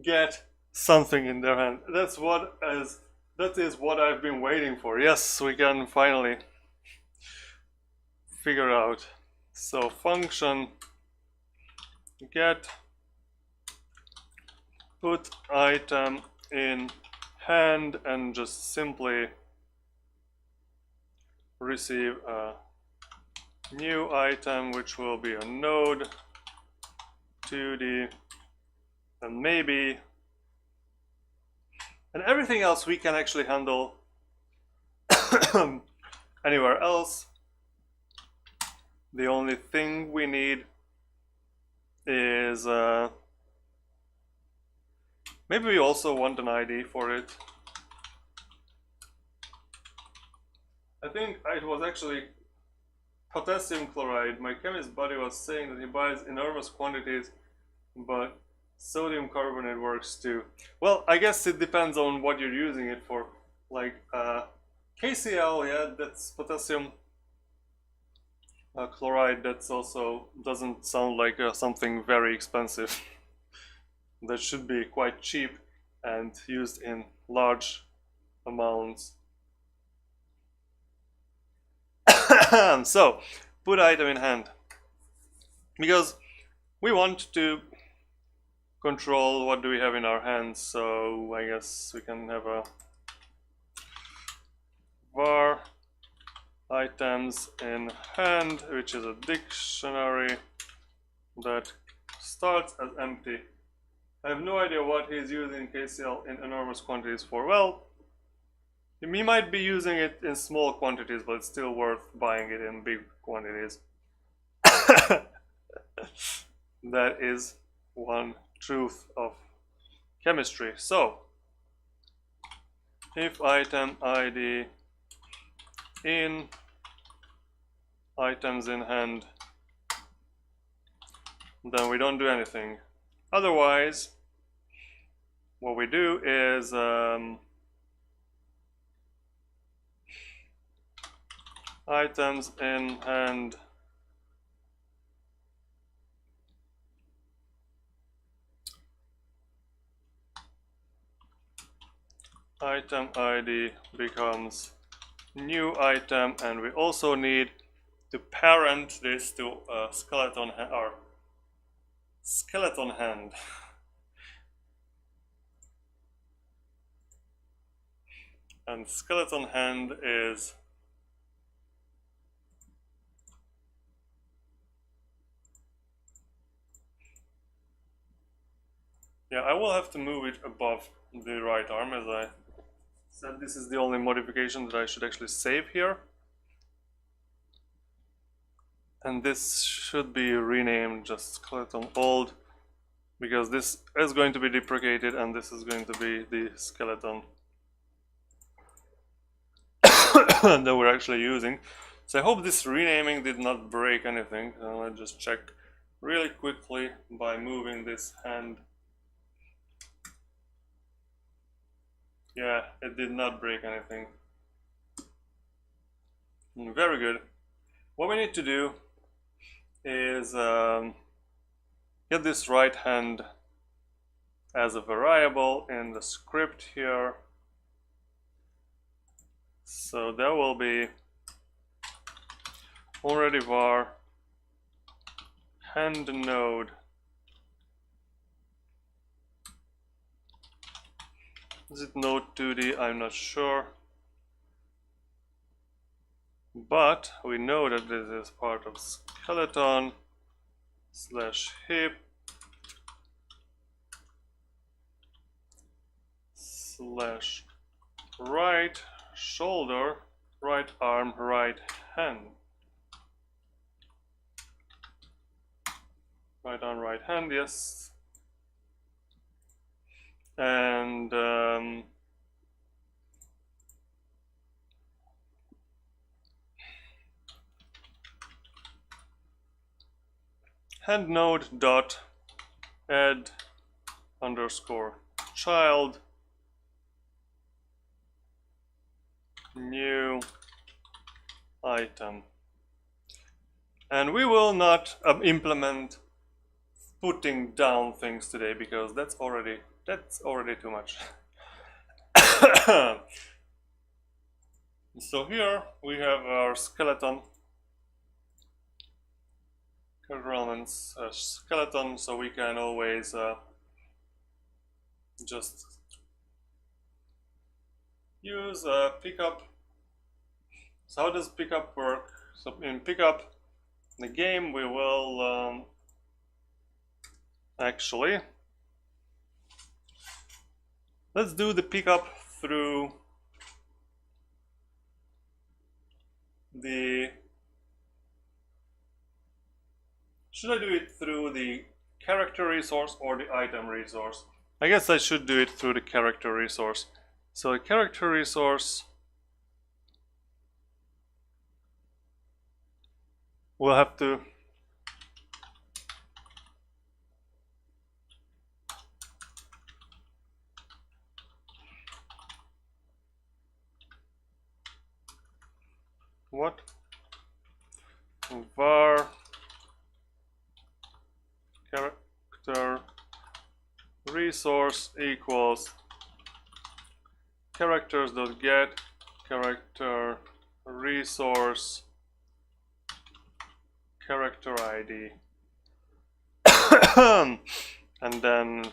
A: get something in their hand. That is what I've been waiting for. Yes, we can finally figure out. So function get put item in hand and just simply receive a new item, which will be a node 2D, and maybe, and everything else we can actually handle anywhere else. The only thing we need is maybe we also want an ID for it. I think it was actually potassium chloride. My chemist buddy was saying that he buys enormous quantities but sodium carbonate works too. Well, I guess it depends on what you're using it for. Like KCl, yeah, that's potassium chloride. That's also doesn't sound like something very expensive. That should be quite cheap and used in large amounts. So, put item in hand. Because we want to control what do we have in our hands, so I guess we can have a var items in hand, which is a dictionary that starts as empty. I have no idea what he's using KCl in enormous quantities for. Well, he might be using it in small quantities, but it's still worth buying it in big quantities. That is one truth of chemistry. So, if item ID in items in hand, then we don't do anything. Otherwise, what we do is items in hand item ID becomes new item, and we also need to parent this to a skeleton hand. And skeleton hand is I will have to move it above the right arm, as I said. This is the only modification that I should actually save here. And this should be renamed just skeleton old, because this is going to be deprecated and this is going to be the skeleton that we're actually using. So I hope this renaming did not break anything. Let's just check really quickly by moving this hand. Yeah, it did not break anything. Very good. What we need to do is get this right hand as a variable in the script here. So there will be already var hand node. Is it node 2D? I'm not sure. But we know that this is part of skeleton /hip /right shoulder, right arm, right hand. Right arm, right hand, yes. And hand node dot add underscore child new item. And we will not implement putting down things today, because that's already too much. So here we have our skeleton elements skeleton, so we can always just use pickup. So how does pickup work? So in pickup, in the game, we will actually, let's do the pickup through the, should I do it through the character resource or the item resource? I guess I should do it through the character resource. So the character resource will have to what var character resource equals characters.get character resource character ID and then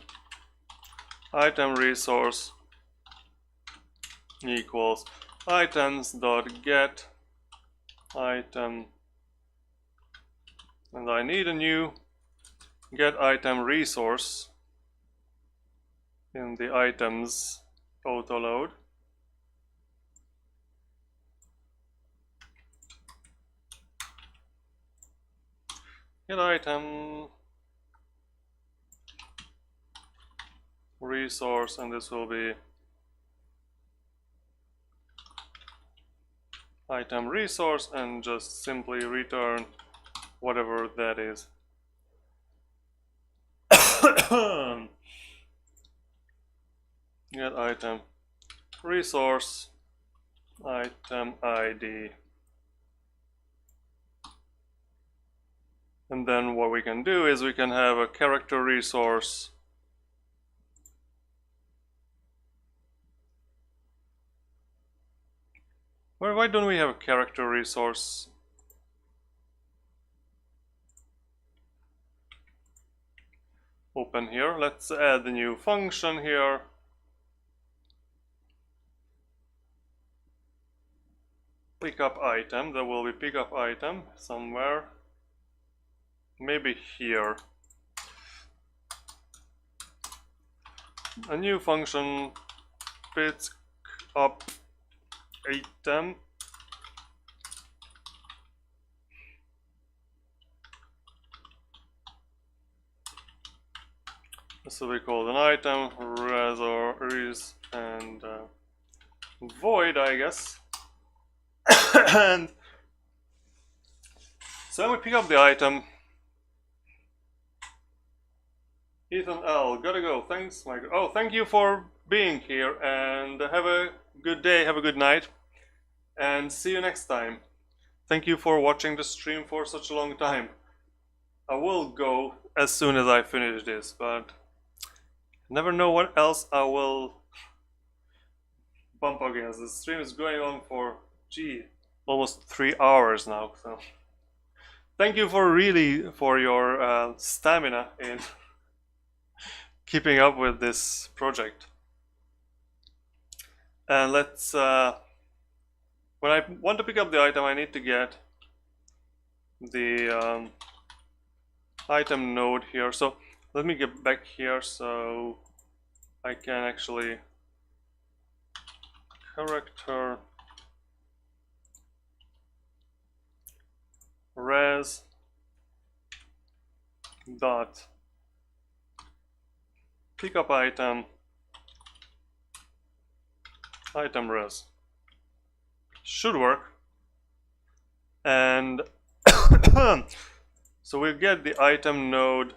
A: item resource equals items.get item, and I need a new get item resource in the items autoload. Get item resource, and this will be item resource, and just simply return whatever that is. Get item resource item ID, and then what we can do is we can have a character resource why don't we have a character resource? Open here. Let's add a new function here. Pickup item. There will be pickup item somewhere. Maybe here. A new function pick up item. This will be called an item, res or res, and void, I guess. And so when we pick up the item, Ethan L, gotta go. Thanks, Mike. Oh, thank you for being here, and have a good day, have a good night, and see you next time. Thank you for watching the stream for such a long time. I will go as soon as I finish this, but never know what else I will bump against. The stream is going on for, almost 3 hours now. So thank you for your stamina in keeping up with this project. And let's when I want to pick up the item, I need to get the item node here. So let me get back here so I can actually character res dot pickup item res. Should work. And so we get the item node,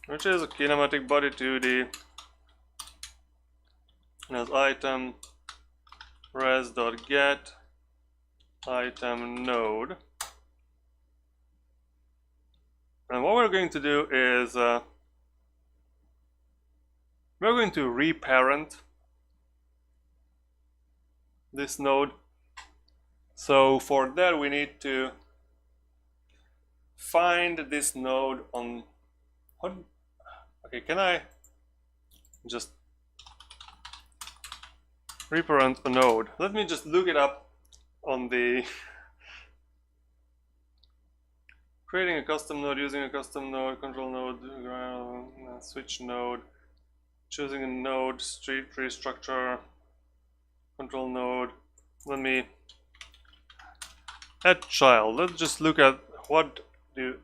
A: which is a kinematic body 2D, as item res.get item node. And what we're going to do is we're going to reparent this node. So for that we need to find this node on okay, can I just reparent a node? Let me just look it up on the creating a custom node, using a custom node, control node, switch node, choosing a node, street tree structure, control node. Let me add child. Let's just look at what do,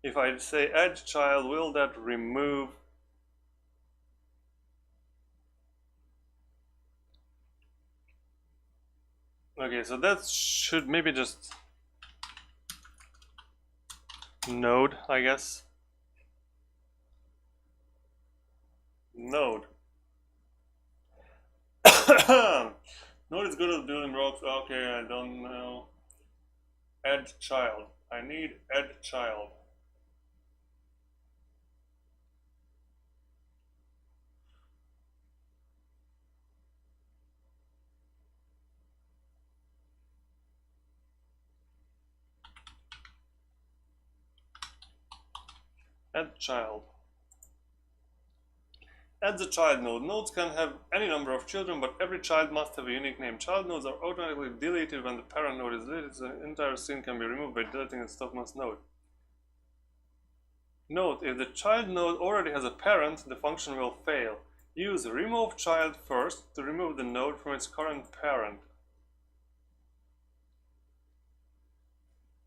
A: if I say add child, will that remove okay, so that should maybe just node, I guess. Node. Node is good at building blocks. Okay, I don't know. Add child. I need add child. Add child. Add the child node. Nodes can have any number of children, but every child must have a unique name. Child nodes are automatically deleted when the parent node is deleted. The entire scene can be removed by deleting the stopmost node. Note, if the child node already has a parent, the function will fail. Use remove child first to remove the node from its current parent.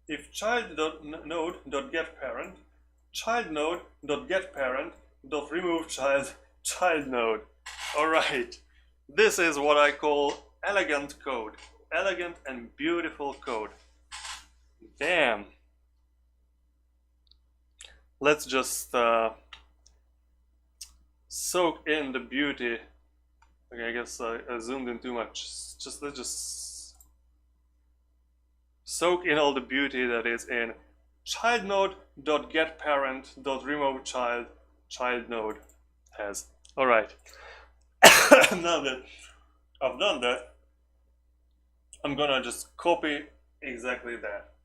A: If child.node.getParent, child node.getParent.remove child node. Alright, this is what I call elegant code. Elegant and beautiful code. Damn. Let's just soak in the beauty. Okay, I guess I zoomed in too much. Let's just soak in all the beauty that is in child node.getParent.remove child node has. Alright. Now that I've done that, I'm gonna just copy exactly that.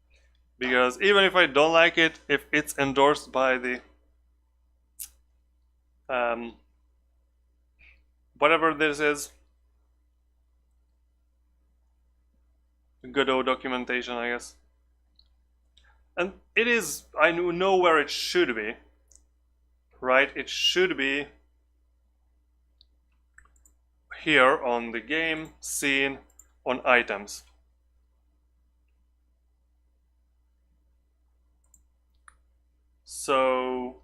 A: Because even if I don't like it, if it's endorsed by the whatever this is, Godot documentation, I guess. And it is, I know where it should be, right? It should be here on the game scene on items. So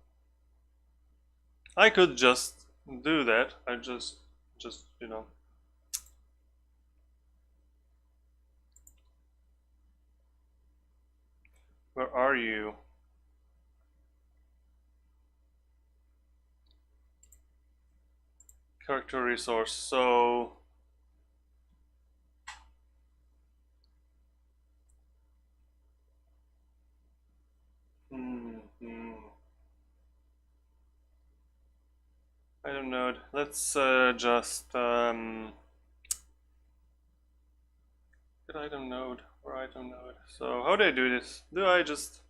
A: I could just do that. I just you know, where are you? Character resource. So item node. Let's just get item node or item node. So how do I do this? Do I just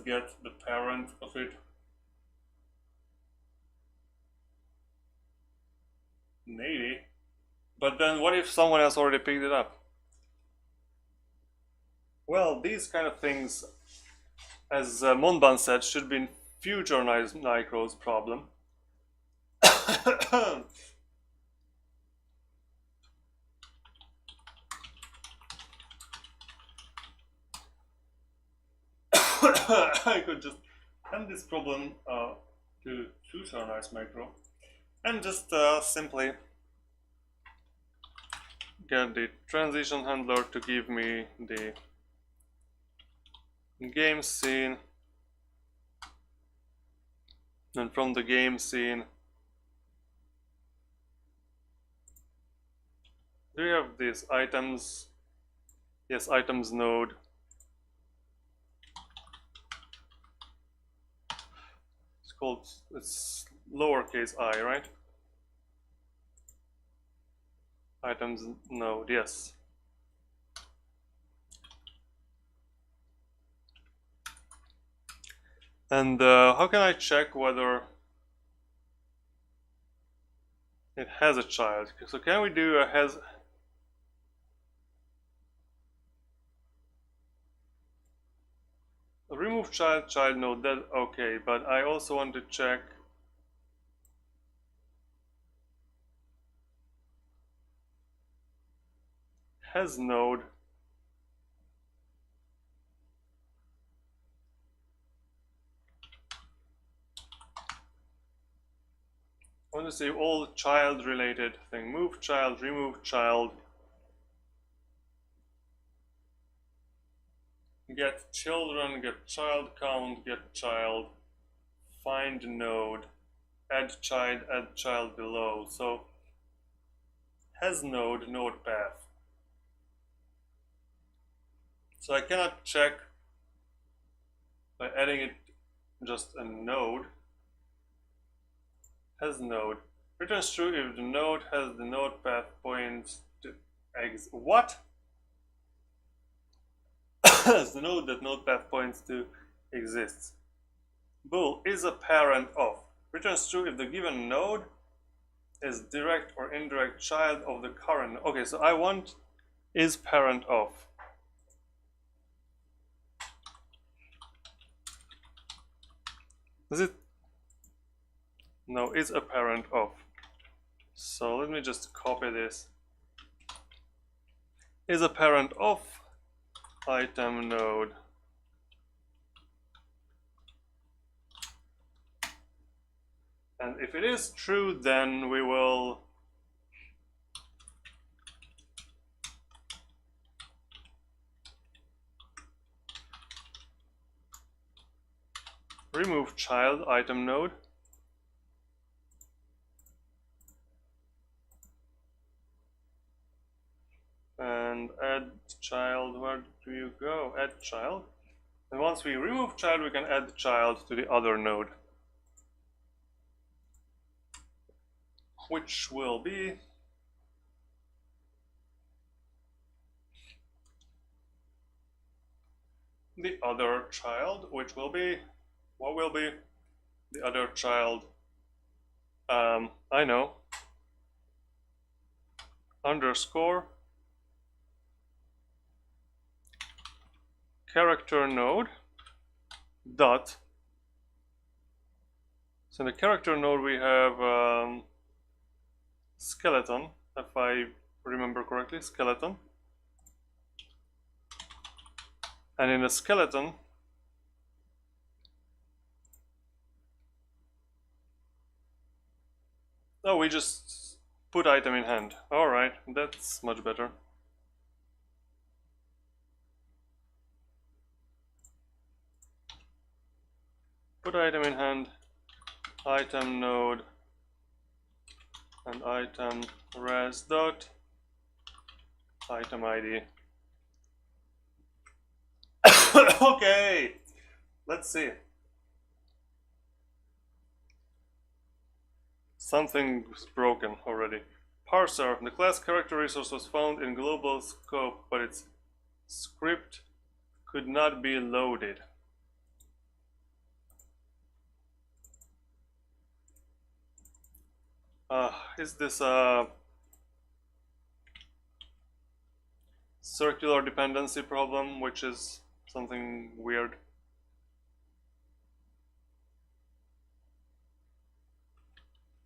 A: get the parent of it? Maybe. But then what if someone else already picked it up? Well, these kind of things, as Monban said, should be in future Nicro's problem. I could just hand this problem to future nice micro and just simply get the transition handler to give me the game scene, and from the game scene do we have these items? Yes, items node. It's lowercase I, right? Items node, yes. And how can I check whether it has a child? So can we do a has remove child node? That okay, but I also want to check has node. I want to say all child related thing. Move child, remove child, get children, get child count, get child, find node, add child below. So has node, node path. So I cannot check by adding it just a node. Has node. Returns true if the node has the node path points to x. What? Has the node that node path points to exists. Bool is a parent of. Returns true if the given node is direct or indirect child of the current. Okay, so I want is parent of. Is it? No, is a parent of. So let me just copy this. Is a parent of item node. And if it is true, then we will remove child item node. And add child. Where do you go? Add child. And once we remove child, we can add child to the other node, which will be the other child, which will be, what will be the other child? I know. Underscore character node dot. So in the character node we have skeleton, if I remember correctly, skeleton. And in the skeleton, oh, we just put item in hand. Alright, that's much better. Put item in hand, item node, and item res dot item ID. Okay, let's see. Something's broken already. Parser, the class character resource was found in global scope, but its script could not be loaded. Is this a circular dependency problem, which is something weird?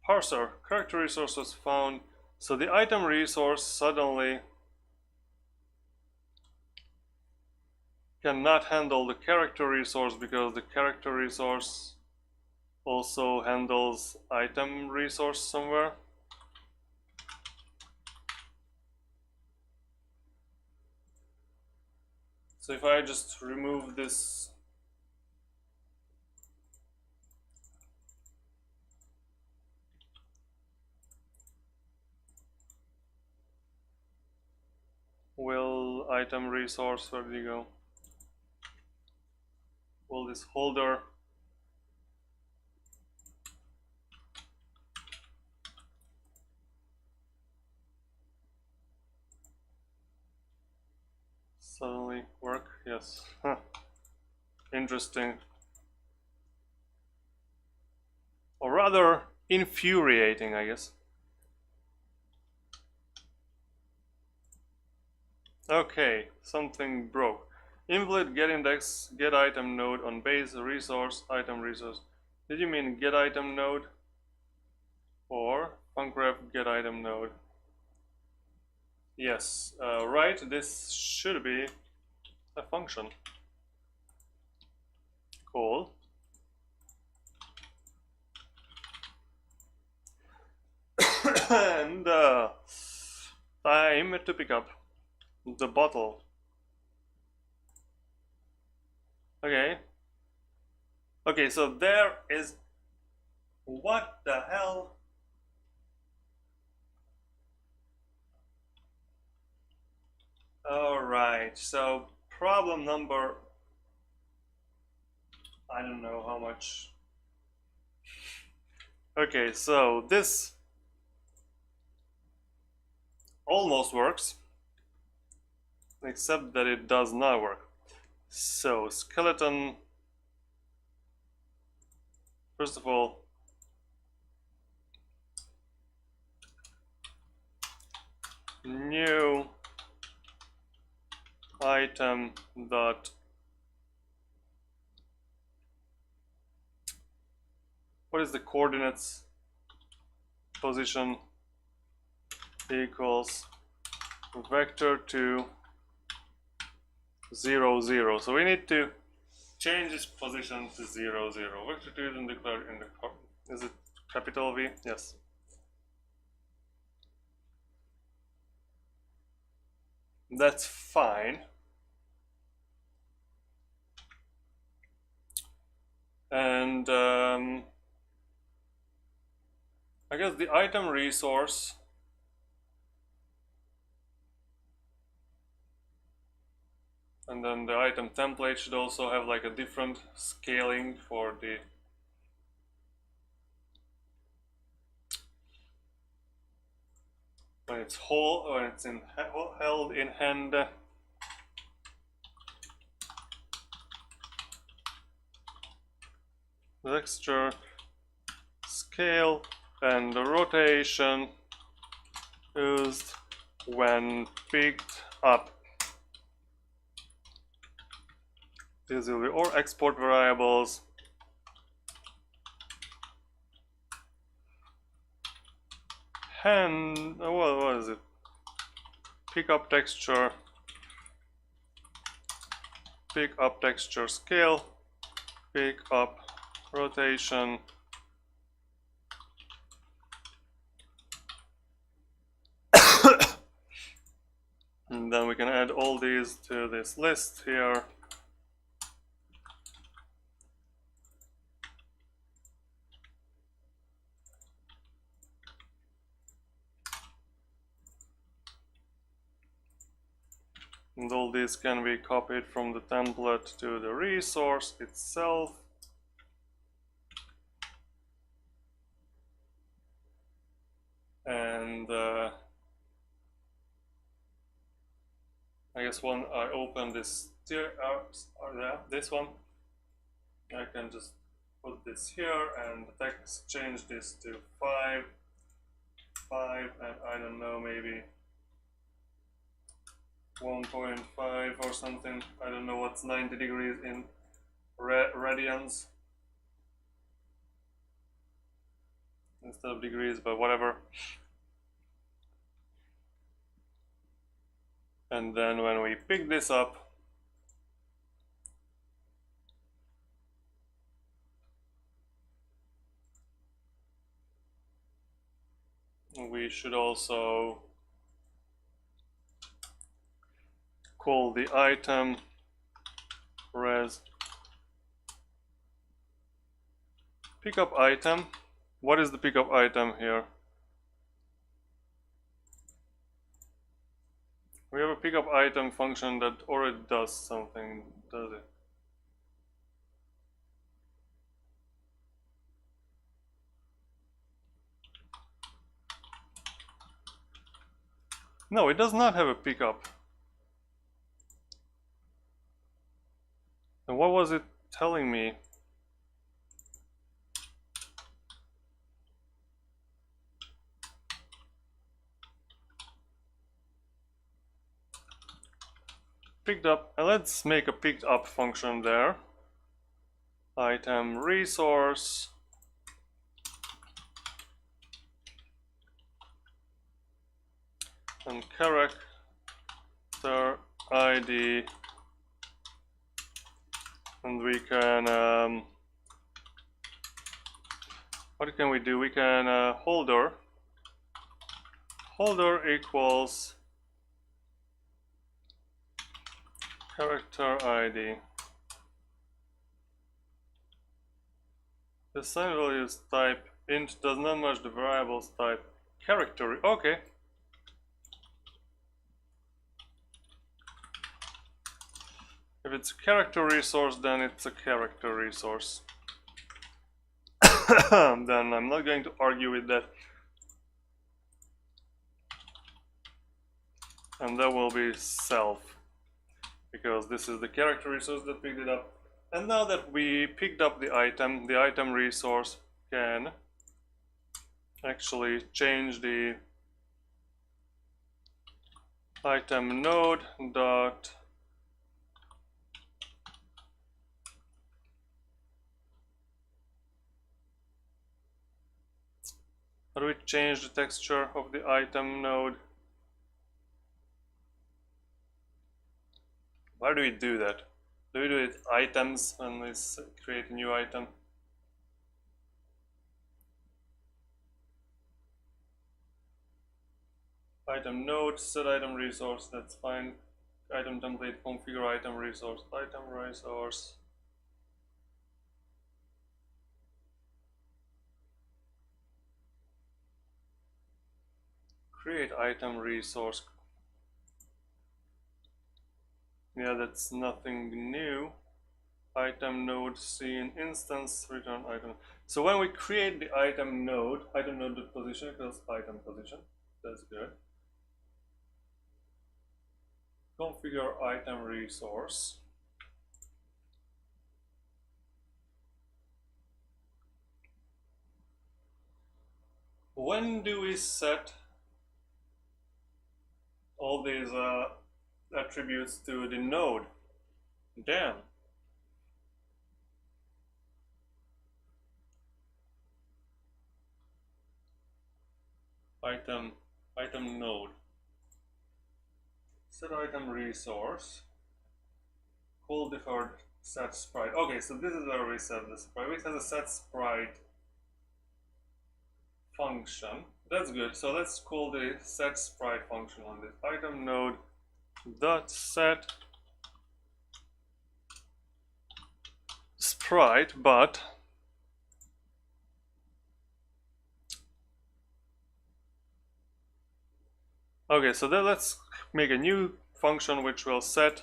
A: Parser, character resource was found, so the item resource suddenly cannot handle the character resource because the character resource also handles item resource somewhere. So if I just remove this will item resource, where did you go? Will this holder suddenly work? Yes. Huh. Interesting. Or rather, infuriating, I guess. Okay, something broke. Invalid get index get item node on base resource item resource. Did you mean get item node or funcref get item node? Yes, right. This should be a function. Cool. And time to pick up the bottle. Okay. Okay, so there is, what the hell? All right, so problem number, I don't know how much. Okay, so this almost works, except that it does not work. So skeleton, first of all, new item dot, what is the coordinates, position equals vector to 0 0. So we need to change its position to 0 0. Vector 2 isn't declared in the, is it capital V? Yes. That's fine. And I guess the item resource and then the item template should also have like a different scaling for the when it's whole, when it's held in hand. Texture, scale, and the rotation used when picked up. These will be or export variables. And what is it? Pick up texture scale, pick up rotation, and then we can add all these to this list here. And all these can be copied from the template to the resource itself. And I guess when I open this this one, I can just put this here and the text change this to 5, and I don't know, maybe 1.5 or something. I don't know what's 90 degrees in radians instead of degrees, but whatever. And then when we pick this up, we should also call the item res pickup item. What is the pickup item here? We have a pickup item function that already does something, does it? No, it does not have a pickup. And what was it telling me? Picked up, and let's make a picked up function there. Item resource and character ID, and we can what can we do? We can holder equals character ID. The assigned values type int does not match the variables type character. Okay. If it's a character resource, then it's a character resource. Then I'm not going to argue with that. And that will be self, because this is the character resource that picked it up. And now that we picked up the item resource can actually change the item node dot how do we change the texture of the item node? Why do we do that? Do we do it items and we create a new item? Item node, set item resource, that's fine. Item template, configure item resource, item resource. Create item resource. Yeah, that's nothing new. Item node scene instance return item. So when we create the item node position equals item position. That's good. Configure item resource. When do we set all these attributes to the node? Damn. Item node. Set item resource. Call deferred set sprite. Okay, so this is where we set the sprite. It has a set sprite function. That's good. So let's call the set sprite function on this item node dot set sprite, but okay, so then let's make a new function which will set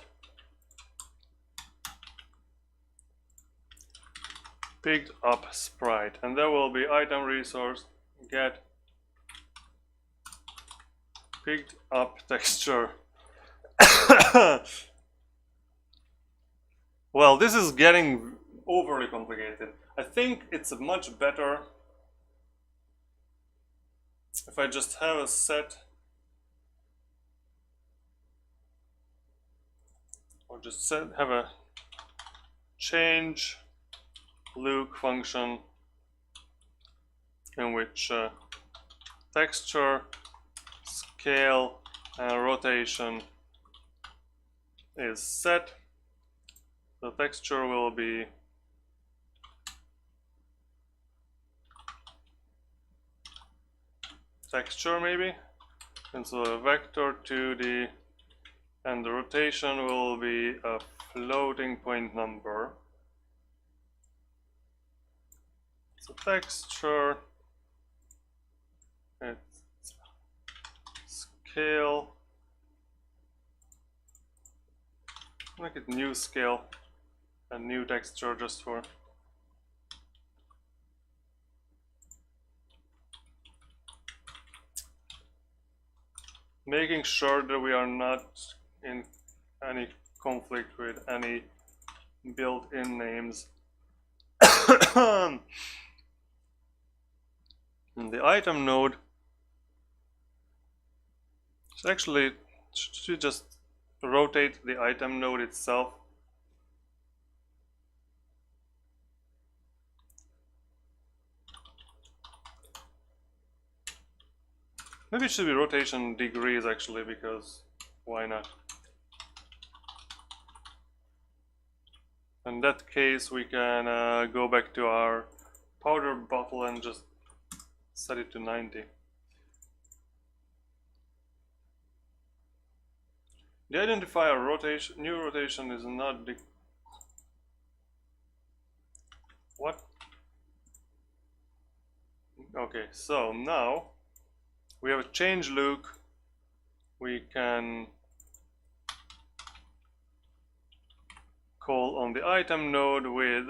A: picked up sprite, and there will be item resource get picked up texture. Well, this is getting overly complicated. I think it's much better if I just have a set or just have a change loop function in which texture, scale, and rotation is set. The texture will be texture maybe, and so a vector 2D, and the rotation will be a floating point number. So texture, it's scale, make it new scale and new texture just for making sure that we are not in any conflict with any built-in names. And the item node should actually should just rotate the item node itself. Maybe it should be rotation degrees actually, because why not? In that case, we can go back to our powder bottle and just set it to 90. The identifier rotation, new rotation is not the what? Okay, so now we have a change loop. We can call on the item node with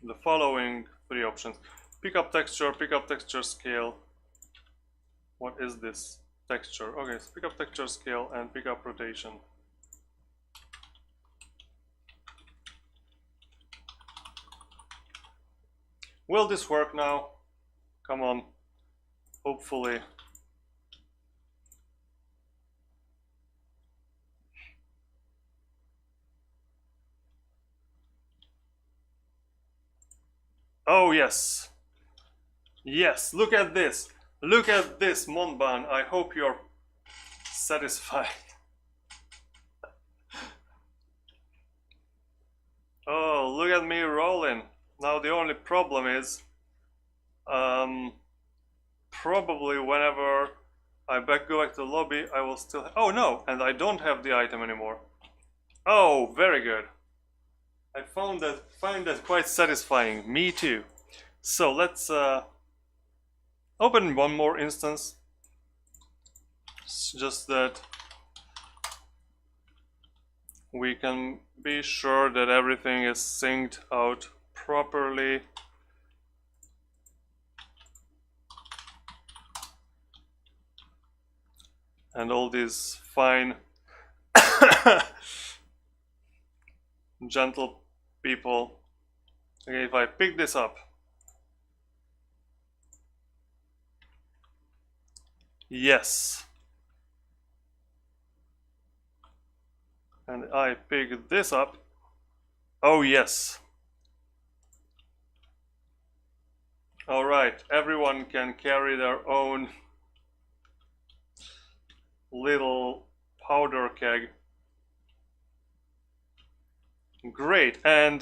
A: the following three options: pick up texture scale. What is this? Texture. Okay, so pick up texture scale and pick up rotation. Will this work now? Come on. Hopefully. Oh yes. Yes, look at this. Look at this, Monban. I hope you're satisfied. Oh, look at me rolling. Now the only problem is probably whenever I go back to the lobby, I will still... Oh no, and I don't have the item anymore. Oh, very good. I find that quite satisfying. Me too. So let's open one more instance. It's just that we can be sure that everything is synced out properly. And all these fine, gentle people. Okay, if I pick this up. Yes. And I pick this up. Oh yes. Alright, everyone can carry their own little powder keg. Great, and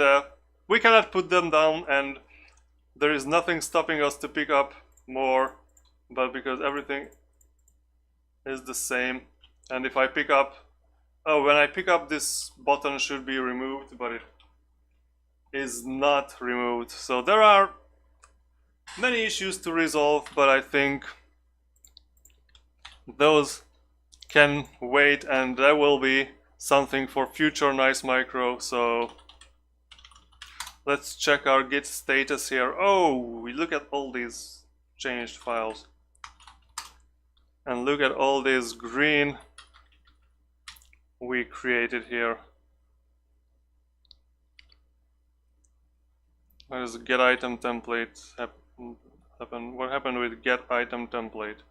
A: we cannot put them down, and there is nothing stopping us to pick up more, but because everything is the same. And if I pick up, oh, when I pick up, this button should be removed, but it is not removed. So there are many issues to resolve, but I think those can wait, and there will be something for future Nice Micro. So let's check our Git status here. Oh, we look at all these changed files. And look at all this green we created here. What does get item template happen? What happened with get item template?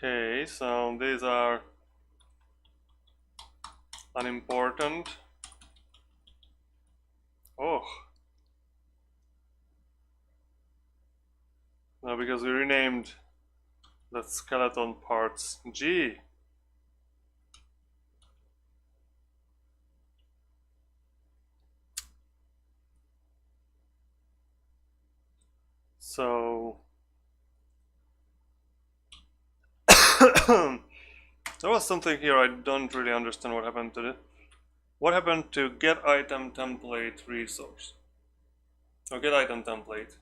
A: Okay, so these are unimportant. Oh. No, because we renamed the skeleton parts. Gee. So there was something here I don't really understand what happened to it. What happened to get item template resource? Or get item template.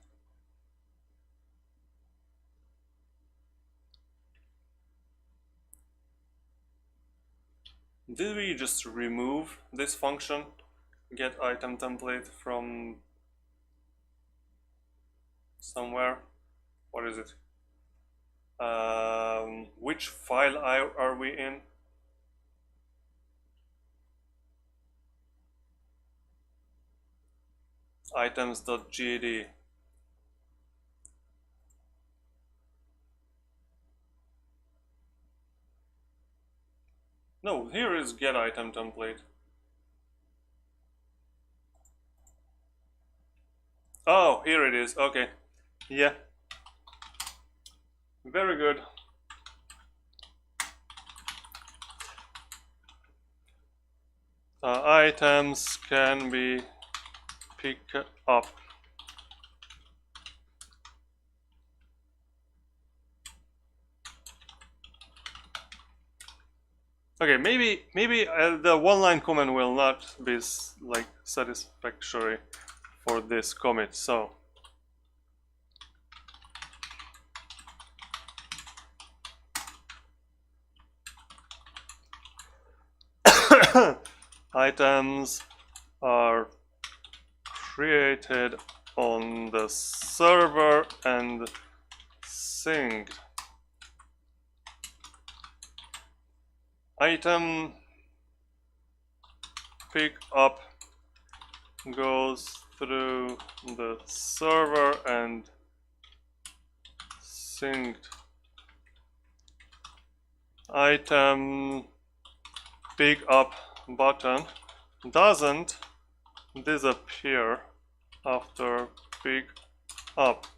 A: Did we just remove this function, get item template, from somewhere? What is it? Which file are we in? Items.gd. No, here is get item template. Oh, here it is. Okay. Yeah. Very good. Items can be picked up. Okay, maybe the one-line comment will not be like satisfactory for this commit. So items are created on the server and synced. Item pick up goes through the server and synced. Item pick up button doesn't disappear after pick up.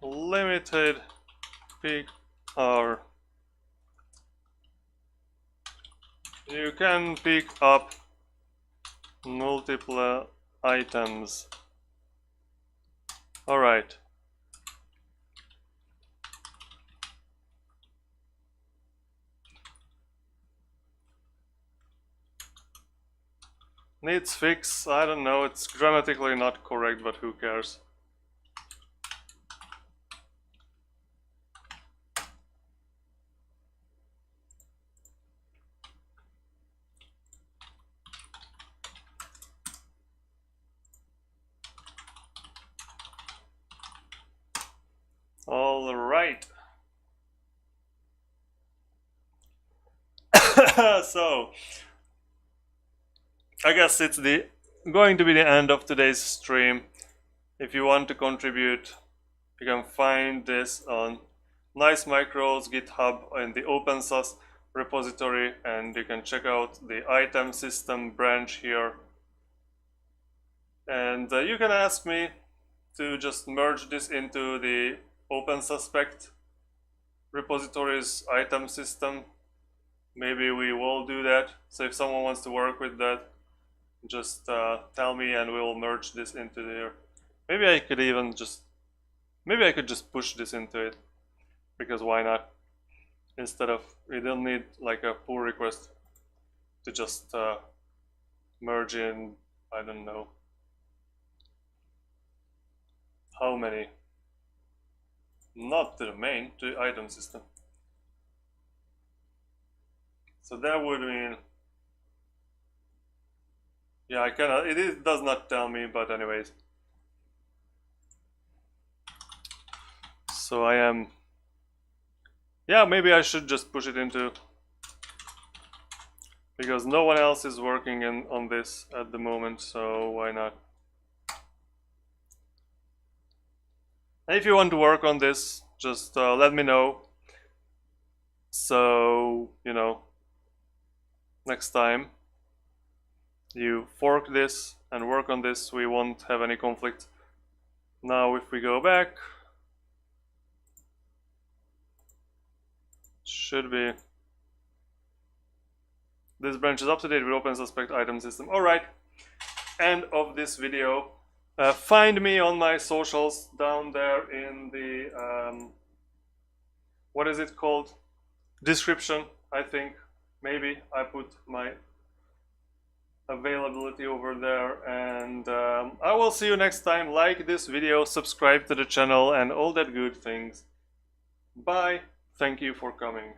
A: Limited pick or you can pick up multiple items. All right. Needs fix, I don't know, it's grammatically not correct, but who cares? All right. So I guess it's going to be the end of today's stream. If you want to contribute, you can find this on Nice Micro's GitHub in the OpenSuspect repository, and you can check out the item system branch here. And you can ask me to just merge this into the OpenSuspect repository's item system. Maybe we will do that. So if someone wants to work with that, just tell me and we'll merge this into there. Maybe I could even just, maybe I could just push this into it, because why not? Instead of, we don't need like a pull request to just merge in, I don't know how many, not to the main, to the item system. So that would mean, yeah, I cannot, it does not tell me, but anyways. So I am, yeah, maybe I should just push it into, because no one else is working on this at the moment, so why not? And if you want to work on this, just let me know. So, you know, next time you fork this and work on this, we won't have any conflict. Now if we go back, should be, this branch is up to date with OpenSuspect item system. All right, end of this video. Find me on my socials down there in the what is it called, description, I think. Maybe I put my availability over there, and I will see you next time. Like this video, subscribe to the channel, and all that good things. Bye. Thank you for coming.